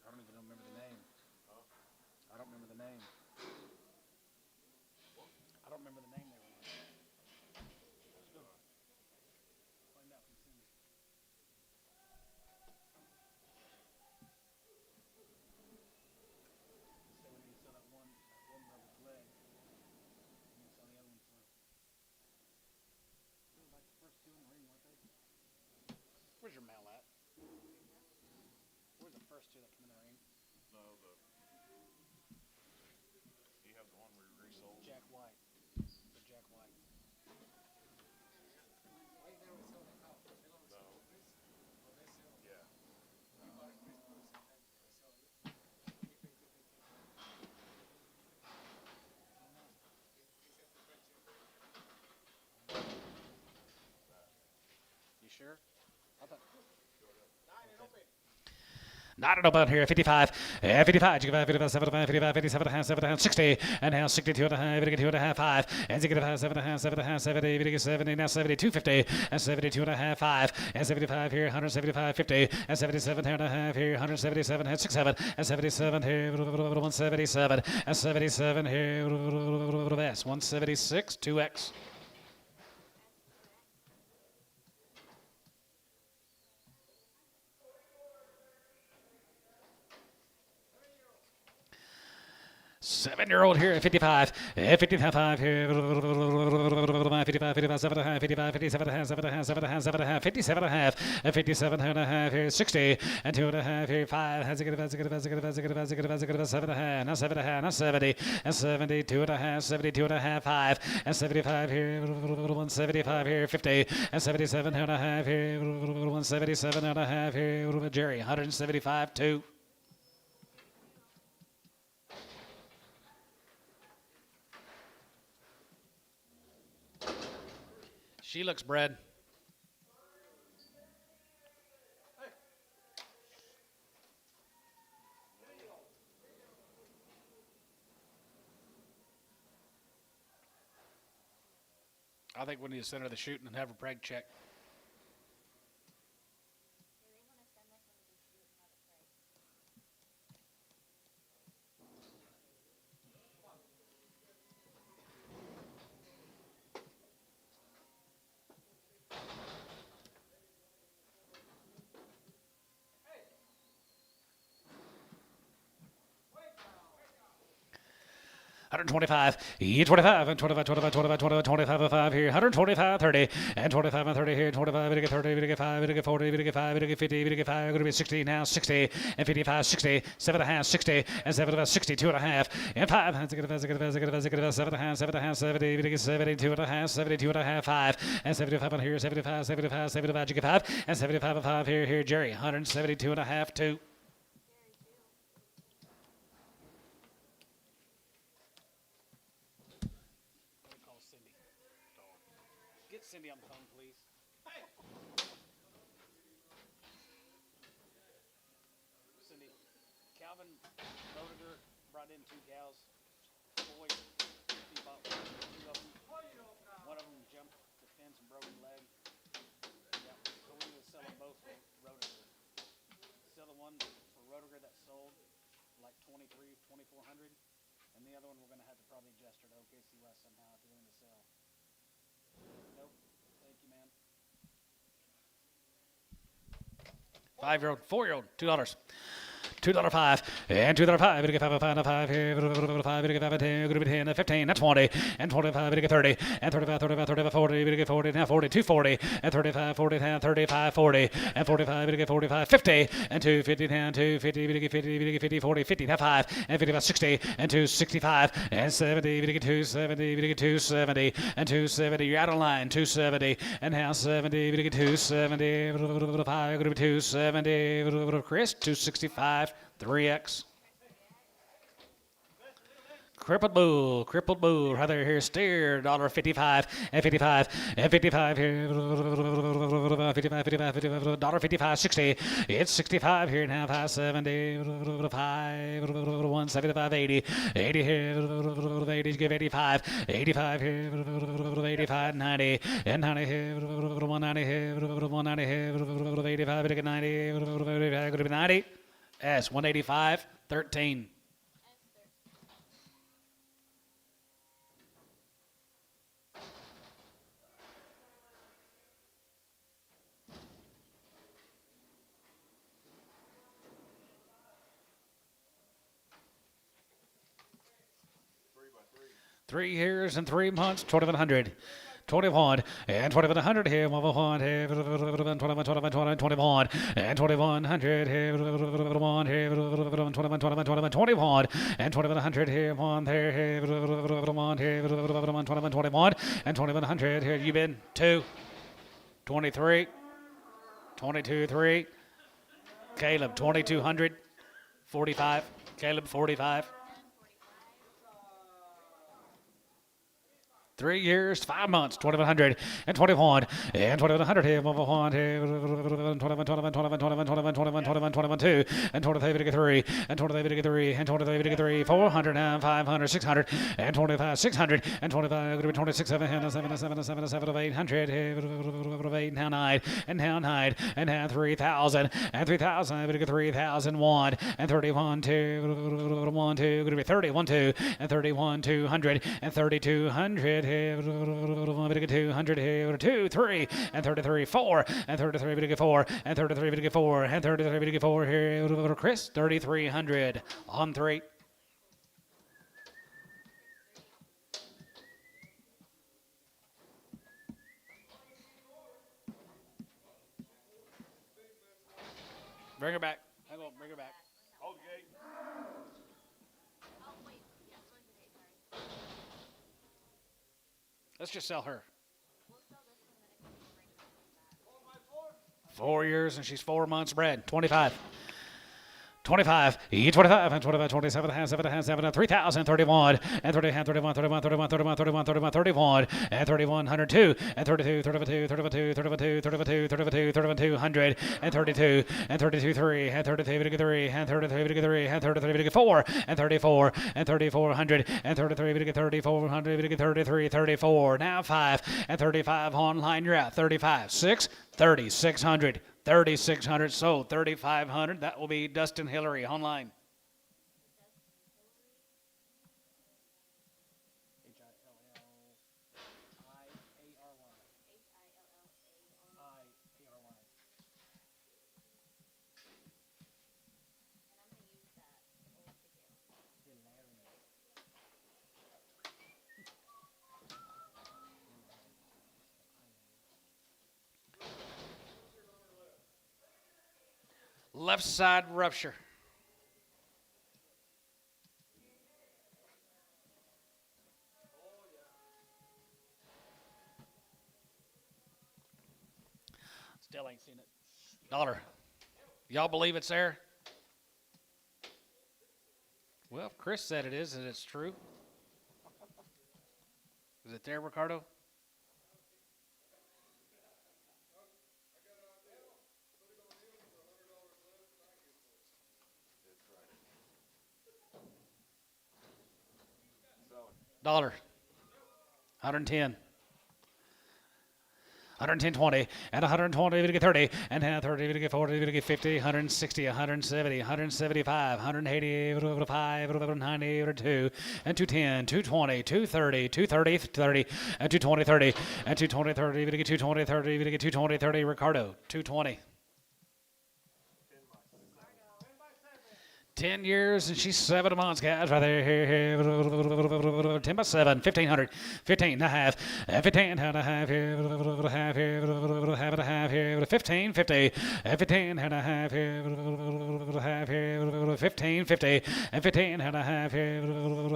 I don't even remember the name. I don't remember the name. I don't remember the name they were on. Let's go. Find out from Cindy. So when you saw that one brother's leg, and you saw the other one for. They were like the first two in the ring, weren't they? Where's your mail at? Where's the first two that come in the ring? No, he had the one we resold. Jack White. The Jack White. Yeah. You sure? I thought. Not about here, 55, 55, 55, 75, 55, 57, 7, 60, and now 62 and a half, 2 and a half, 5, and 65, 7 and a half, 7 and a half, 70, 70, now 72, 50, and 72 and a half, 5, and 75 here, 175, 50, and 77 here and a half here, 177, and 6, 7, and 77 here, 177, and 77 here, S, 176, 2X. Seven-year-old here at 55, 55 here, 55, 55, 7 and a half, 55, 57 and a half, 7 and a half, 7 and a half, 7 and a half, 57 and a half, 57 and a half here, 60, and 2 and a half here, 5, has a good, 7 and a half, now 7 and a half, now 70, and 72 and a half, 72 and a half, 5, and 75 here, 175 here, 50, and 77 and a half here, 177 and a half here, Jerry, 175, 2. She looks bred. I think we need to send her the shooting and have her preg check. $125, 25, and 25, 25, 25, 25, 25, and 5 here, 125, 30, and 25, and 30 here, 25, we get 30, we get 5, we get 40, we get 5, we get 50, we get 5, going to be 60 now, 60, and 55, 60, 7.5, 60, and 7.5, 60, 2.5, and 5, and 7.5, 7.5, 70, we get 72.5, 72.5, 5, and 75 on here, 75, 75, 75, you get 5, and 75 and 5 here, Jerry, 172.5, 2. Call Cindy. Get Cindy on the phone, please. Cindy, Calvin Rodiger brought in 2 cows. Boy, he bought 2 of them. One of them jumped the fence and broke his leg. Yeah, so we will sell them both for Rodiger. Sell the one for Rodiger that sold like 2,400, and the other one we're going to have to probably adjust her to OKC West somehow if you're willing to sell. Nope. Thank you, man. 5-year-old, 4-year-old, $2. $2.05 and $2.05. We get 5 and 5 here. 5. We get 5 and 10. Going to be 10 and 15. That's 20 and 25. We get 30 and 35, 35, 35, 40. We get 40 now 40, 240 and 35, 40 now 35, 40 and 45. We get 45, 50 and 250 now 250. We get 50. We get 50, 40, 50 now 5 and 55, 60 and 265 and 70. We get 270. We get 270 and 270. You're out of line. 270 and now 70. We get 270. 5. Going to be 270. Chris 265. 3X. Crippled bull, rather here, steer, $1.55 and 55 and 55 here, 55, 55, 55, $1.55, 60, it's 65 here now, 570, 5, 175, 80, 80 here, 80, give 85, 85 here, 85, 90, and 90 here, 190 here, 190 here, 85, 90, 90, S, 185, 13. Three years and 3 months, 2,100. 21 and 2,100 here, 1 here, 21, 21 and 2,100 here, 1 here, 21, 21 and 2,100 here, 1 there here, 1 here, 21 and 2,100 here. You've been 2, 23, 22, 3. Caleb 2,200, 45. Caleb 45. 3 years, 5 months, 2,100 and 21 and 2,100 here, 1 here, 21, 2 and 23 and 23 and 23, 400 and 500, 600 and 25, 600 and 25, 26, 7, 7, 800 here, 8 now 9 and now 9 and now 3,000 and 3,000, 3,001 and 31, 2, 1, 2, going to be 30, 1, 2 and 31, 200 and 3,200. Here, 200 here, 2, 3, and 33, 4, and 33, we get 4, and 33, we get 4, and 33, we get 4 here, Chris, 3,300 on 3. Bring her back. Hang on, bring her back. Hold the gate. Let's just sell her. 4 years and she's 4 months bred. 25. 25, E25, and 25, 27, and 7, and 7, and 3,000, 31, and 30, and 31, 31, 31, 31, 31, 31, 31, and 31, 102, and 32, 32, 32, 32, 32, 32, 32, 100, and 32, and 32, 3, and 33, 3, and 33, 3, and 33, 4, and 34, and 34, 100, and 33, 34, 100, 33, 34, now 5, and 35 online, you're out, 35, 6, 3,600. 3,600 sold. 3,500. That will be Dustin Hillary online. Left side rupture. Still ain't seen it. Dollar. Y'all believe it's there? Well, if Chris said it is, and it's true. Is it there, Ricardo? Dollar. 110. 110.20 and 120 to get 30 and 30 to get 40 to get 50, 160, 170, 175, 180, 5, 90, 2 and 210, 220, 230, 230, 30 and 220, 30 and 220, 30 to get 220, 30 to get 220, 30. Ricardo, 220. 10 years and she's 7 months, guys, right there. 10 by 7, 1,500, 15 and a half, 15 and a half here, half here, half and a half here, 15, 50, 15 and a half here, half here, 15, 50, and 15 and a half here,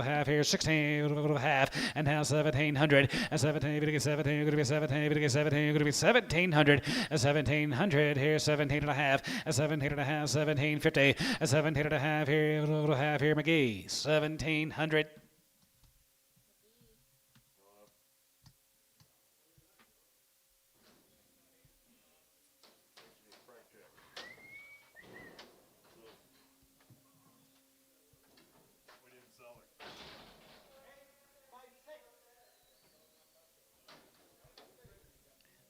half here, 16, half, and now 1,700, and 17, going to be 17, going to be 17, going to be 17, going to be 1,700, and 1,700 here, 17 and a half, and 17 and a half, 1,750, and 17 and a half here, McGee, 1,700. We didn't sell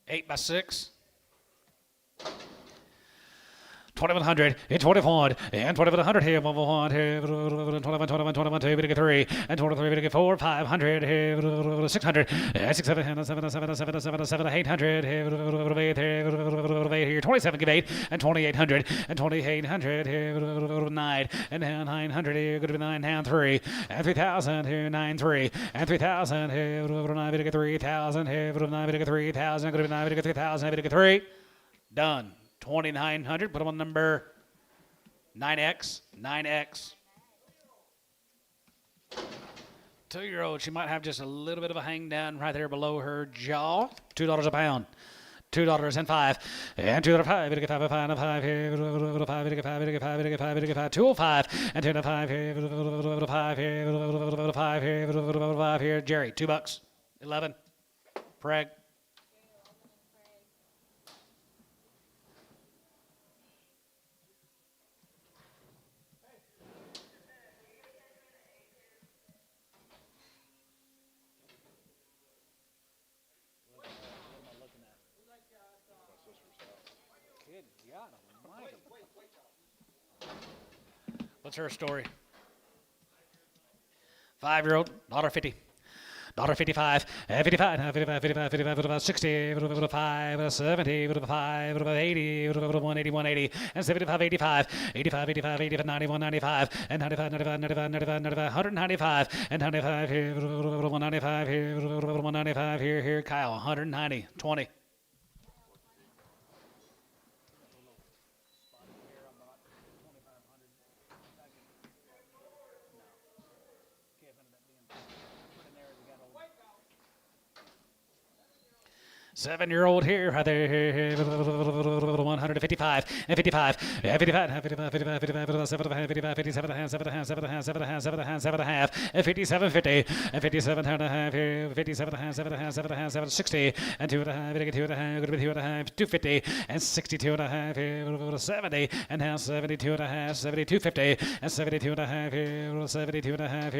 it. 8 by 6. 2,100, and 21, and 2,100 here, 1, here, 21, 21, 21, 2, we get 3, and 23, we get 4, 500 here, 600, and 6, 7, 7, 7, 7, 7, 7, 800 here, 8 here, 27, give 8, and 2,800, and 2,800 here, 9, and now 900 here, going to be 9, now 3, and 3,000 here, 9, 3, and 3,000 here, 9, we get 3,000 here, 9, we get 3,000, going to be 9, we get 3,000, we get 3, done. 2,900. Put them on number 9X. 9X. 2-year-old. She might have just a little bit of a hang down right there below her jaw. $2 a pound. $2 and 5. And $2 5. We get 5 and 5 here. 5. We get 5. We get 5. We get 5. We get 5. 205 and 2 and 5 here. 5 here. 5 here. 5 here. Jerry. $2. 11. Preg. Good God almighty. What's her story? 5-year-old, $1.50. $1.55, 55, 55, 55, 55, 60, 5, 70, 5, 80, 180, 180, and 75, 85, 85, 85, 85, 91, 95, and 95, 95, 95, 95, 95, 195, and 95 here, 195 here, 195 here, Kyle, 190, 20. $7-year-old here, right there, 150, 55, and 55, and 55, 55, 55, 55, 55, 55, 57 and a half, 7 and a half, 7 and a half, 7 and a half, 7 and a half, 7 and a half, and 57, 50, and 57 and a half, 57 and a half, 7 and a half, 7 and a half, 7, 60, and 2 and a half, 2 and a half, 2 and a half, 250, and 62 and a half, 70, and now 72 and a half, 72, 50, and 72 and a half, 72 and a half,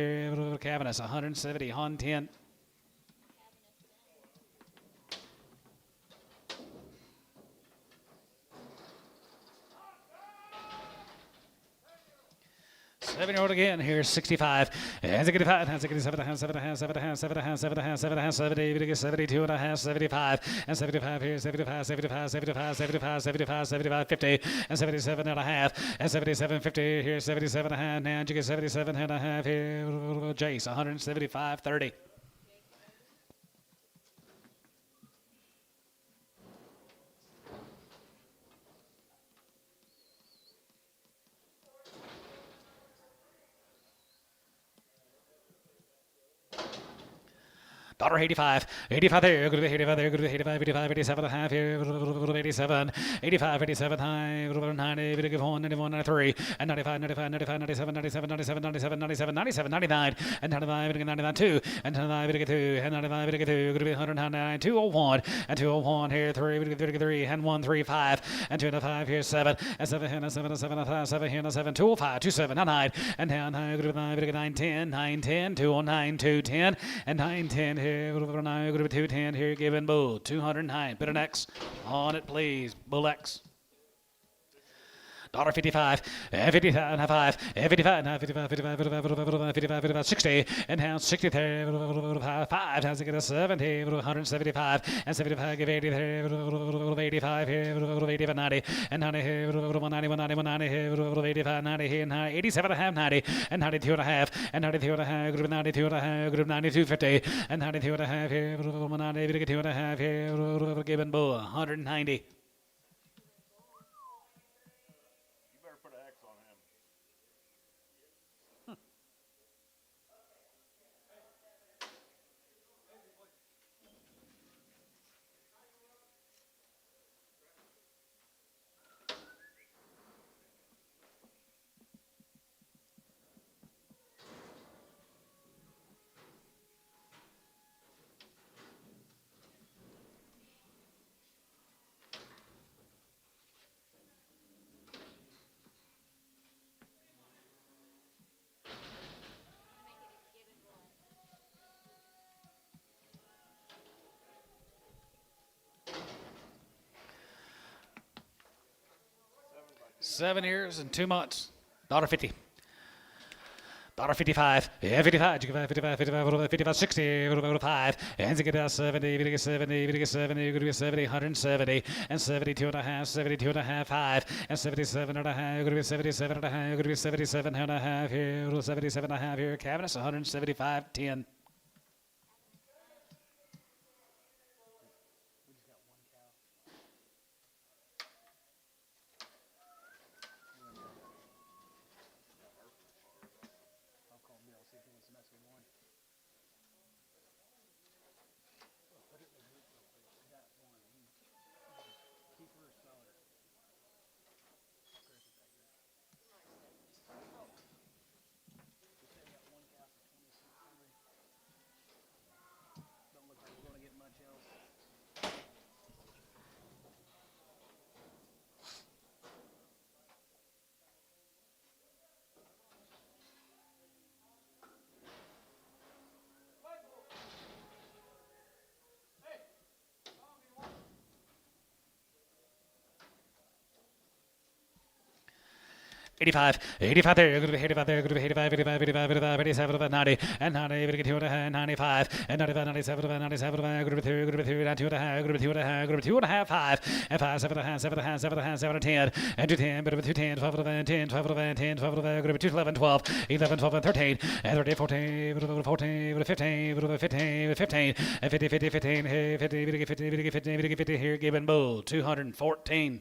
cabinets, 170, on 10. Seven-year-old again. Here's 65. And 65. And 67 and a half, 7 and a half, 7 and a half, 7 and a half, 7 and a half, 7 and a half, 70, 72 and a half, 75. And 75 here, 75, 75, 75, 75, 75, 75, 50. And 77 and a half. And 77, 50 here, 77 and a half. Now you get 77 and a half here. Jace, 175, 30. Dollar 85, 85 there, good 85 there, good 85, 85, 87 and a half here, 87, 85, 87 high, 90, good 91, 91, 93, and 95, 95, 95, 97, 97, 97, 97, 97, 97, 99, and 95, 99, 2, and 95, 2, and 95, 2, good 109, 201, and 201 here, 3, 3, and 135, and 2 and a 5 here, 7, and 7, and 7, and 7, and 7 here, and 7, 205, 27, and 9, and down high, good 9, 10, 9, 10, 209, 210, and 9, 10 here. Over now, go to 210 here, giving Bull 209. Put an X on it, please. Bull X. $55, and 55, and 5, and 55, and 55, 55, 55, 55, 55, 60, and now 60 there, 5, has to get a 70, 175, and 75, give 80 there, 85 here, 85, 90, and 90 here, 190, 190, 190 here, 85, 90 here, and 87 and a half, 90, and 92 and a half, and 92 and a half, group 92 and a half, group 92, 50, and 92 and a half here, 190, 2 and a half here, giving Bull 190. Put an X on him. 7 years and 2 months. $50. $55, yeah, 55, 55, 55, 55, 60, 5, and to get out 70, 70, 70, 70, 170, and 72 and a half, 72 and a half, 5, and 77 and a half, going to be 77 and a half, going to be 77 and a half here, 77 and a half here, cabinets 175, 10. $85 there, going to be 85 there, going to be 85, 85, 85, 85, 87, 90, and 90, 95, and 95, 97, 97, going to be 3, going to be 3, and 2 and a half, going to be 2 and a half, going to be 2 and a half, 5, and 5, 7 and a half, 7 and a half, 7 and a half, 7 and 10, and 210, but 210, 12 and 10, 12 and 10, 12 and going to be 2, 11, 12, 11, 12, and 13, and 13, 14, 14, 15, 15, 15, and 50, 50, 15, 50, 50, 50, 50, 50 here, Gibbon Bull, 214.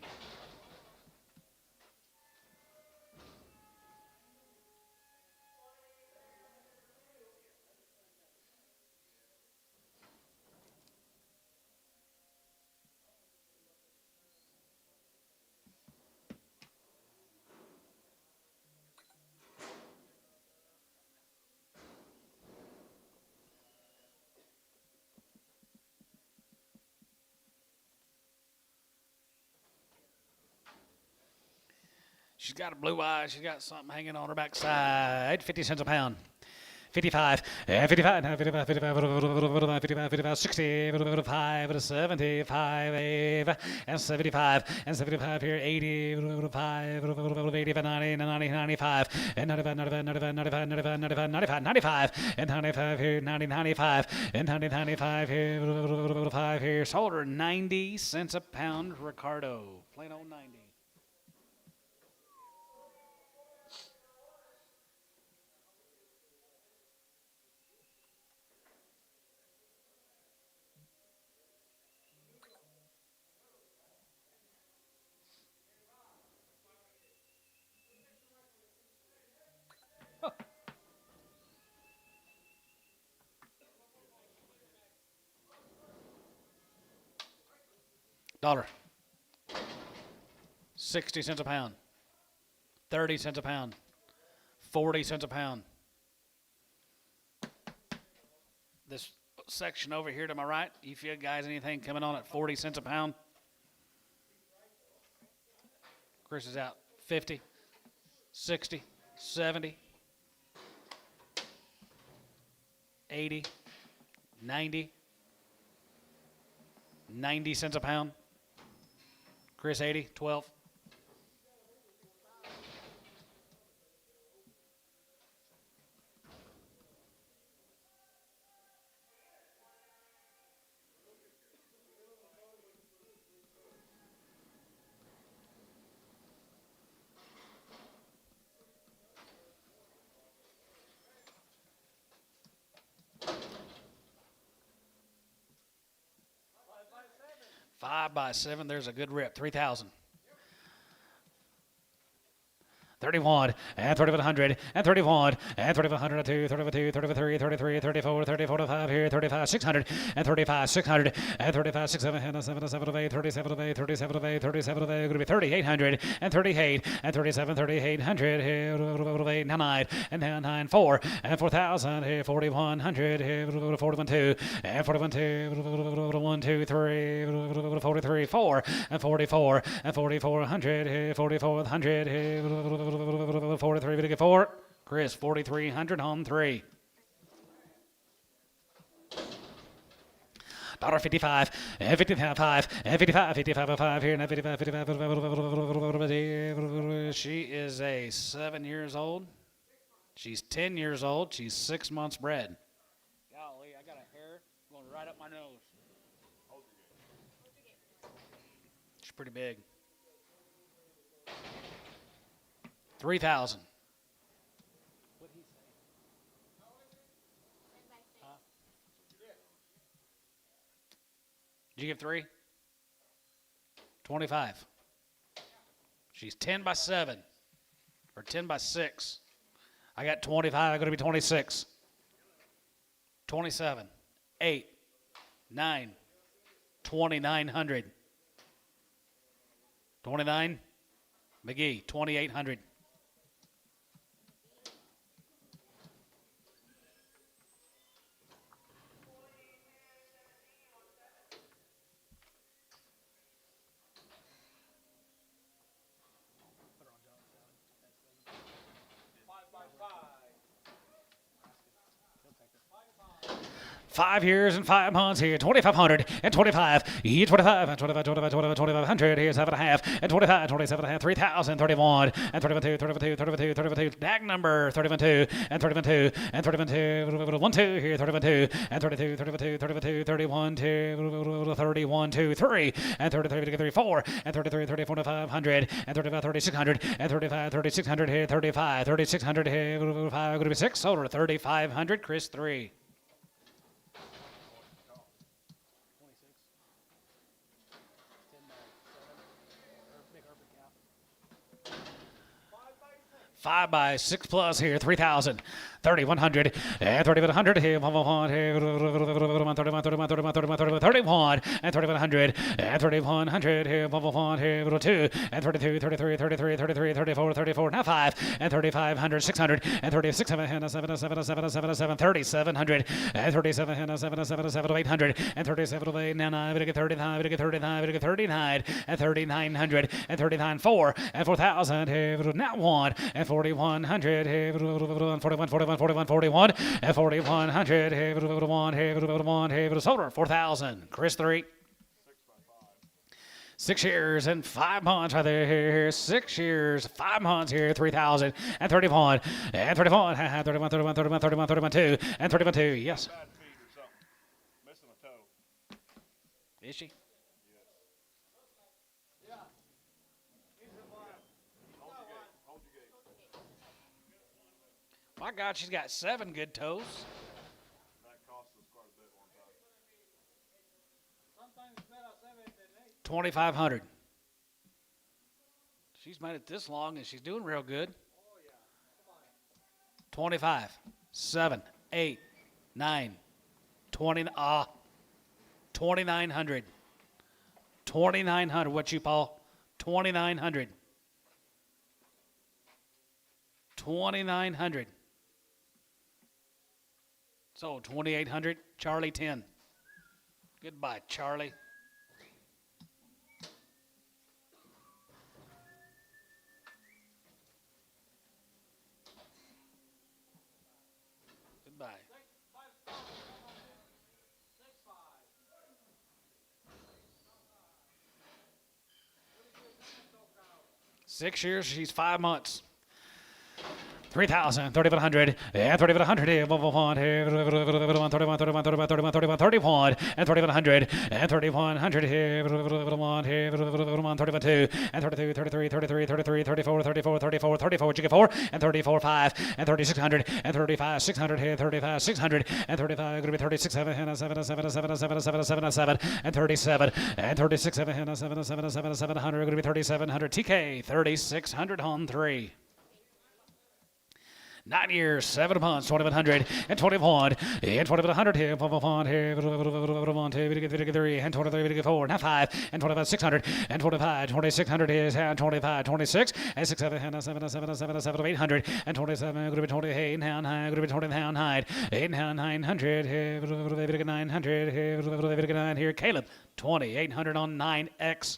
She's got a blue eye. She's got something hanging on her backside. 50 cents a pound. 55, 55, 55, 55, 55, 55, 60, 55, 75, and 75, and 75 here, 80, 85, 85, 90, 90, 95, and 95, 95, 95, 95, 95, 95, 95, and 95 here, 90, 95, and 90, 95 here, 5 here, sold her 90 cents a pound, Ricardo, plain old 90. $1. 60 cents a pound. 30 cents a pound. 40 cents a pound. This section over here to my right, you feel guys anything coming on at 40 cents a pound? Chris is out. 50, 60, 70, 80, 90, 90 cents a pound. Chris 80, 12. Five by seven, there's a good rip. 3,000. 31, and 3,100, and 31, and 3,100, 32, 33, 33, 34, 34, 5 here, 35, 600, and 35, 600, and 35, 6, 7, 7, 7, 8, 37, 8, 37, 8, 37, 8, going to be 3,800, and 38, and 37, 3,800, here, 8, 9, and 9, 4, and 4,000, here, 4,100, here, 41, 2, and 41, 2, 1, 2, 3, 43, 4, and 44, and 4,400, here, 4,400, here, 43, we get 4. Chris, 4,300 on 3. $55, and 55, and 55, 55, 5 here, and 55, 55, 55. She is a 7 years old. She's 10 years old. She's 6 months bred. Golly, I got a hair going right up my nose. She's pretty big. 3,000. What'd he say? Did you give 3? 25. She's 10 by 7 or 10 by 6. I got 25. I'm going to be 26. 27. 8. 9. 2,900. 29. McGee, 2,800. He'll take it. 5 years and 5 months here, 2,500 and 25, 25 and 25, 25, 25, 2,500 here, 7.5 and 25, 27.5, 3,000, 31 and 32, 32, 32, 32, tag number 31, 2 and 31, 2 and 31, 1, 2 here, 31, 2 and 32, 32, 32, 31, 2, 31, 2, 3 and 33, 3, 4 and 33, 34, 500 and 35, 3,600 and 35, 3,600 here, 35, 3,600 here, 5, going to be 6, over 3,500, Chris 3. 5 by 6 plus here, 3,000. 3,100, and 3,100, here, 31, here, 31, 31, 31, 31, 31, and 3,100, and 3,100, here, 1, here, 2, and 32, 33, 33, 33, 34, 34, now 5, and 3,500, 600, and 36, 7, 7, 7, 7, 7, 7, 3,700, and 37, 7, 7, 7, 800, and 37, 8, now 9, 39, 39, 39, and 3,900, and 39, 4, and 4,000, here, now 1, and 4,100, here, 41, 41, 41, 41, and 4,100, here, 1, here, 1, here, solar, 4,000, Chris 3. 6 years and 5 months right there. 6 years, 5 months here. 3,000 and 31 and 31, 31, 31, 31, 31, 31, 2 and 31, 2. Yes. Bad feet or something. Missing a toe. Is she? Hold your gate. My God, she's got 7 good toes. That cost us quite a bit one time. Sometimes it's better 7 than 8. 2,500. She's made it this long and she's doing real good. 25, 7, 8, 9, 20, 2,900. 2,900. What you, Paul? 2,900. 2,900. So 2,800. Charlie 10. Goodbye, Charlie. Goodbye. 6 years, she's 5 months. 3,000, 3,100, and 3,100, 1, 31, 31, 31, 31, 31, 31, and 3,100, and 3,100, here, 1, here, 31, 2, and 32, 33, 33, 33, 34, 34, 34, 34, you get 4, and 34, 5, and 3,600, and 35, 600, here, 35, 600, and 35, going to be 36, 7, 7, 7, 7, 7, 7, 7, 7, and 37, and 36, 7, 7, 7, 7, 700, going to be 3,700, TK, 3,600 on 3. 9 years, 7 months, 2,100, and 21, and 2,100 here, 1, here, 1, 2, 3, and 23, 4, now 5, and 25, 600, and 25, 2,600 is, and 25, 26, and 6, 7, 7, 7, 7, 7, 800, and 27, going to be 28, now 9, going to be 20, now 9, 8, now 900, here, 900, here, 9 here, Caleb, 2,800 on 9X.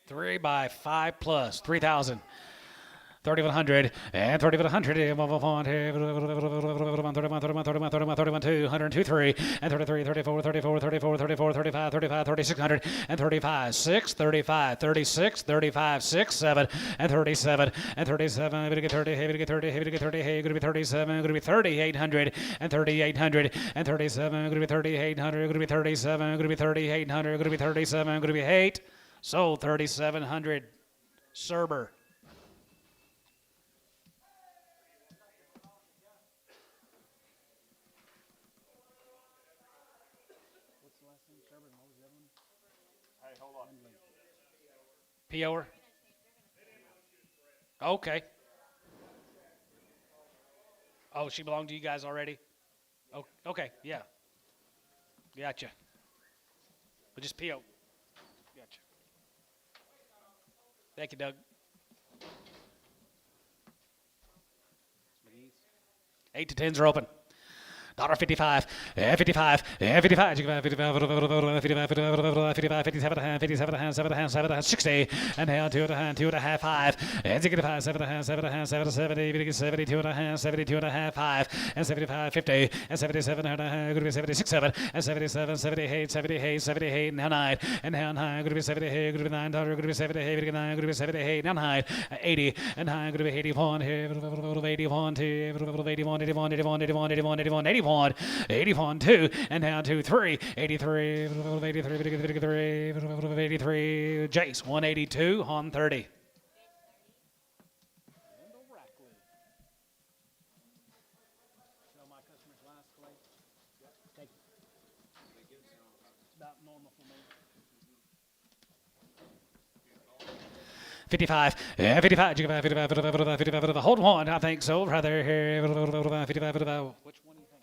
Three by 5 plus 3,000. 3,100 and 3,100 1, 31, 2, 102, 3, and 33, 34, 34, 34, 34, 35, 35, 3,600, and 35, 6, 35, 36, 35, 6, 7, and 37, and 37, going to get 30, going to get 30, going to get 30, going to be 37, going to be 3,800, and 3,800, and 37, going to be 3,800, going to be 37, going to be 3,800, going to be 37, going to be 8. So 3,700, Serber. What's the last name? Sherburne. What was the other one? Hey, hold on. PO'er? Okay. Oh, she belonged to you guys already? Oh, okay, yeah. Gotcha. But just PO. Gotcha. Thank you, Doug. McGee's. 8 to 10s are open. $55, and 55, and 55, 55, 55, 55, 57, 57, 7, 60, and now 2.5, 5, and 65, 7, 70, 72 and a half, 72 and a half, 5, and 75, 50, and 77, and going to be 76, 7, and 77, 78, 78, 78, now 9, and now 9, going to be 78, going to be 9, going to be 78, 9, going to be 78, now 9, 80, and 9, going to be 81, 81, 81, 81, 81, 81, 81, 81, 81, 81, 2, and now 2, 3, 83, 83, 83, Jace, 182 on 30. Randall Rackley. Show my customers It's about normal for me. 55, 55, 55, 55, 55, 55, hold one, I think so, right there, here, 55, 55. Which one do you think?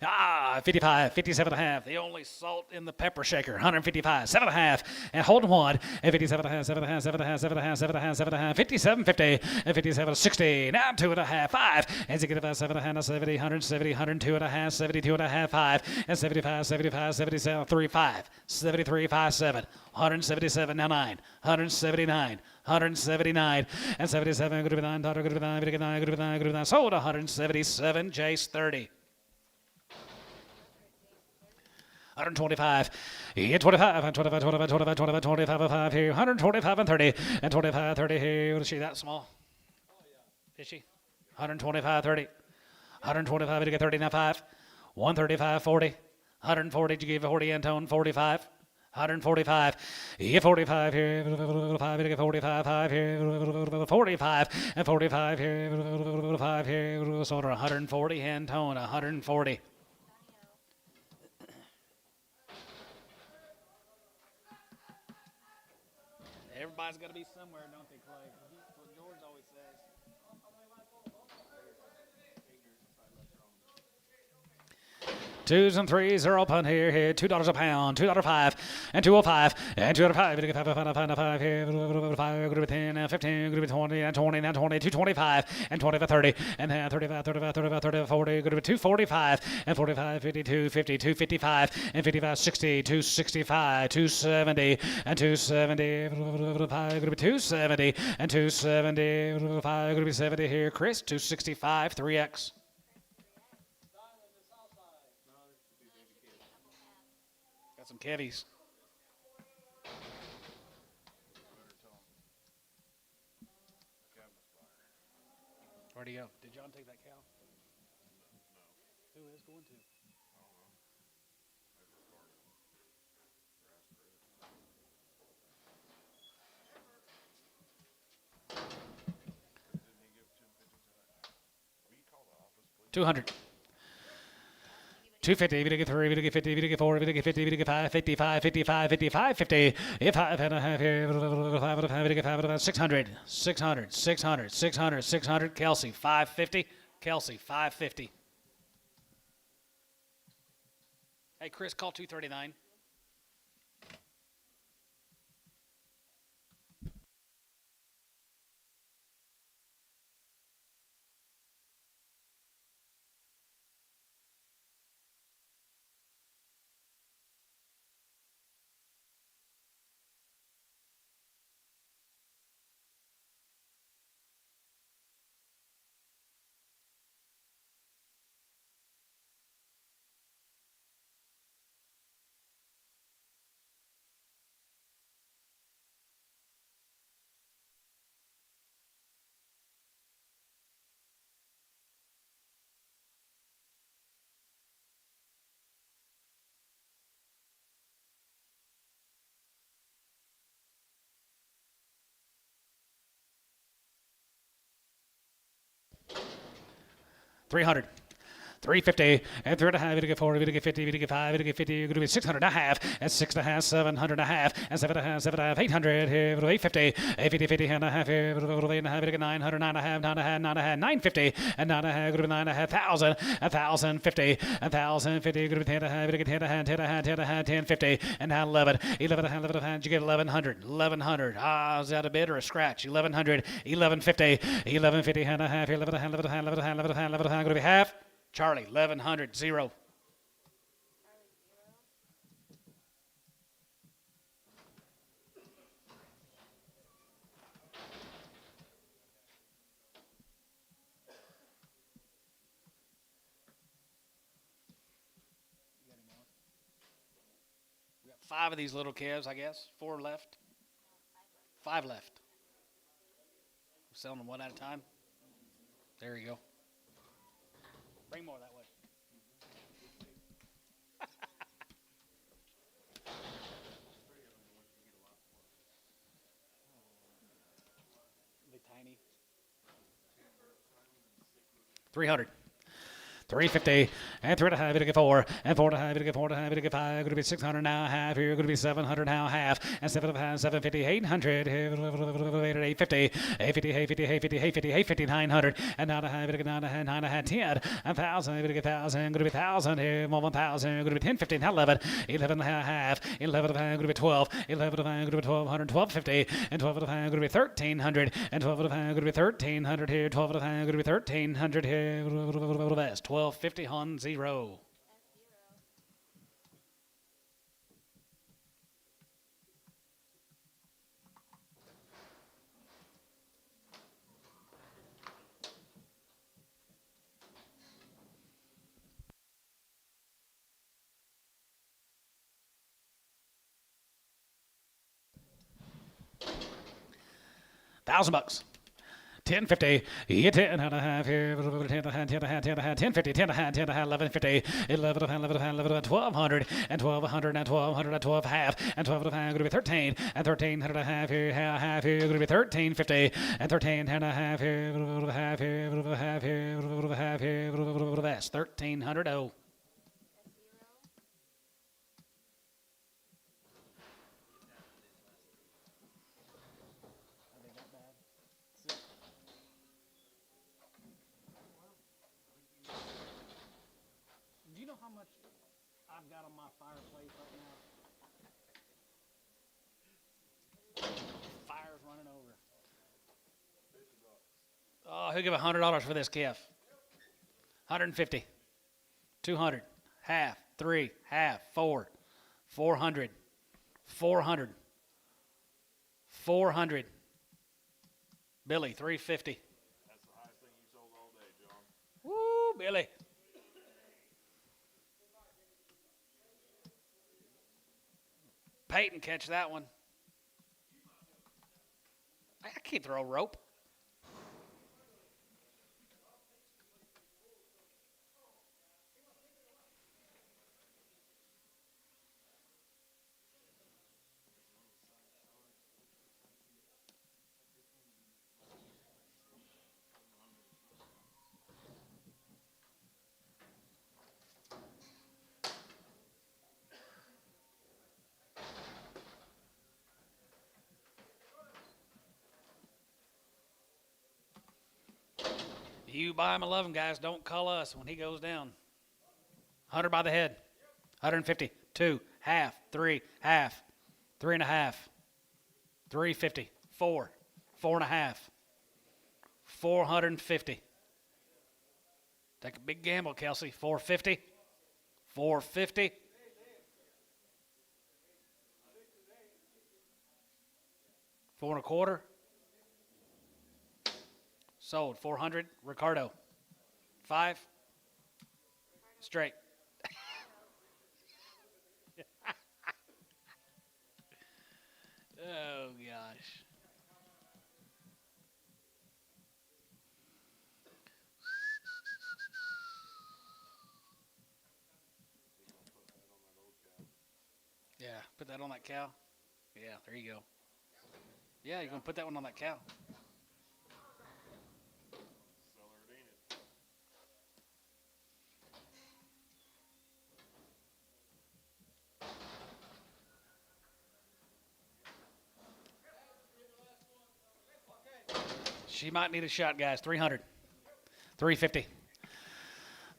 89.39. Ah, 55, 57 and a half. The only salt in the pepper shaker. 155, 7 and a half. And holding one. And 57 and a half, 7 and a half, 7 and a half, 7 and a half, 7 and a half, 7 and a half. 57, 50. And 57, 60. Now 2 and a half, 5. And 65, 7 and a half, 70, 170, 102 and a half, 72 and a half, 5. And 75, 75, 77, 35. 73, 57. 177, now 9. 179. 179 and 77. Good to be 9. Good to be 9. Good to be 9. Good to be 9. Good to be 9. Sold 177. Jace 30. 125, 25, and 25, 25, 25, 25, 25, 5 here, 125 and 30, and 25, 30 here. Is she that small? Is she? 125, 30, 125, did you get 30 now 5, 135, 40, 140, did you give 40 Antone, 45, 145, 45 here, 5, did you get 45, 5 here, 45, and 45 here, 5 here, sold her 140, Antone, 140. Everybody's got to be somewhere, don't they, Clay? That's what George always says. Twos and threes are open here. $2 a pound, $2.05, and 205, and 205. Going to get 5 here. 5, going to be 10, and 15, going to be 20, and 20, and 20, 225, and 25, 30, and 35, 35, 35, 30, 40. Going to be 245, and 45, 52, 50, 255, and 55, 60, 265, 270, and 270. Going to be 270, and 270. 5, going to be 70 here. Chris, 265, 3X. Got some Kevies. Where'd he go? Did John take that cow? Who is going to? Will you call the office, please? 200. 250, we get 3, we get 50, we get 4, we get 50, we get 5, 55, 55, 55, 50, 5 and a half here, 5 and a half, we get 5 and a half, 600, 600, 600, 600, 600, Kelsey, 550, Kelsey, 550. Hey, Chris, call 239. $300. 350 and 3 and a half, we get 4, we get 50, we get 5, we get 50, you're going to be 600 and a half, and 6 and a half, 700 and a half, and 7 and a half, 7 and a half, 800 here, 850, 850, 50 and a half here, 8 and a half, we get 900, 9 and a half, 9 and a half, 9 and a half, 950, and 9 and a half, going to be 9 and a half, 1,000, 1,050, 1,050, going to be 10 and a half, we get 10 and a half, 10 and a half, 10 and a half, 1050, and now 11, 11 and a half, 11 and a half, you get 1,100, 1,100, is that a bid or a scratch? 1,100, 1,150, 1,150 and a half here, 11 and a half, 11 and a half, 11 and a half, 11 and a half, 11 and a half, going to be half. Charlie, 1,100, 0. We got 5 of these little calves, I guess. 4 left. 5 left. We're selling them one at a time. There you go. Bring more that way. They tiny. 300. 350 and 3.5, it'll get 4 and 4.5, it'll get 4.5, it'll get 5, going to be 600 now, half here, going to be 700 now, half and 7.5, 750, 800, 850, 850, 850, 850, 850, 850, 900 and now to have it'll get 9.5, 10 and 1,000, it'll get 1,000, going to be 1,000 here, 1,000, going to be 10, 15, 11, 11 and a half, 11 going to be 12, 11 going to be 1,200, 1250 and 12 going to be 1,300 and 12 going to be 1,300 here, 12 going to be 1,300 here, 1250 on 0. $1,000. 1050, you 10 and a half here, 10 and a half, 10 and a half, 10 and a half, 1050, 10 and a half, 10 and a half, 1150, 11 and 1,200 and 1,200 and 1,200 and 12 half and 12 and a half, going to be 13 and 1,300 and a half here, half here, going to be 1,350 and 13 and a half here, half here, half here, half here, that's 1,300. Oh. Do you know how much I've got on my fireplace right now? Fire's running over. Oh, he'll give $100 for this calf. 150, 200, half, 3, half, 4, 400, 400, 400. Billy, 350. That's the highest thing you sold all day, John. Woo, Billy. Peyton, catch that one. I can't throw a rope. You buy him 11, guys. Don't call us when he goes down. 100 by the head. 150. 2. Half. 3. Half. 3 and a half. 350. 4. 4 and a half. 450. Take a big gamble, Kelsey. 450. 450. Four and a quarter. Sold. 400. Ricardo. 5. Straight. Oh, gosh. Yeah, put that on that cow. Yeah, there you go. Yeah, you're going to put that one on that cow. She might need a shot, guys. 300. 350.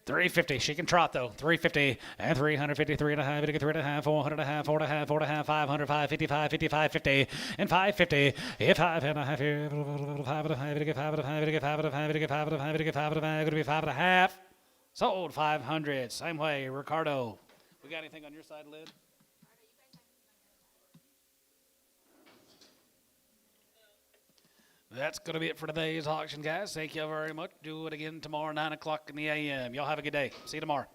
350. She can trot, though. 350 and 350. 3 and a half. 3 and a half. 400 and a half. 4 and a half. 4 and a half. 500. 555. 55. 50. And 550. 5 and a half. 5 and a half. 5 and a half. 5 and a half. 5 and a half. 5 and a half. 5 and a half. Going to be 5 and a half. Sold. 500. Same way. Ricardo. We got anything on your side, Lid? That's going to be it for today's auction, guys. Thank you very much. Do it again tomorrow, 9 o'clock in the a.m. Y'all have a good day. See you tomorrow.